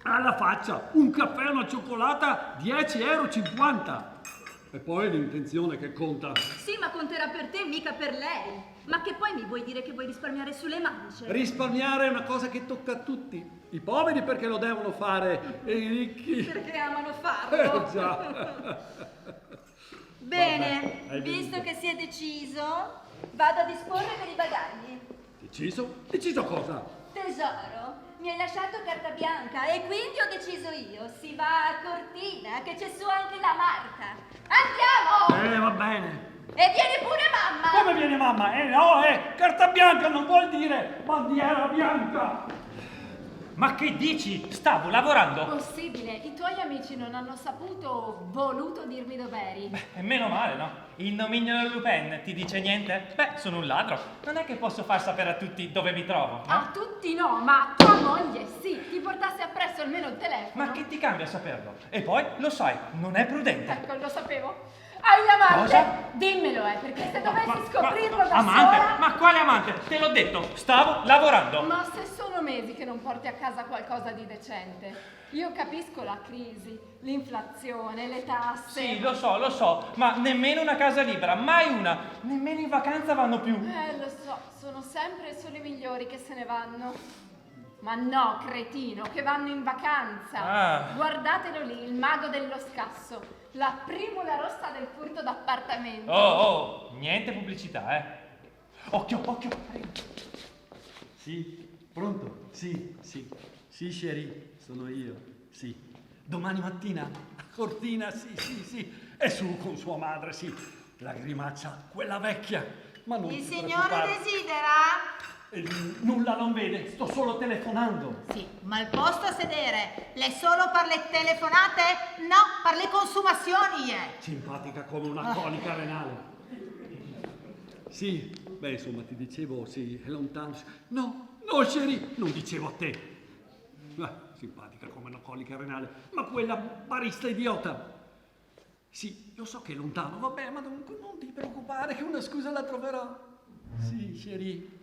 Alla faccia, un caffè e una cioccolata, 10,50 €. E poi l'intenzione che conta. Sì, ma conterà per te, mica per lei. Ma che poi mi vuoi dire che vuoi risparmiare sulle mance? Risparmiare è una cosa che tocca a tutti. I poveri perché lo devono fare e i ricchi perché amano farlo. Già. Bene, Vabbè, visto che si è deciso, vado a disporre per i bagagli. Deciso? Deciso cosa? Tesoro, mi hai lasciato carta bianca e quindi ho deciso io. Si va a Cortina, che c'è su anche la Marta. Andiamo! Va bene. E vieni pure mamma! Come viene mamma? No, carta bianca non vuol dire bandiera bianca. Ma che dici? Stavo lavorando. Possibile, i tuoi amici non hanno saputo o voluto dirmi dov'eri. E meno male, no? Il nomignolo Lupin ti dice niente? Beh, sono un ladro. Non è che posso far sapere a tutti dove mi trovo. A tutti no, ma tua moglie sì, ti portasse appresso almeno il telefono. Ma che ti cambia saperlo? E poi, lo sai, non è prudente. Ecco, lo sapevo. Hai amante? Cosa? Dimmelo, perché se dovessi scoprirlo da amante? sola... Ma quale amante? Te l'ho detto, stavo lavorando. Ma se sono mesi che non porti a casa qualcosa di decente. Io capisco la crisi, l'inflazione, le tasse. Sì, lo so, ma nemmeno una casa libera, mai una. Nemmeno in vacanza vanno più. Lo so, sono sempre solo i migliori che se ne vanno. Ma no, cretino, che vanno in vacanza. Guardatelo lì, il mago dello scasso. La primula rossa del furto d'appartamento. Oh, niente pubblicità, Occhio. Sì, pronto? Sì, Sherry, sono io, sì. Domani mattina a Cortina, sì. E su con sua madre, sì. La grimaccia, quella vecchia. Ma non Il ti signore preoccupare. desidera? Nulla non vede, sto solo telefonando. Sì, ma il posto a sedere, l'è solo per le telefonate? No, per le consumazioni è. Simpatica come una colica renale. Sì, beh, insomma, ti dicevo, sì, è lontano. No, Sherry, non dicevo a te. Simpatica come una colica renale, ma quella barista idiota. Sì, io so che è lontano, vabbè, ma non ti preoccupare che una scusa la troverò. Sì, Sherry.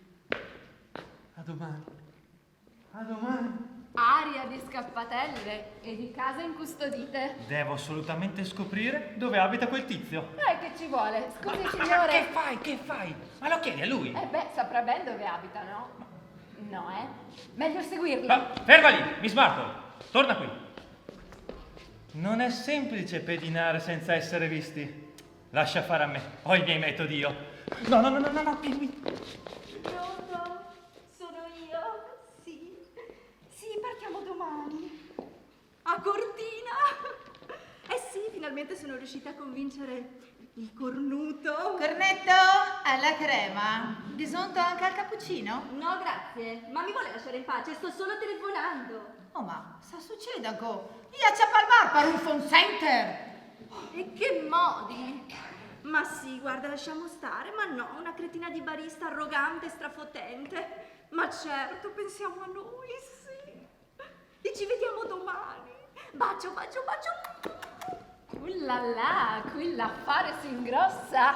A domani. A domani. Aria di scappatelle e di case incustodite. Devo assolutamente scoprire dove abita quel tizio. Che ci vuole? Scusi, Ma signore. che fai? Ma lo chiedi a lui? Saprà ben dove abita, no? No, meglio seguirlo. Ferma lì, Miss Marple, torna qui. Non è semplice pedinare senza essere visti. Lascia fare a me, ho i miei metodi io. No, vieni. Buongiorno, sono io. Sì, partiamo domani. A Cortina. Sì, finalmente sono riuscita a convincere il cornuto. Cornetto, alla crema? Disonto anche al cappuccino? No, grazie. Ma mi vuole lasciare in pace? Sto solo telefonando. Oh, ma sta succedendo? Io a Ciapalbar per un phone center. E che modi? Ma sì, guarda, lasciamo stare. Ma no, una cretina di barista arrogante e strafotente. Ma certo, pensiamo a noi, sì. E ci vediamo domani. Bacio. Là, qui l'affare si ingrossa.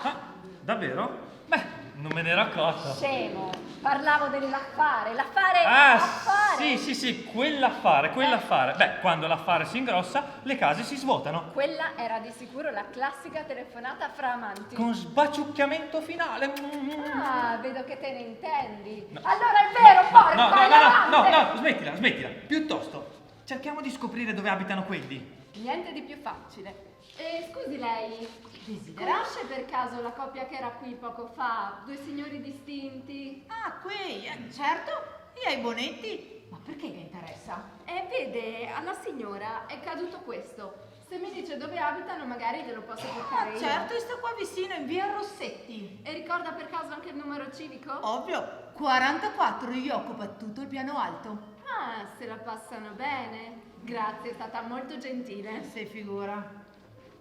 Davvero? Beh, non me ne ero accorto. Scemo, parlavo dell'affare. L'affare. Sì, quell'affare. Beh, quando l'affare si ingrossa, le case si svuotano. Quella era di sicuro la classica telefonata fra amanti. Con sbaciucchiamento finale. Vedo che te ne intendi. No. Allora è vero, porca! No, smettila. Piuttosto, cerchiamo di scoprire dove abitano quelli. Niente di più facile. Scusi lei, conosce per caso la coppia che era qui poco fa? Due signori distinti? Qui, certo. E ai Bonetti? Ma perché gli interessa? Vede, alla signora è caduto questo. Se mi dice dove abitano magari glielo posso portare io. Certo, sta qua vicino in via Rossetti. E ricorda per caso anche il numero civico? Ovvio, 44, io occupa tutto il piano alto. Se la passano bene. Grazie, è stata molto gentile. Si figura.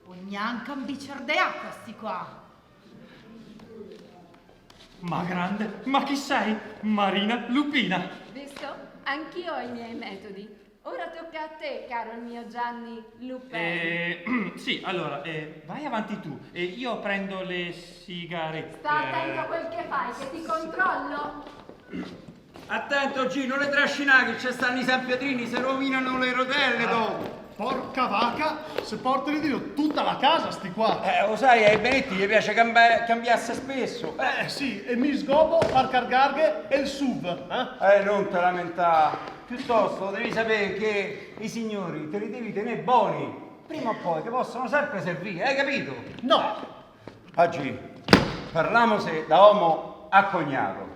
O neanche un bicchiere d'acqua sti qua. Ma grande, ma chi sei? Marina Lupina. Visto? Anch'io ho i miei metodi. Ora tocca a te, caro il mio Gianni Lupin. Sì, allora, vai avanti tu e io prendo le sigarette. Sta attento a quel che fai, che ti controllo. Attento G, non le trascinare, che ci stanno i San Pietrini, se rovinano le rotelle dopo. Porca vacca, se portano di tutta la casa sti qua. Lo sai, ai Benetti gli piace cambiarsi spesso. Sì, e mi sgobo, Parcar Garghe e il SUV. Non te lamentare. Piuttosto devi sapere che i signori te li devi tenere buoni. Prima o poi che possono sempre servire, hai capito? No. Oggi parliamo da uomo a cognato.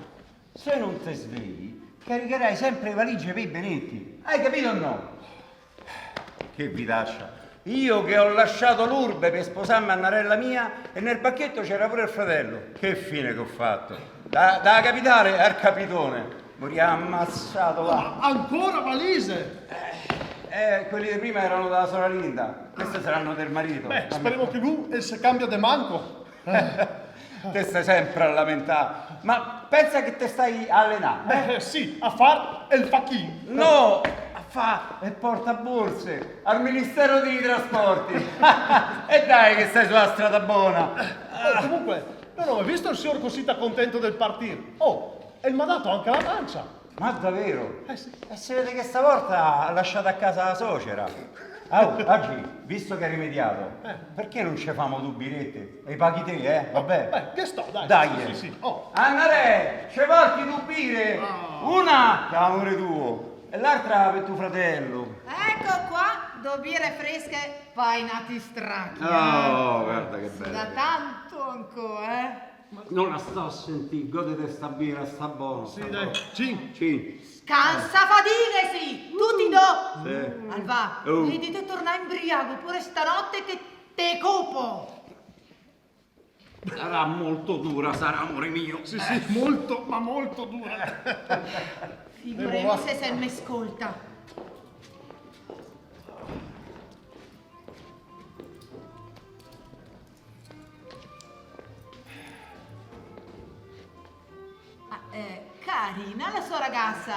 Se non ti svegli, caricherai sempre le valigie per i Benetti. Hai capito o no? Che vitaccia. Io che ho lasciato l'urbe per sposarmi a Narella mia e nel banchetto c'era pure il fratello. Che fine che ho fatto. Da capitale al capitone. Morirà ammazzato là. Ancora valise? Quelli di prima erano della sorella Linda. Queste saranno del marito. Speriamo che lui si cambia de manco. Te stai sempre a lamentare. Ma pensa che te stai allenando? Sì, a far il facchin. No, a fa il portaborse al Ministero dei Trasporti. E dai che stai sulla strada buona. Comunque, non ho mai visto il signor Cossita contento del partire. E mi ha dato anche la pancia. Ma davvero? Sì. E si vede che stavolta ha lasciato a casa la suocera. Oggi, visto che hai rimediato, perché non ci famo due birette? E paghi te, vabbè. Che sto, dai. Dai. Sì. Annare, ci porti due birre. Una per amore tuo e l'altra per tuo fratello. Ecco qua, due birre fresche, poi nati stracchi. Oh, guarda che bello. Da tanto ancora, Non la sto a sentire, godete sta birra, sta buona. Sì, dai. Cin. Scansa fadine, sì, tu ti do. Sì. Alva, vedi te tornare imbriaco pure stanotte che te copo. Sarà molto dura, sarà, amore mio. Sì, molto, ma molto dura. Figuremi se mi ascolta. Carina la sua ragazza,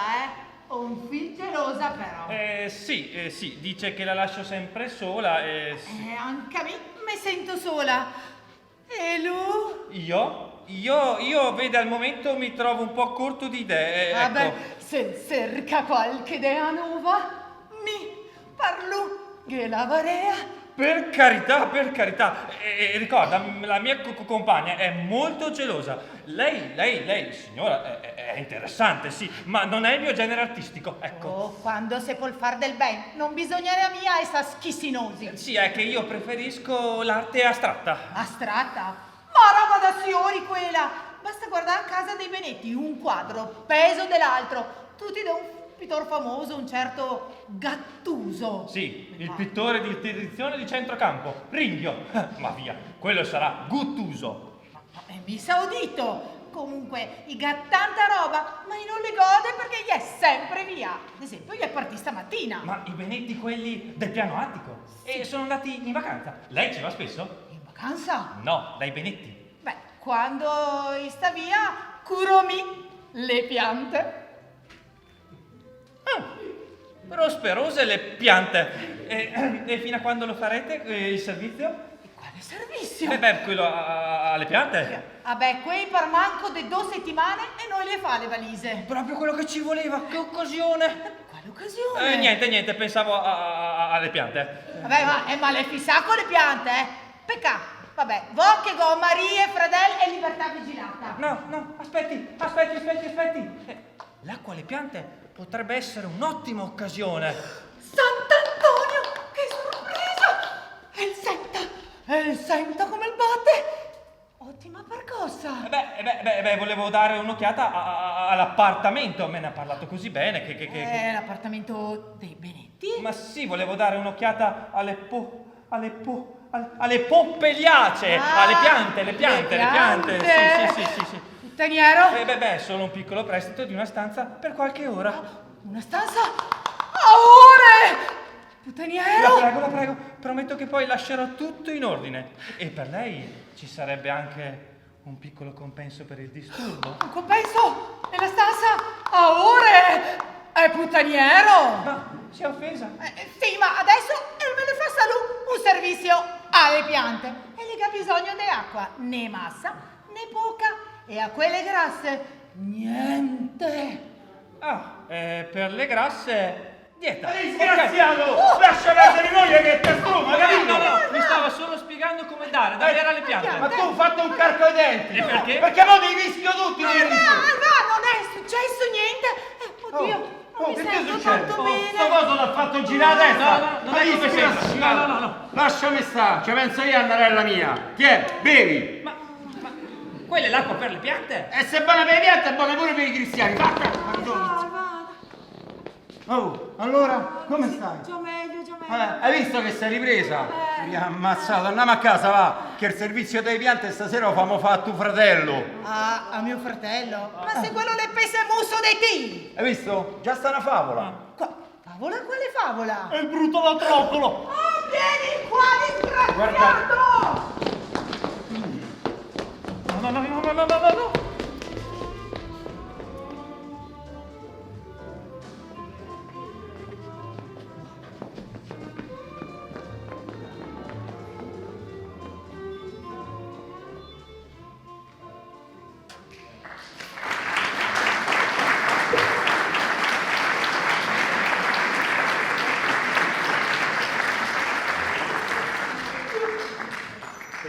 un fil gelosa però. Sì, dice che la lascio sempre sola e... Anche a me mi sento sola. E lui? Io, vede, al momento mi trovo un po' corto di idee, Vabbè, ecco. se cerca qualche idea nuova, mi parlo che la varea. Per carità. E ricorda, la mia compagna è molto gelosa. Lei, signora, è interessante, sì, ma non è il mio genere artistico, ecco. Oh, quando si può far del bene, non bisogna mia essa schissinosi. Sì, è che io preferisco l'arte astratta. Astratta? Ma roba da signori quella! Basta guardare a casa dei Benetti, un quadro, peso dell'altro, tutti da un pittore famoso, un certo Gattuso. Sì, il pittore di tradizione di centrocampo, Ringhio. Ma via, quello sarà Guttuso. Mi sa udito. Comunque, i gat tanta roba, ma non le gode perché gli è sempre via. Ad esempio, gli è partito stamattina. Ma i Benetti quelli del piano attico? Sì. E sono andati in vacanza. Lei ci va spesso? In vacanza? No, dai Benetti. Beh, quando sta via, curomi le piante. Prosperose le piante. E fino a quando lo farete il servizio? Quale servizio? Quello alle piante. Vabbè, quei per manco di 2 settimane e non le fa le valise. Proprio quello che ci voleva, che occasione. Quale occasione? Niente, pensavo alle piante. Vabbè, ma le fissa con le piante, Peccato. Vabbè, vo che go Maria, Fradel e libertà vigilata. No, aspetti. L'acqua alle piante potrebbe essere un'ottima occasione. Sant'Antonio, che sorpresa! E il senta come il batte. Ottima percossa. Beh, volevo dare un'occhiata all'appartamento. Me ne ha parlato così bene che... L'appartamento dei Benetti? Ma sì, volevo dare un'occhiata alle poppeliacee, alle piante, le piante. Sì. Puttaniero? Solo un piccolo prestito di una stanza per qualche ora. Una stanza? A ore! Puttaniero? La prego, prometto che poi lascerò tutto in ordine. E per lei ci sarebbe anche un piccolo compenso per il disturbo. Un compenso? Nella stanza? A ore? È puttaniero? Ma si è offesa? Sì, ma adesso me ne fa solo un servizio alle piante. E le ha bisogno di acqua, né massa, né poca. E a quelle grasse, niente. Per le grasse... Dieta. Disgraziato! Lascia la cerimonia che te struma, capito? No, mi stava solo spiegando come dare da bere alle piante. Ma tu hai fatto un carco ai denti! E perché? Perché mo ti rischio tutti, Non è successo niente. Oddio, non mi sento tanto bene. Sto coso l'ha fatto girare a destra! No, non è come sembra. No. Lasciami stare, ci penso io, Annarella mia! Tiè, bevi! Ma quella è l'acqua per le piante? E se è buona per le piante, è buona pure per i cristiani! Fatta! Oh, allora, come stai? Già meglio. Hai visto che sei ripresa? Mi ha ammazzato, andiamo a casa, va! Che il servizio delle piante stasera lo famo fare a tuo fratello! A mio fratello? Ma se quello le pesa il muso dei tigri! Hai visto? Già sta una favola! Favola? Quale favola? È il brutto da troccolo! Oh, vieni qua, disgraziato! No.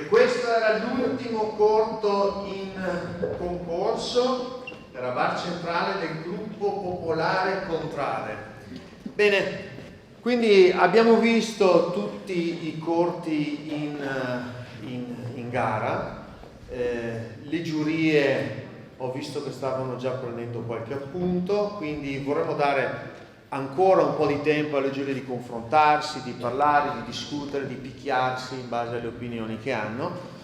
Questo era l'ultimo corto in concorso per la bar centrale del gruppo popolare Contrade. Bene, quindi abbiamo visto tutti i corti in gara, le giurie ho visto che stavano già prendendo qualche appunto, quindi vorremmo dare ancora un po' di tempo alle giurie di confrontarsi, di parlare, di discutere, di picchiarsi in base alle opinioni che hanno.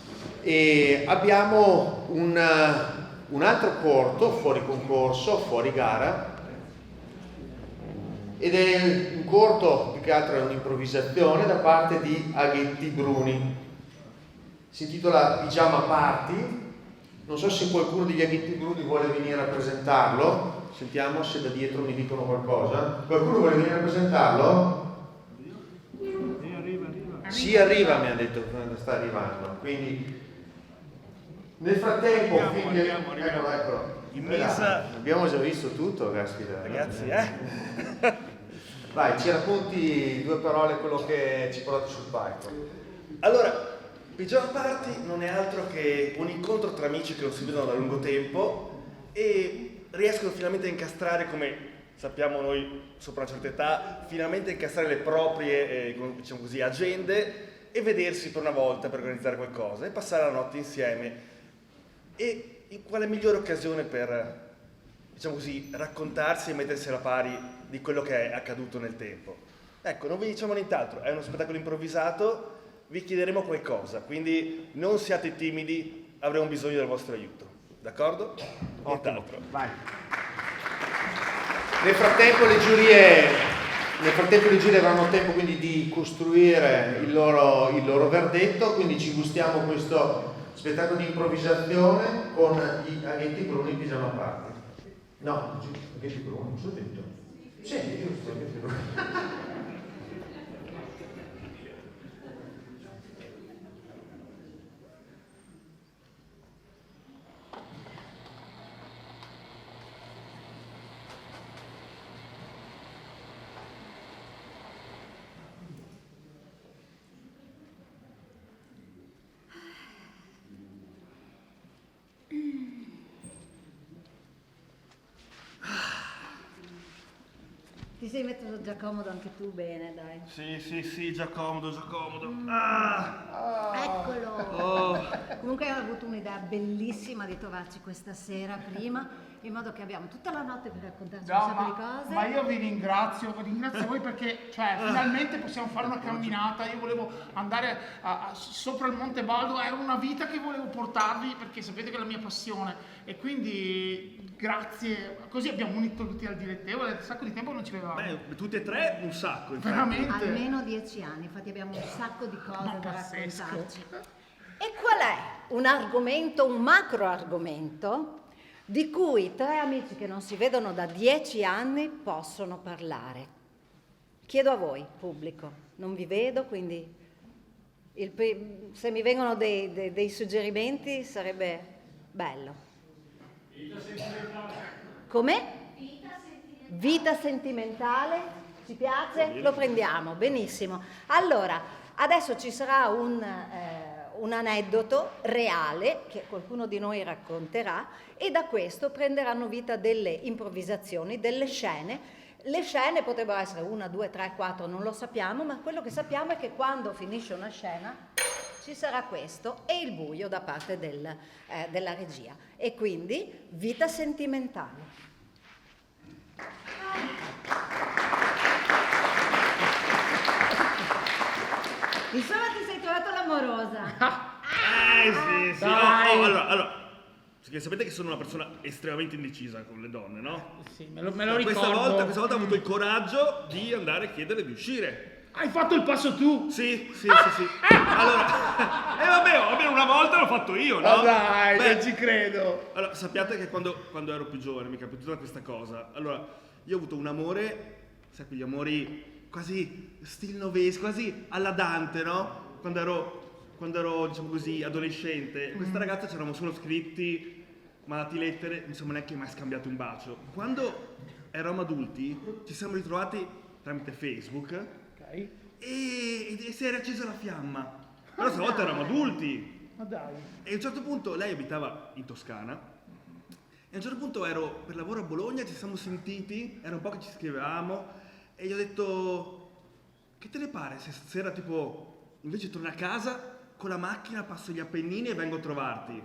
E abbiamo un altro corto fuori concorso, fuori gara, ed è un corto, più che altro è un'improvvisazione da parte di Aghetti Bruni. Si intitola Pigiama Party. Non so se qualcuno degli Aghetti Bruni vuole venire a presentarlo. Sentiamo se da dietro mi dicono qualcosa. Qualcuno vuole venire a presentarlo? Sì, arriva, mi ha detto, sta arrivando. Quindi nel frattempo, eccolo. Abbiamo già visto tutto, caspita. Ragazzi, Vai, ci racconti 2 parole quello che ci portate sul palco. Allora, Pigiama Party non è altro che un incontro tra amici che non si vedono da lungo tempo e riescono finalmente a incastrare, come sappiamo noi sopra una certa età, finalmente a incastrare le proprie, diciamo così, agende e vedersi per una volta per organizzare qualcosa e passare la notte insieme. E quale migliore occasione per, diciamo così, raccontarsi e mettersi alla pari di quello che è accaduto nel tempo. Ecco, non vi diciamo nient'altro, è uno spettacolo improvvisato, vi chiederemo qualcosa, quindi non siate timidi, avremo bisogno del vostro aiuto. D'accordo? Nient'altro. Vai. Nel frattempo le giurie avranno tempo quindi di costruire il loro verdetto, quindi ci gustiamo questo spettacolo di improvvisazione con gli Aghetti Bruni in Pigiama Party. No, Aghetti Bruni, non so detto. Sì, giusto, Aghetti Bruni. Ti sei messo già comodo anche tu, bene, dai. Sì, già comodo. Eccolo! Comunque ho avuto un'idea bellissima di trovarci questa sera prima, in modo che abbiamo tutta la notte per raccontarci un sacco di cose. Ma io vi ringrazio voi perché finalmente possiamo fare una camminata. Io volevo andare sopra il Monte Baldo, era una vita che volevo portarvi perché sapete che è la mia passione e quindi grazie, così abbiamo unito tutti al dilettevole, un sacco di tempo non ci vedevamo. Beh, tutti e tre un sacco, infatti. Veramente? Almeno 10 anni, infatti abbiamo un sacco di cose da pazzesco. raccontarci. E qual è un argomento, un macro argomento di cui 3 amici che non si vedono da 10 anni possono parlare? Chiedo a voi, pubblico, non vi vedo, quindi se mi vengono dei suggerimenti sarebbe bello. Vita sentimentale. Come? Vita sentimentale. Ci piace? Lo prendiamo, benissimo. Allora, adesso ci sarà un aneddoto reale che qualcuno di noi racconterà e da questo prenderanno vita delle improvvisazioni, delle scene. Le scene potrebbero essere 1, 2, 3, 4, non lo sappiamo, ma quello che sappiamo è che quando finisce una scena ci sarà questo e il buio da parte della regia. E quindi vita sentimentale. Insomma ti sei trovato l'amorosa. Sì. Allora, perché sapete che sono una persona estremamente indecisa con le donne, no? Sì, me lo ricordo. Questa volta ho avuto il coraggio di andare a chiederle di uscire. Hai fatto il passo tu? Sì. Allora, vabbè, una volta l'ho fatto io, no? Oh dai, non ci credo. Allora, sappiate che quando ero più giovane mi è capitata questa cosa. Allora, io ho avuto un amore, sai, quegli amori quasi stil novesco, quasi alla Dante, no? Quando ero, diciamo così, adolescente. Questa ragazza ci eravamo solo scritti, mandati lettere, non siamo neanche mai scambiato un bacio. Quando eravamo adulti, ci siamo ritrovati tramite Facebook. E si è riaccesa la fiamma. Però stavolta eravamo adulti. Ma dai. E a un certo punto lei abitava in Toscana. E a un certo punto ero per lavoro a Bologna, ci siamo sentiti, era un po' che ci scrivevamo. E gli ho detto: che te ne pare se stasera tipo invece torno a casa con la macchina, passo gli Appennini e vengo a trovarti?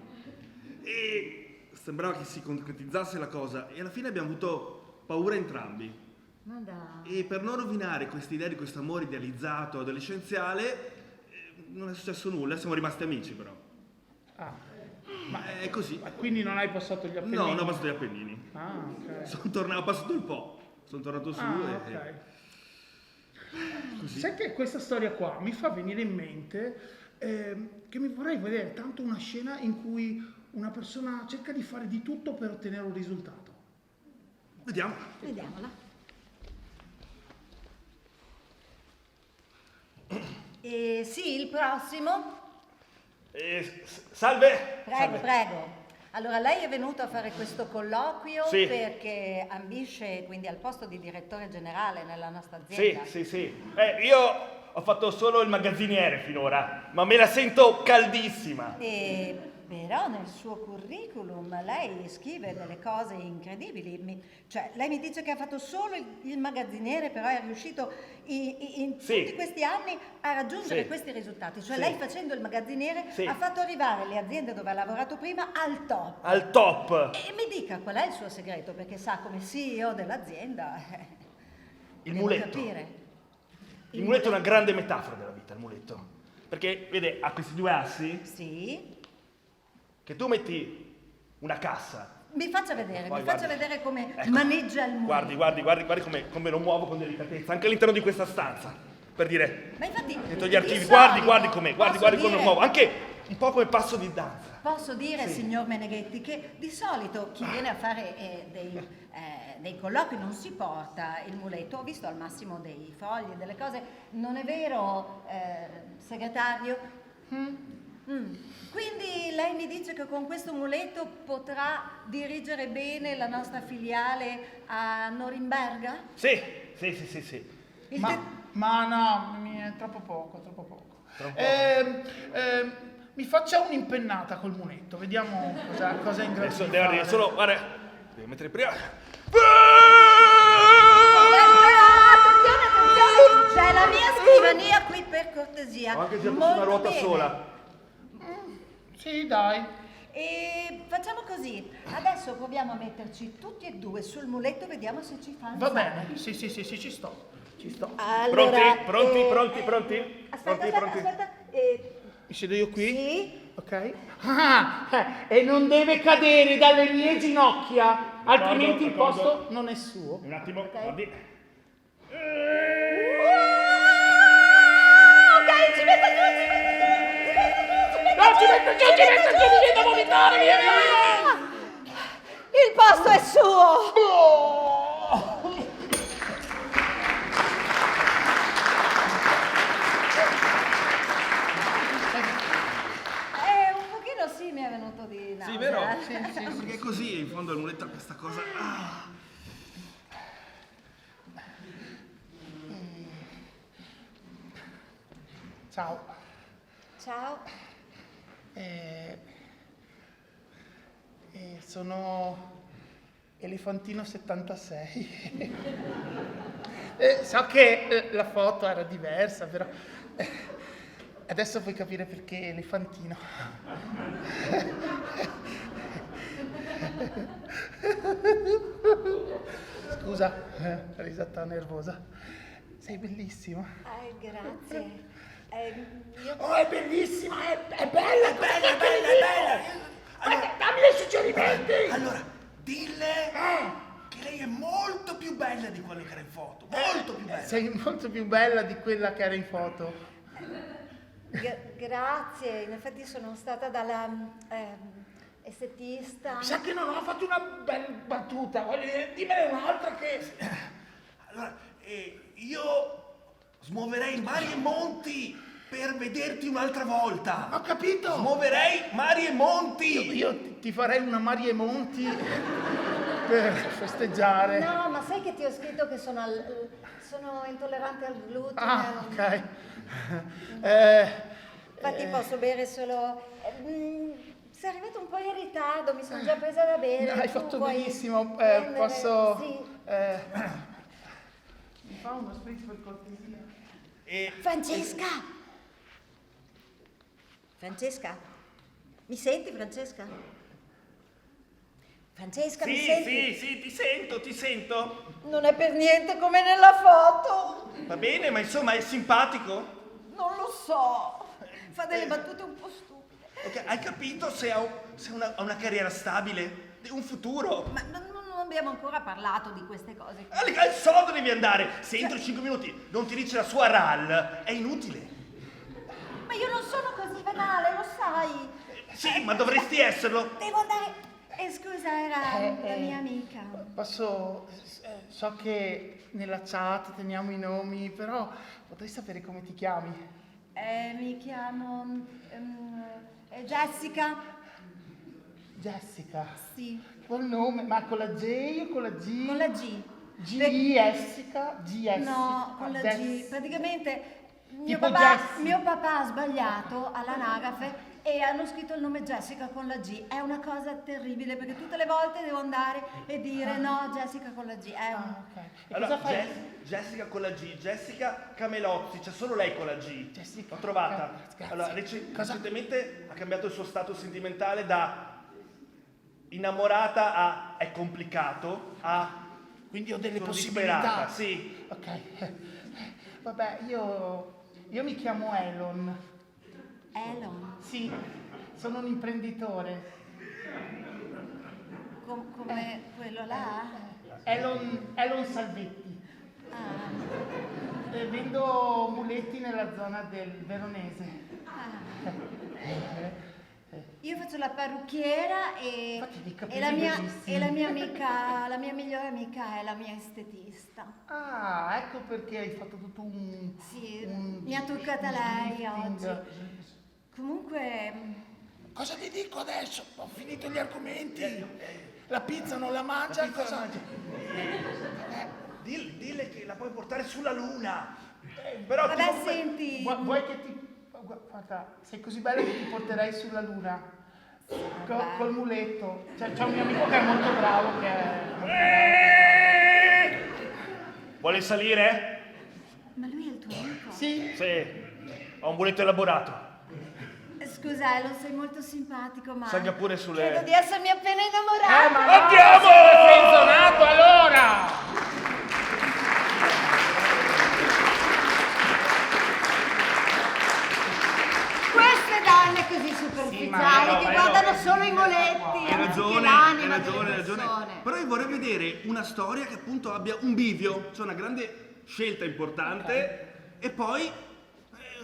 E sembrava che si concretizzasse la cosa. E alla fine abbiamo avuto paura entrambi. Ma dai. E per non rovinare questa idea di questo amore idealizzato adolescenziale, non è successo nulla, siamo rimasti amici però. Ma è così. Quindi non hai passato gli Appennini? No, non ho passato gli Appennini. Ok. Ho passato il Po. Sono tornato su Ok. Sai che questa storia qua mi fa venire in mente che mi vorrei vedere tanto una scena in cui una persona cerca di fare di tutto per ottenere un risultato. Vediamola. Sì, il prossimo. Salve! Prego. Allora, lei è venuto a fare questo colloquio Sì. perché ambisce quindi al posto di direttore generale nella nostra azienda? Sì. Io ho fatto solo il magazziniere finora, ma me la sento caldissima. Però nel suo curriculum lei scrive delle cose incredibili. Cioè, lei mi dice che ha fatto solo il magazziniere, però è riuscito in tutti questi anni a raggiungere questi risultati. Cioè, lei facendo il magazziniere ha fatto arrivare le aziende dove ha lavorato prima al top. Al top! E mi dica qual è il suo segreto, perché sa, come CEO dell'azienda Il devo muletto. capire. Il muletto è una grande metafora della vita, il muletto. Perché, vede, ha questi due assi. Sì. Che tu metti una cassa. Mi faccia vedere, Guardi. come Ecco. maneggia il muletto. Guardi come lo muovo con delicatezza, anche all'interno di questa stanza. Per dire, Ma infatti, dentro gli archivi, di guardi solito, come posso come lo dire- muovo, anche un po' come passo di danza. Posso dire, signor Meneghetti, che di solito chi viene a fare dei colloqui non si porta il muletto. Ho visto al massimo dei fogli, delle cose. Non è vero, segretario? Quindi lei mi dice che con questo muletto potrà dirigere bene la nostra filiale a Norimberga? Sì. Ma no, è troppo poco. Mi faccia un'impennata col muletto, vediamo cosa è in grado Adesso di deve fare. arrivare solo, guarda, devo mettere prima. Attenzione, c'è la mia scrivania qui per cortesia. Ho anche girato su Molto una ruota bene. sola. Sì, dai. E facciamo così, adesso proviamo a metterci tutti e due sul muletto, vediamo se ci fa Va alzare. bene, sì, ci sto. Allora, Pronti? Aspetta. Mi siedo io qui? Sì. Ok. E non deve cadere dalle mie ginocchia, altrimenti il posto non è suo. Un attimo, guardi. Ok, ci metto giù, mi viene da vomitare, via. il posto è suo. Un pochino sì, mi è venuto di nausea. Sì, vero? Sì, perché è così, in fondo il muletto ha questa cosa. Ciao. Sono Elefantino 76. So che la foto era diversa, però adesso puoi capire perché Elefantino. Scusa, risata nervosa. Sei bellissima. Grazie. Oh, è bellissima, è bella, bella. Allora, dammi dei suggerimenti. Allora, dille che lei è molto più bella di quello che era in foto. Molto più bella. Sei molto più bella di quella che era in foto. Grazie, in effetti sono stata dalla estetista. Sa che non ho fatto una bella battuta, voglio dire, dimmene un'altra che... Allora, io smuoverei mari e monti per vederti un'altra volta. Ho capito. Smuoverei mari e monti. Io ti farei una Maria e Monti per festeggiare. No, ma sai che ti ho scritto che sono intollerante al glutine. Ah, ok. Infatti posso bere solo... sei arrivato un po' in ritardo, mi sono già presa da bere. Hai tu fatto puoi benissimo, prendere- posso... Sì. Mi fa uno spritz per cortesia? Francesca? Mi senti, Francesca? Francesca, mi Sì, senti? ti sento. Non è per niente come nella foto. Va bene, ma insomma è simpatico. Non lo so. Fa delle battute un po' stupide. Ok, hai capito se ha una carriera stabile? Un futuro? Ma non abbiamo ancora parlato di queste cose. Al sodo devi andare! Se entro 5 minuti non ti dice la sua RAL, è inutile. Ma io non sono così banale, lo sai. Sì, ma dovresti esserlo. Devo andare... scusa, era la mia amica. Posso... so che nella chat teniamo i nomi, però potrei sapere come ti chiami? Mi chiamo... Jessica. Jessica? Sì. Buon nome, ma con la J o con la G? Con la G. Jessica? No, con la G. Praticamente mio Tipo papà ha sbagliato all'anagrafe e hanno scritto il nome Jessica con la G. È una cosa terribile perché tutte le volte devo andare e dire no, Jessica con la G. Allora, Jessica con la G, Jessica Camelozzi, c'è solo lei con la G. Jessica. L'ho trovata. Grazie. Allora, recentemente ha cambiato il suo stato sentimentale da innamorata a è complicato a quindi ho delle sono possibilità. disperata, sì. Ok. Vabbè, io mi chiamo Elon. Elon? Sì, sono un imprenditore. Come quello là? Elon Salvetti. Vendo muletti nella zona del Veronese. Io faccio la parrucchiera e la mia amica, la mia migliore amica è la mia estetista. Ah, ecco perché hai fatto tutto un... Sì, mi ha toccata lei oggi. Comunque... Cosa ti dico adesso? Ho finito gli argomenti. La pizza non la mangia? Cosa? Dille che la puoi portare sulla luna. Però vabbè, senti... Vuoi che ti... Guarda, sei così bella che ti porterei sulla luna. Col muletto. C'è un mio amico che è molto bravo, che è... Vuole salire? Ma lui è il tuo amico? Sì. Sì, ho un muletto elaborato. Scusa, lo sei molto simpatico, ma... Salga pure sulle... Credo di essermi appena innamorata. Ma andiamo! Sei zonato allora! Queste donne così superficiali che guardano solo i moletti. Hai ragione. Però io vorrei vedere una storia che appunto abbia un bivio, cioè una grande scelta importante e poi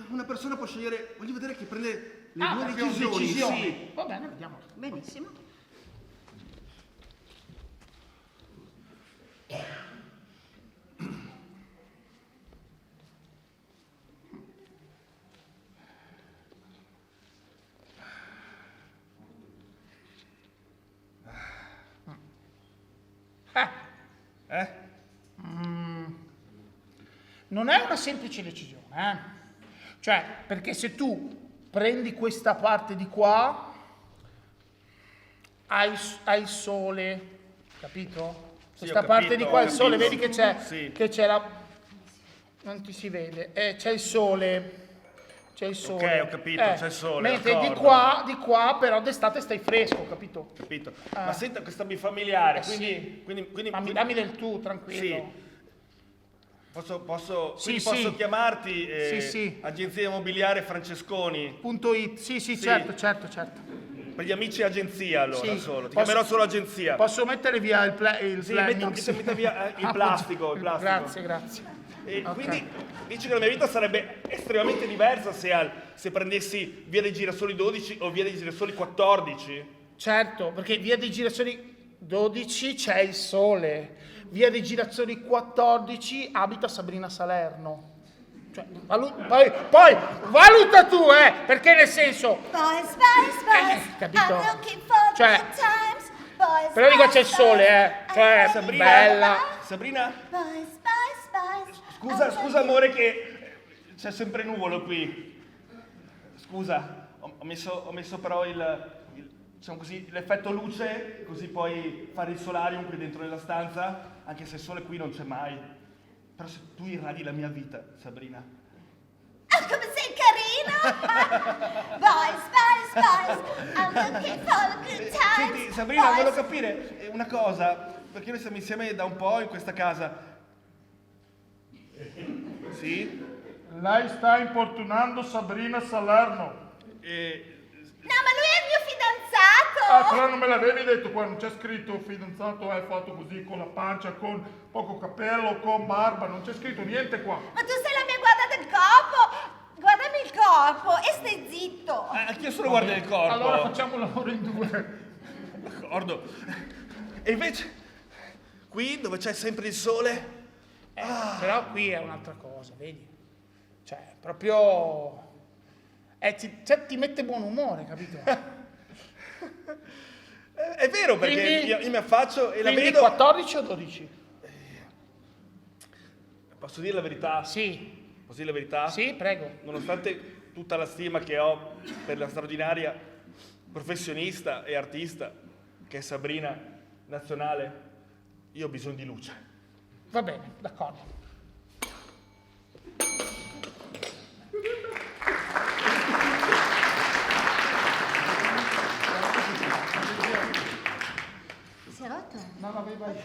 una persona può scegliere, voglio vedere chi prende le due decisioni. Sì. Va bene, vediamo. Benissimo. Non è una semplice decisione, Cioè, perché se tu prendi questa parte di qua, hai il sole, capito? Questa parte di qua è il sole, vedi che c'è, che c'è la... Non ti si vede, c'è il sole. C'è il sole. Ok, ho capito, c'è il sole. Mentre di qua però d'estate stai fresco, capito? Capito. Ma senta questa bifamiliare, sì. quindi dammi del tu, tranquillo. Sì. Posso Sì, posso chiamarti Sì. Agenzia Immobiliare Francesconi? .it, sì, certo. Per gli amici agenzia allora Sì. solo, ti chiamerò solo agenzia. Posso mettere via il planning? Metta via il plastico. Grazie. E Ok. quindi dici che la mia vita sarebbe estremamente diversa se prendessi via dei Girasoli 12 o via dei Girasoli 14? Certo, perché via dei Girasoli 12 c'è il sole, via dei Girasoli 14 abita Sabrina Salerno. Cioè, poi valuta tu, perché nel senso... Boys, capito? I'm looking for Cioè, good times. Boys, però dico c'è il sole, cioè, Sabrina, bella. Sabrina, Boys. scusa amore che c'è sempre nuvolo qui. Scusa, ho messo però diciamo così, l'effetto luce, così puoi fare il solarium qui dentro nella stanza, anche se il sole qui non c'è mai. Però se tu irradi la mia vita, Sabrina. Come sei carino! Boys, I'm looking for good times. Senti, Sabrina, volevo capire una cosa, perché noi siamo insieme da un po' in questa casa. Sì? Lei sta importunando Sabrina Salerno. No, ma lui è il mio fidanzato! Però non me l'avevi detto, qua non c'è scritto fidanzato è fatto così con la pancia, con poco capello, con barba, non c'è scritto niente qua. Ma tu sei la mia guarda del corpo! Guardami il corpo e stai zitto! Anch'io solo guardo il corpo. Allora facciamo un lavoro in due. D'accordo. E invece, qui dove c'è sempre il sole... Però qui è un'altra cosa, vedi? Cioè, proprio... ti mette buon umore, capito? È vero, perché Quindi- io mi affaccio e la Quindi vedo... 14 o 12? Posso dire la verità? Sì. Posso dire la verità? Sì, prego. Nonostante tutta la stima che ho per la straordinaria professionista e artista che è Sabrina Nazionale, io ho bisogno di luce. Va bene, d'accordo. Si è rotto? No, vai.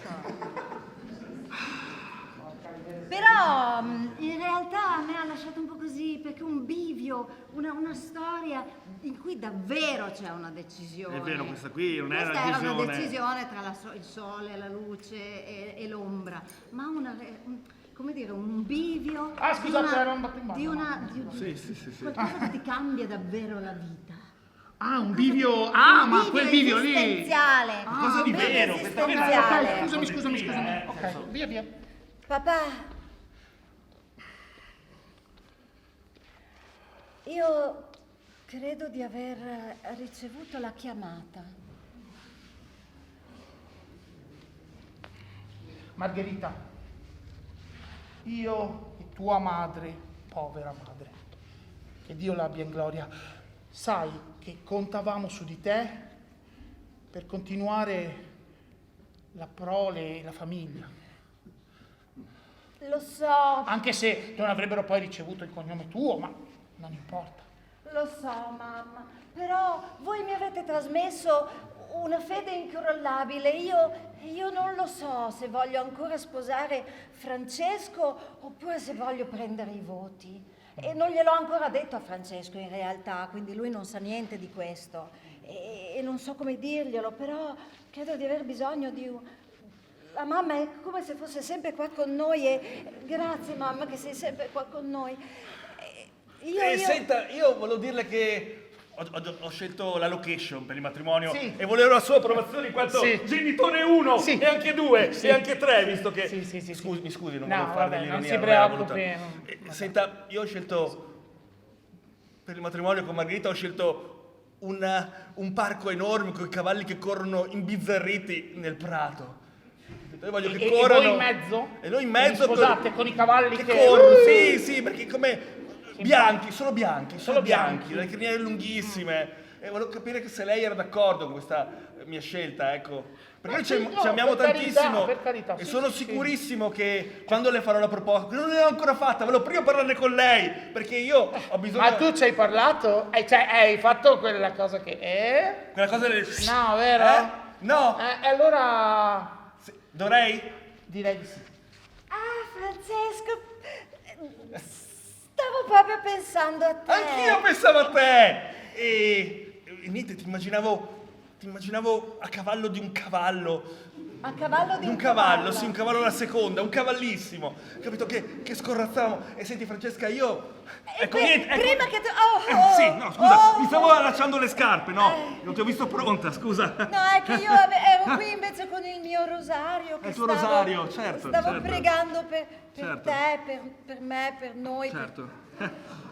Però in realtà a me ha lasciato un po' così, perché un bivio, una storia in cui davvero c'è una decisione. È vero, questa qui non è Questa una era una decisione. decisione tra il sole, la luce e l'ombra, ma come dire, un bivio. Ah, scusate, di una- era un battibando. di una. Sì. Qualcosa che ti cambia davvero la vita. Ah, un bivio... Ah, ma quel bivio lì... Esistenziale. Cosa di un bivio vero, questa qui è una esistenziale. Scusami. Ok, via. Papà, io credo di aver ricevuto la chiamata. Margherita, io e tua madre, povera madre, che Dio l'abbia in gloria, sai che contavamo su di te per continuare la prole e la famiglia. Lo so, Anche se non avrebbero poi ricevuto il cognome tuo, ma non importa. lo so, mamma, però voi mi avete trasmesso una fede incrollabile. Io non lo so se voglio ancora sposare Francesco oppure se voglio prendere i voti. E non gliel'ho ancora detto a Francesco in realtà, quindi lui non sa niente di questo. E non so come dirglielo, però credo di aver bisogno di un... La mamma è come se fosse sempre qua con noi e... Grazie mamma che sei sempre qua con noi. Senta, io volevo dirle che ho scelto la location per il matrimonio Sì. e volevo la sua approvazione in quanto Sì. genitore 1 Sì. e anche 2 Sì. e anche 3, visto che... Sì. Mi scusi, non No, volevo fare vabbè, non dell'ironia. si non era preoccupi. voluta. Senta, io ho scelto per il matrimonio con Margherita, ho scelto un parco enorme con i cavalli che corrono imbizzarriti nel prato. Io voglio che E corrano. voi in mezzo? E noi in mezzo. Scusate, con i cavalli che... corrono. Sì, perché come bianchi, solo bianchi, le criniere lunghissime. E volevo capire che se lei era d'accordo con questa mia scelta, ecco. Perché noi ci amiamo per carità, tantissimo per carità, e sì, sono sì. sicurissimo che quando le farò la proposta, che non l'ho ancora fatta, volevo prima parlarne con lei, perché io ho bisogno... Ma tu ci hai parlato? Cioè, hai fatto quella cosa che... Quella cosa del... No, vero? No! Allora... Dovrei? Direi di sì. Francesco, stavo proprio pensando a te. Anch'io pensavo a te! E niente, ti immaginavo a cavallo di un cavallo. A cavallo di un cavallo, sì, un cavallo alla seconda, un cavallissimo. Capito che scorrazzavamo. E senti Francesca, io... Ecco, niente, ecco. Prima che tu... Sì, no, scusa, mi stavo allacciando le scarpe, no? Non ti ho visto pronta, scusa. No, è che io ero qui invece con il mio rosario. Che Il tuo rosario, certo, Stavo certo. pregando per Certo. te, per me, per noi. Certo.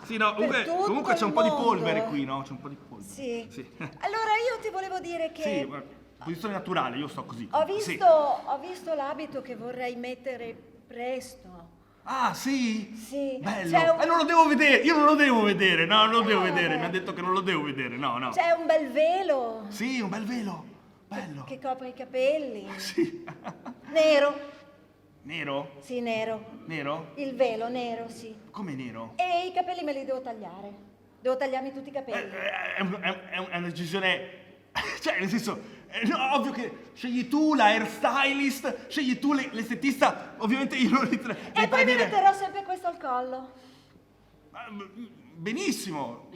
Sì, no, Per tutto comunque c'è un il po' di mondo. polvere qui, no? C'è un po' di polvere. Sì. Sì. Allora io ti volevo dire che... Sì, ma posizione naturale, io sto così. Ho Sì. visto l'abito che vorrei mettere presto. Ah, sì? Sì. Bello. C'è un, Non lo devo vedere, io non lo devo vedere, no, non lo devo vedere, mi ha detto che non lo devo vedere, no. c'è un bel velo Sì, un bel velo, bello. che copre i capelli. Sì. Nero. Nero? Sì, nero. Nero? Il velo nero, sì. Come nero? E i capelli me li devo tagliare. Devo tagliarmi tutti i capelli. È una decisione, cioè nel senso, no, ovvio che scegli tu la hairstylist, scegli tu l'estetista, ovviamente io non E poi mi metterò sempre questo al collo. Benissimo,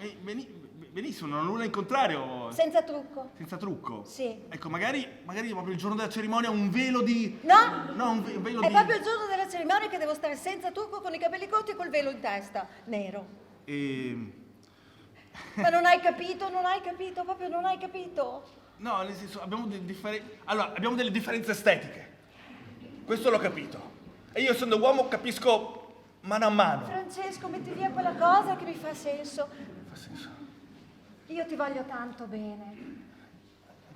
benissimo, non ho nulla in contrario. Senza trucco. Senza trucco? Sì. Ecco, magari proprio il giorno della cerimonia un velo di... No! No, un velo È di... proprio il giorno della cerimonia che devo stare senza trucco, con i capelli corti e col velo in testa, nero. Ma non hai capito, proprio non hai capito. No, nel senso, abbiamo delle differenze estetiche. Questo l'ho capito. E io, essendo uomo, capisco mano a mano. Francesco, metti via quella cosa che mi fa senso. Io ti voglio tanto bene,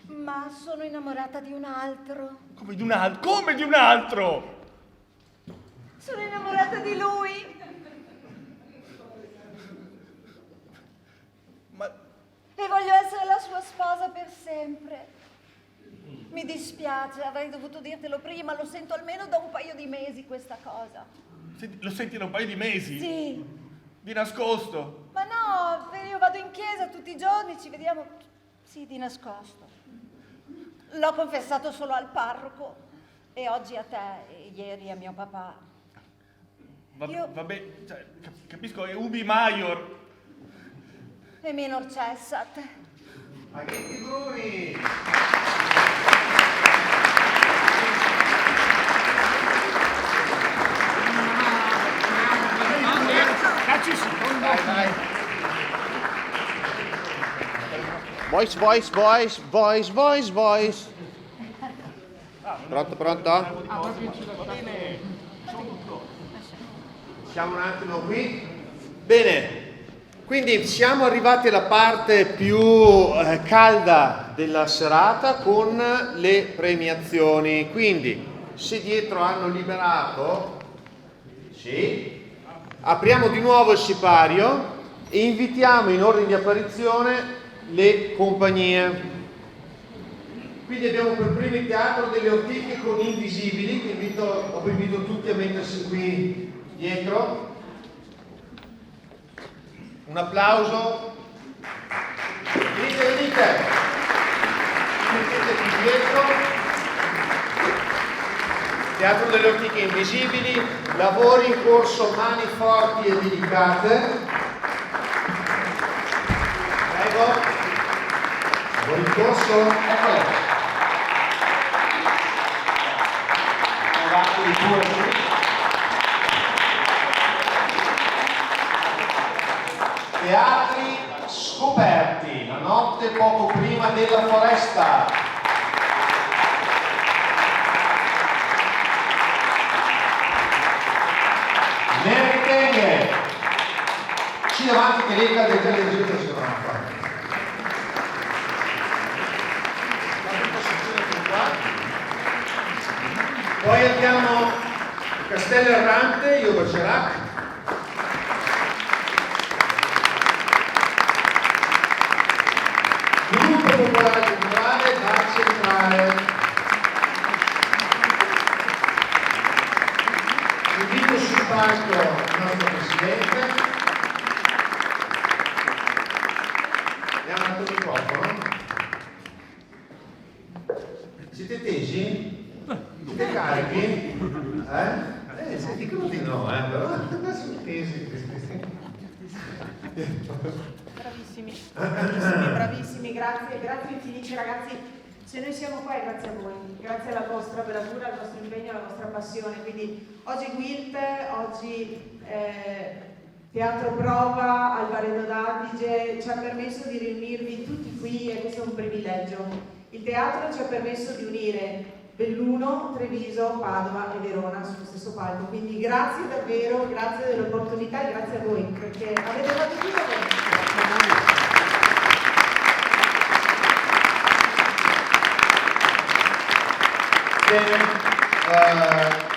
ma sono innamorata di un altro. Come di un altro? Come di un altro? Sono innamorata di lui. E voglio essere la sua sposa per sempre. Mi dispiace, avrei dovuto dirtelo prima, lo sento almeno da un paio di mesi questa cosa. Lo senti da un paio di mesi? Sì. Di nascosto? Ma no, io vado in chiesa tutti i giorni, ci vediamo, sì, di nascosto. L'ho confessato solo al parroco e oggi a te e ieri a mio papà. Vabbè, cioè, capisco, è ubi maior. E minor cessat. Aghetti Bruni! Dacci secondo. Dai. Voice, voice, voice, voice, voice, voice. Pronto, pronto? Va bene. Siamo un attimo qui. Bene, quindi siamo arrivati alla parte più calda della serata con le premiazioni. Quindi, se dietro hanno liberato, sì, apriamo di nuovo il sipario e invitiamo in ordine di apparizione le compagnie. Quindi abbiamo per primo il Teatro delle Ortiche con Invisibili, che invito tutti a mettersi qui dietro. Un applauso. Venite. Mettete qui dietro. Teatro delle Ortiche Invisibili, lavori in corso, mani forti e delicate. Prego. Lavori in corso. Eccolo. Teatri scoperti, la notte poco prima della foresta. Meritenghe. Ci davanti che lei cade già le giro se non la fa. Poi abbiamo Castello Errante, io Bergerac. Gruppo Popolare Culturale, Bar Centrale. Invito sul palco il nostro Presidente. Abbiamo dato il microfono. Siete tesi? Siete carichi? Se dicono di no, però sono tesi. Bravissimi, grazie infinite ragazzi. Se noi siamo qua è grazie a voi, grazie alla vostra bravura, al vostro impegno, alla vostra passione. Quindi oggi Guilt, oggi Teatro Prova, Alvaredo d'Adige ci ha permesso di riunirvi tutti qui e questo è un privilegio. Il teatro ci ha permesso di unire Belluno, Treviso, Padova e Verona sullo stesso palco. Quindi grazie davvero, grazie dell'opportunità e grazie a voi perché avete fatto tutto bene.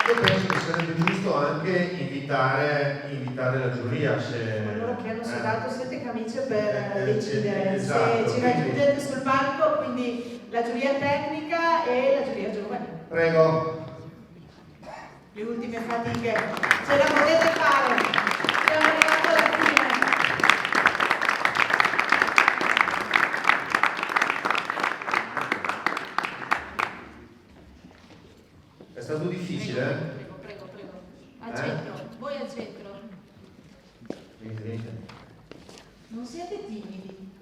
Io penso che sarebbe giusto anche invitare la giuria. Se loro che hanno sudato 7 camicie per decidere esatto, se ci raggiungete sul palco, quindi la giuria tecnica e la giuria giovane. Prego. Le ultime fatiche, ce la potete fare, siamo arrivati alla fine. È stato difficile? Prego. Al centro, voi al centro. Venite. Non siete timidi.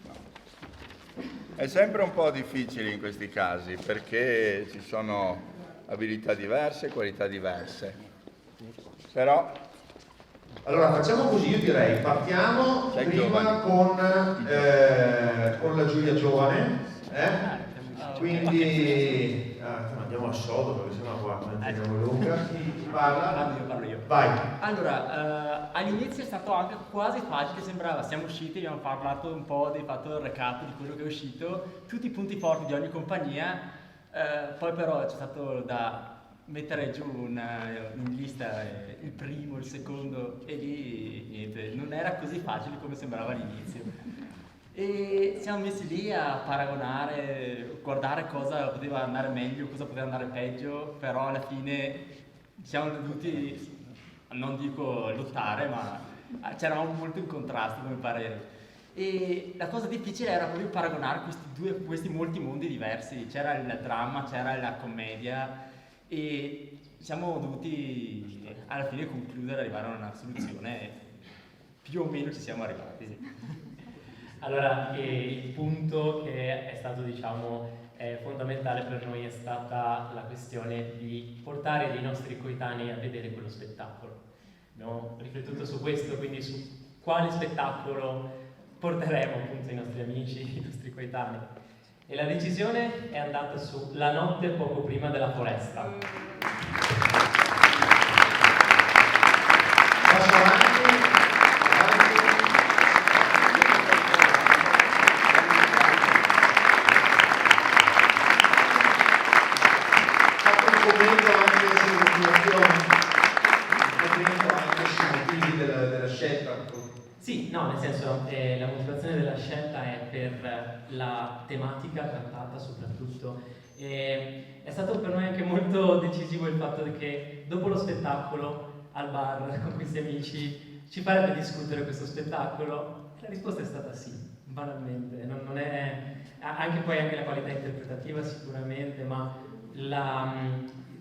È sempre un po' difficile in questi casi perché ci sono abilità diverse, qualità diverse. Però allora facciamo così, io direi partiamo prima con la Giulia giovane, quindi andiamo a sodo perché sennò qua manteniamo Luca. Chi parla? Parlo io. Vai. Allora, all'inizio è stato anche quasi facile, sembrava, siamo usciti, abbiamo parlato un po', fatto il recap di quello che è uscito, tutti i punti forti di ogni compagnia, poi però c'è stato da mettere giù in lista il primo, il secondo, e lì niente, non era così facile come sembrava all'inizio. E siamo messi lì a paragonare, guardare cosa poteva andare meglio, cosa poteva andare peggio, però alla fine siamo dovuti, non dico lottare, ma c'eravamo molto in contrasto come parere. E la cosa difficile era proprio paragonare questi molti mondi diversi, c'era il dramma, c'era la commedia, e siamo dovuti alla fine concludere, arrivare a una soluzione, e più o meno ci siamo arrivati. Allora, il punto che è stato, fondamentale per noi è stata la questione di portare i nostri coetanei a vedere quello spettacolo. Abbiamo riflettuto su questo, quindi su quale spettacolo porteremo appunto i nostri amici, i nostri coetanei. E la decisione è andata su La notte poco prima della foresta. Passo avanti. Fatto un commento anche sulle motivazioni, un commento anche sui motivi della scelta. Sì, no, nel senso, la motivazione della scelta è per la tematica trattata soprattutto. È stato per noi anche molto decisivo il fatto che dopo lo spettacolo al bar con questi amici ci farebbe discutere questo spettacolo. La risposta è stata sì, banalmente. Non è, anche poi anche la qualità interpretativa sicuramente, ma l'insieme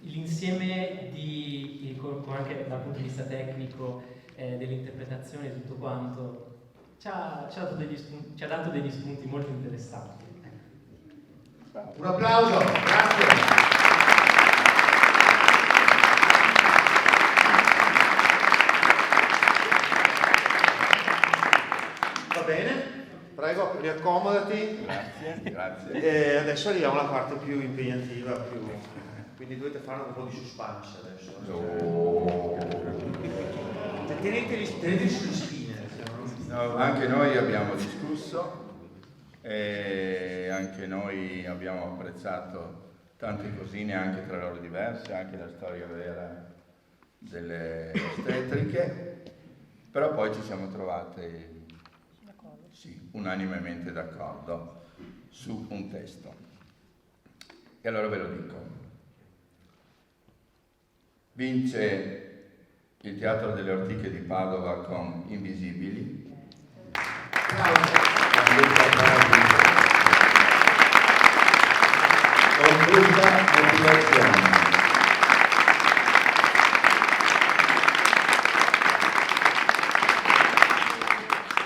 anche dal punto di vista tecnico dell'interpretazione e tutto quanto ci ha dato degli spunti molto interessanti. Un applauso, grazie. Va bene, prego, riaccomodati. Grazie. E adesso arriviamo alla parte più impegnativa, quindi dovete fare un po' di suspense adesso. Teneteli sulle spine. No, anche noi abbiamo discusso e anche noi abbiamo apprezzato tante cosine anche tra loro diverse, anche la storia vera delle ostetriche, però poi ci siamo trovati unanimemente d'accordo su un testo. E allora ve lo dico. Vince il Teatro delle Ortiche di Padova con Invisibili. Con brutta motivazione.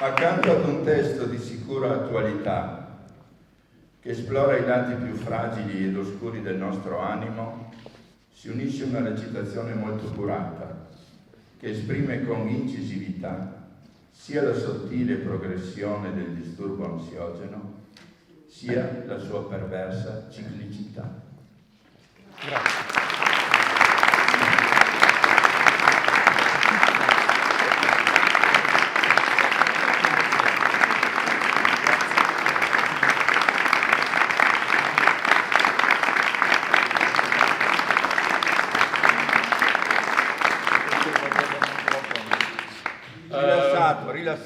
Accanto ad un testo di sicura attualità che esplora i lati più fragili ed oscuri del nostro animo, si unisce una recitazione molto curata che esprime con incisività sia la sottile progressione del disturbo ansiogeno, sia la sua perversa ciclicità. Grazie.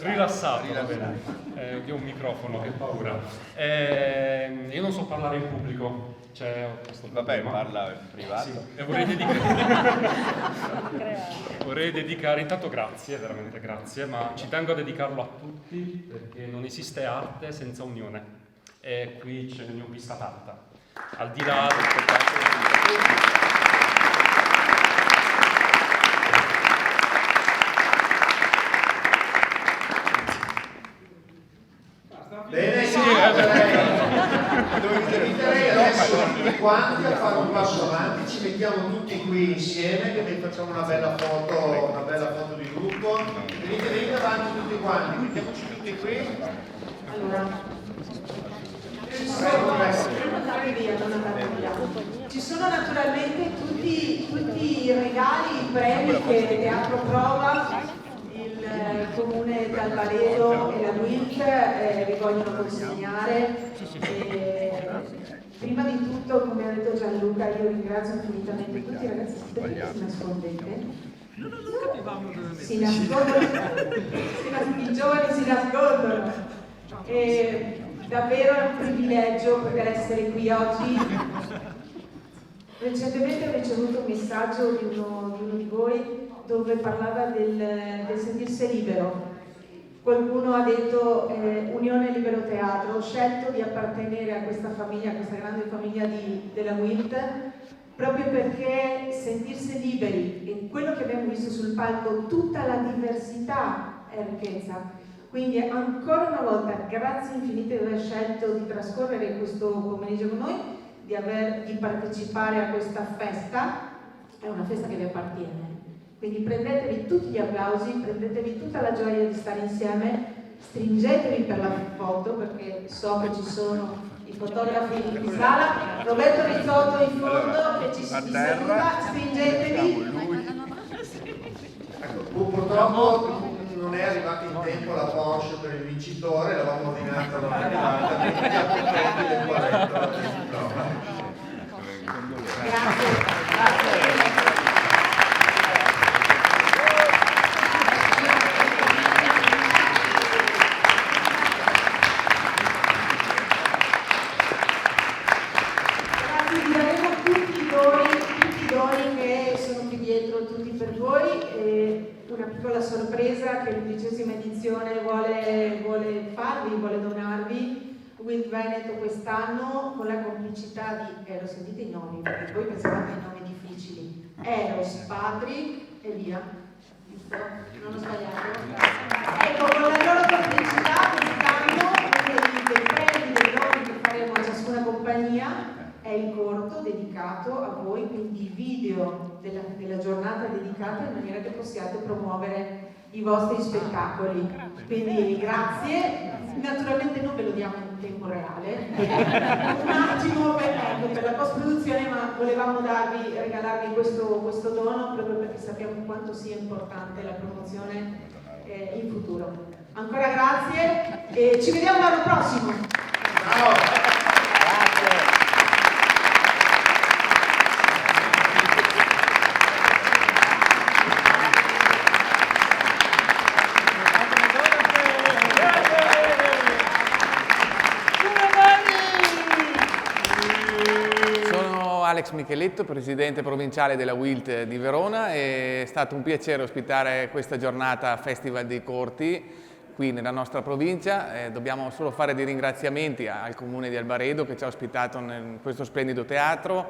Rilassato. Va bene. Io ho un microfono, che paura. Io non so parlare in pubblico. Vabbè, parla in privato. Sì, e vorrei dedicare, intanto grazie, veramente grazie, ma ci tengo a dedicarlo a tutti perché non esiste arte senza unione e qui ce ne ho vista tanta. Al di là del spettacolo. Bene, sì, tutti qui insieme, che vi facciamo una bella foto di gruppo. Venite avanti tutti quanti, mettiamoci tutti qui. Allora, ci sono naturalmente tutti i regali, i premi che Teatro Prova, il Comune d'Albaredo e la WILT vi vogliono consegnare. Prima di tutto, come ha detto Gianluca, io ringrazio infinitamente tutti i ragazzi perché si nascondete. Si nascondono, i giovani si nascondono. Davvero è un privilegio poter essere qui oggi. Recentemente ho ricevuto un messaggio di uno di voi dove parlava del sentirsi libero. Qualcuno ha detto Unione Libero Teatro, ho scelto di appartenere a questa famiglia, a questa grande famiglia della WILT, proprio perché sentirsi liberi e quello che abbiamo visto sul palco, tutta la diversità è ricchezza. Quindi ancora una volta grazie infinite di aver scelto di trascorrere questo pomeriggio con noi, di partecipare a questa festa, è una festa che vi appartiene. Quindi prendetevi tutti gli applausi, prendetevi tutta la gioia di stare insieme, stringetevi per la foto perché so che ci sono i fotografi in sala, Roberto Rizzotto in fondo che ci saluta, stringetevi. Ecco, purtroppo non è arrivata in tempo la Porsche per il vincitore, l'avevamo ordinata, non è arrivata, quindi appuntamenti del 40 si trova. Grazie. Una piccola sorpresa che l'11ª edizione vuole donarvi. WILT Veneto quest'anno con la complicità di, lo sentite i nomi, perché voi pensavate ai nomi difficili, Eros, Patrick e via, giusto? Non ho sbagliato? Ecco, con la loro complicità quest'anno uno dei premi, dei doni che faremo a ciascuna compagnia è il corto dedicato a voi, quindi video della giornata dedicata in maniera che possiate promuovere i vostri spettacoli. Quindi grazie, naturalmente non ve lo diamo in tempo reale, un attimo per la post-produzione, ma volevamo regalarvi questo dono proprio perché sappiamo quanto sia importante la promozione in futuro. Ancora grazie e ci vediamo l'anno prossimo. Ciao. Alex Micheletto, presidente provinciale della WILT di Verona. È stato un piacere ospitare questa giornata Festival dei Corti qui nella nostra provincia. Dobbiamo solo fare dei ringraziamenti al Comune di Albaredo che ci ha ospitato in questo splendido teatro,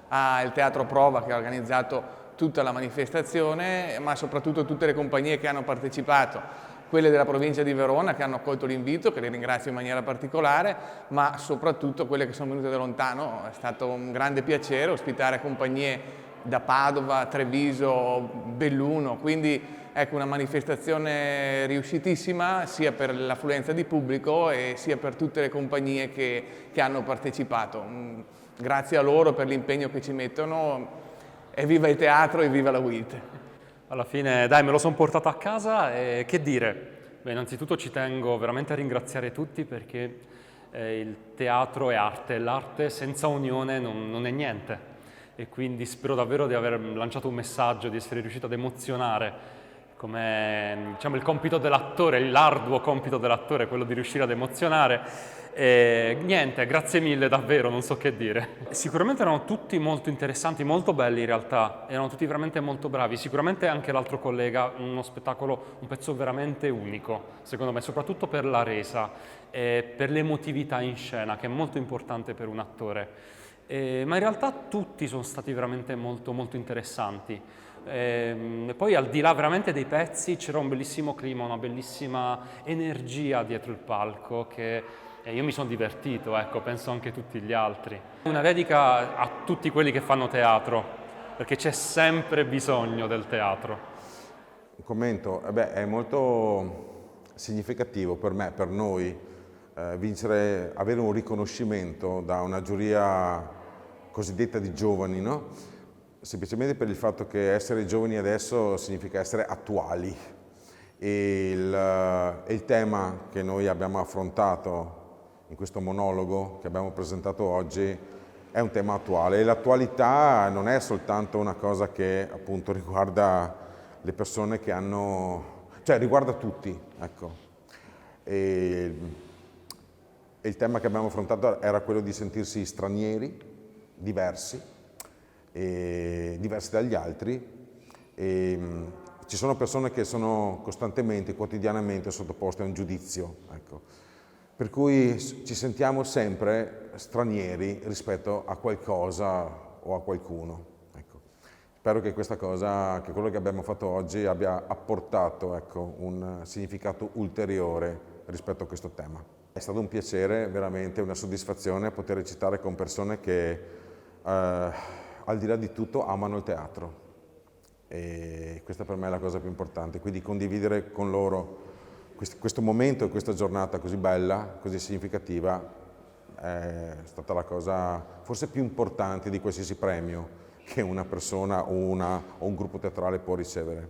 al Teatro Prova che ha organizzato tutta la manifestazione, ma soprattutto tutte le compagnie che hanno partecipato. Quelle della provincia di Verona che hanno accolto l'invito, che le ringrazio in maniera particolare, ma soprattutto quelle che sono venute da lontano. È stato un grande piacere ospitare compagnie da Padova, Treviso, Belluno, quindi ecco una manifestazione riuscitissima sia per l'affluenza di pubblico e sia per tutte le compagnie che hanno partecipato. Grazie a loro per l'impegno che ci mettono e viva il teatro e viva la WILT. Alla fine, dai, me lo sono portato a casa e che dire? Beh, innanzitutto ci tengo veramente a ringraziare tutti perché il teatro è arte, l'arte senza unione non è niente e quindi spero davvero di aver lanciato un messaggio, di essere riuscito ad emozionare come diciamo, il compito dell'attore, l'arduo compito dell'attore, quello di riuscire ad emozionare. E niente, grazie mille davvero, non so che dire. Sicuramente erano tutti molto interessanti, molto belli in realtà, erano tutti veramente molto bravi, sicuramente anche l'altro collega, uno spettacolo, un pezzo veramente unico, secondo me, soprattutto per la resa e per l'emotività in scena, che è molto importante per un attore. Ma in realtà tutti sono stati veramente molto molto interessanti. E poi al di là veramente dei pezzi c'era un bellissimo clima, una bellissima energia dietro il palco che io mi sono divertito, ecco, penso anche tutti gli altri. Una dedica a tutti quelli che fanno teatro, perché c'è sempre bisogno del teatro. Un commento, è molto significativo per me, per noi, avere un riconoscimento da una giuria cosiddetta di giovani, no? Semplicemente per il fatto che essere giovani adesso significa essere attuali. E il tema che noi abbiamo affrontato in questo monologo che abbiamo presentato oggi è un tema attuale, e l'attualità non è soltanto una cosa che appunto riguarda le persone che hanno, cioè riguarda tutti, ecco. E il tema che abbiamo affrontato era quello di sentirsi stranieri, diversi dagli altri, e ci sono persone che sono costantemente, quotidianamente sottoposte a un giudizio, ecco. Per cui ci sentiamo sempre stranieri rispetto a qualcosa o a qualcuno. Ecco. Spero che questa cosa, che quello che abbiamo fatto oggi abbia apportato, ecco, un significato ulteriore rispetto a questo tema. È stato un piacere, veramente una soddisfazione poter recitare con persone che al di là di tutto amano il teatro. E questa per me è la cosa più importante, quindi condividere con loro questo momento e questa giornata così bella, così significativa, è stata la cosa forse più importante di qualsiasi premio che una persona o un gruppo teatrale può ricevere.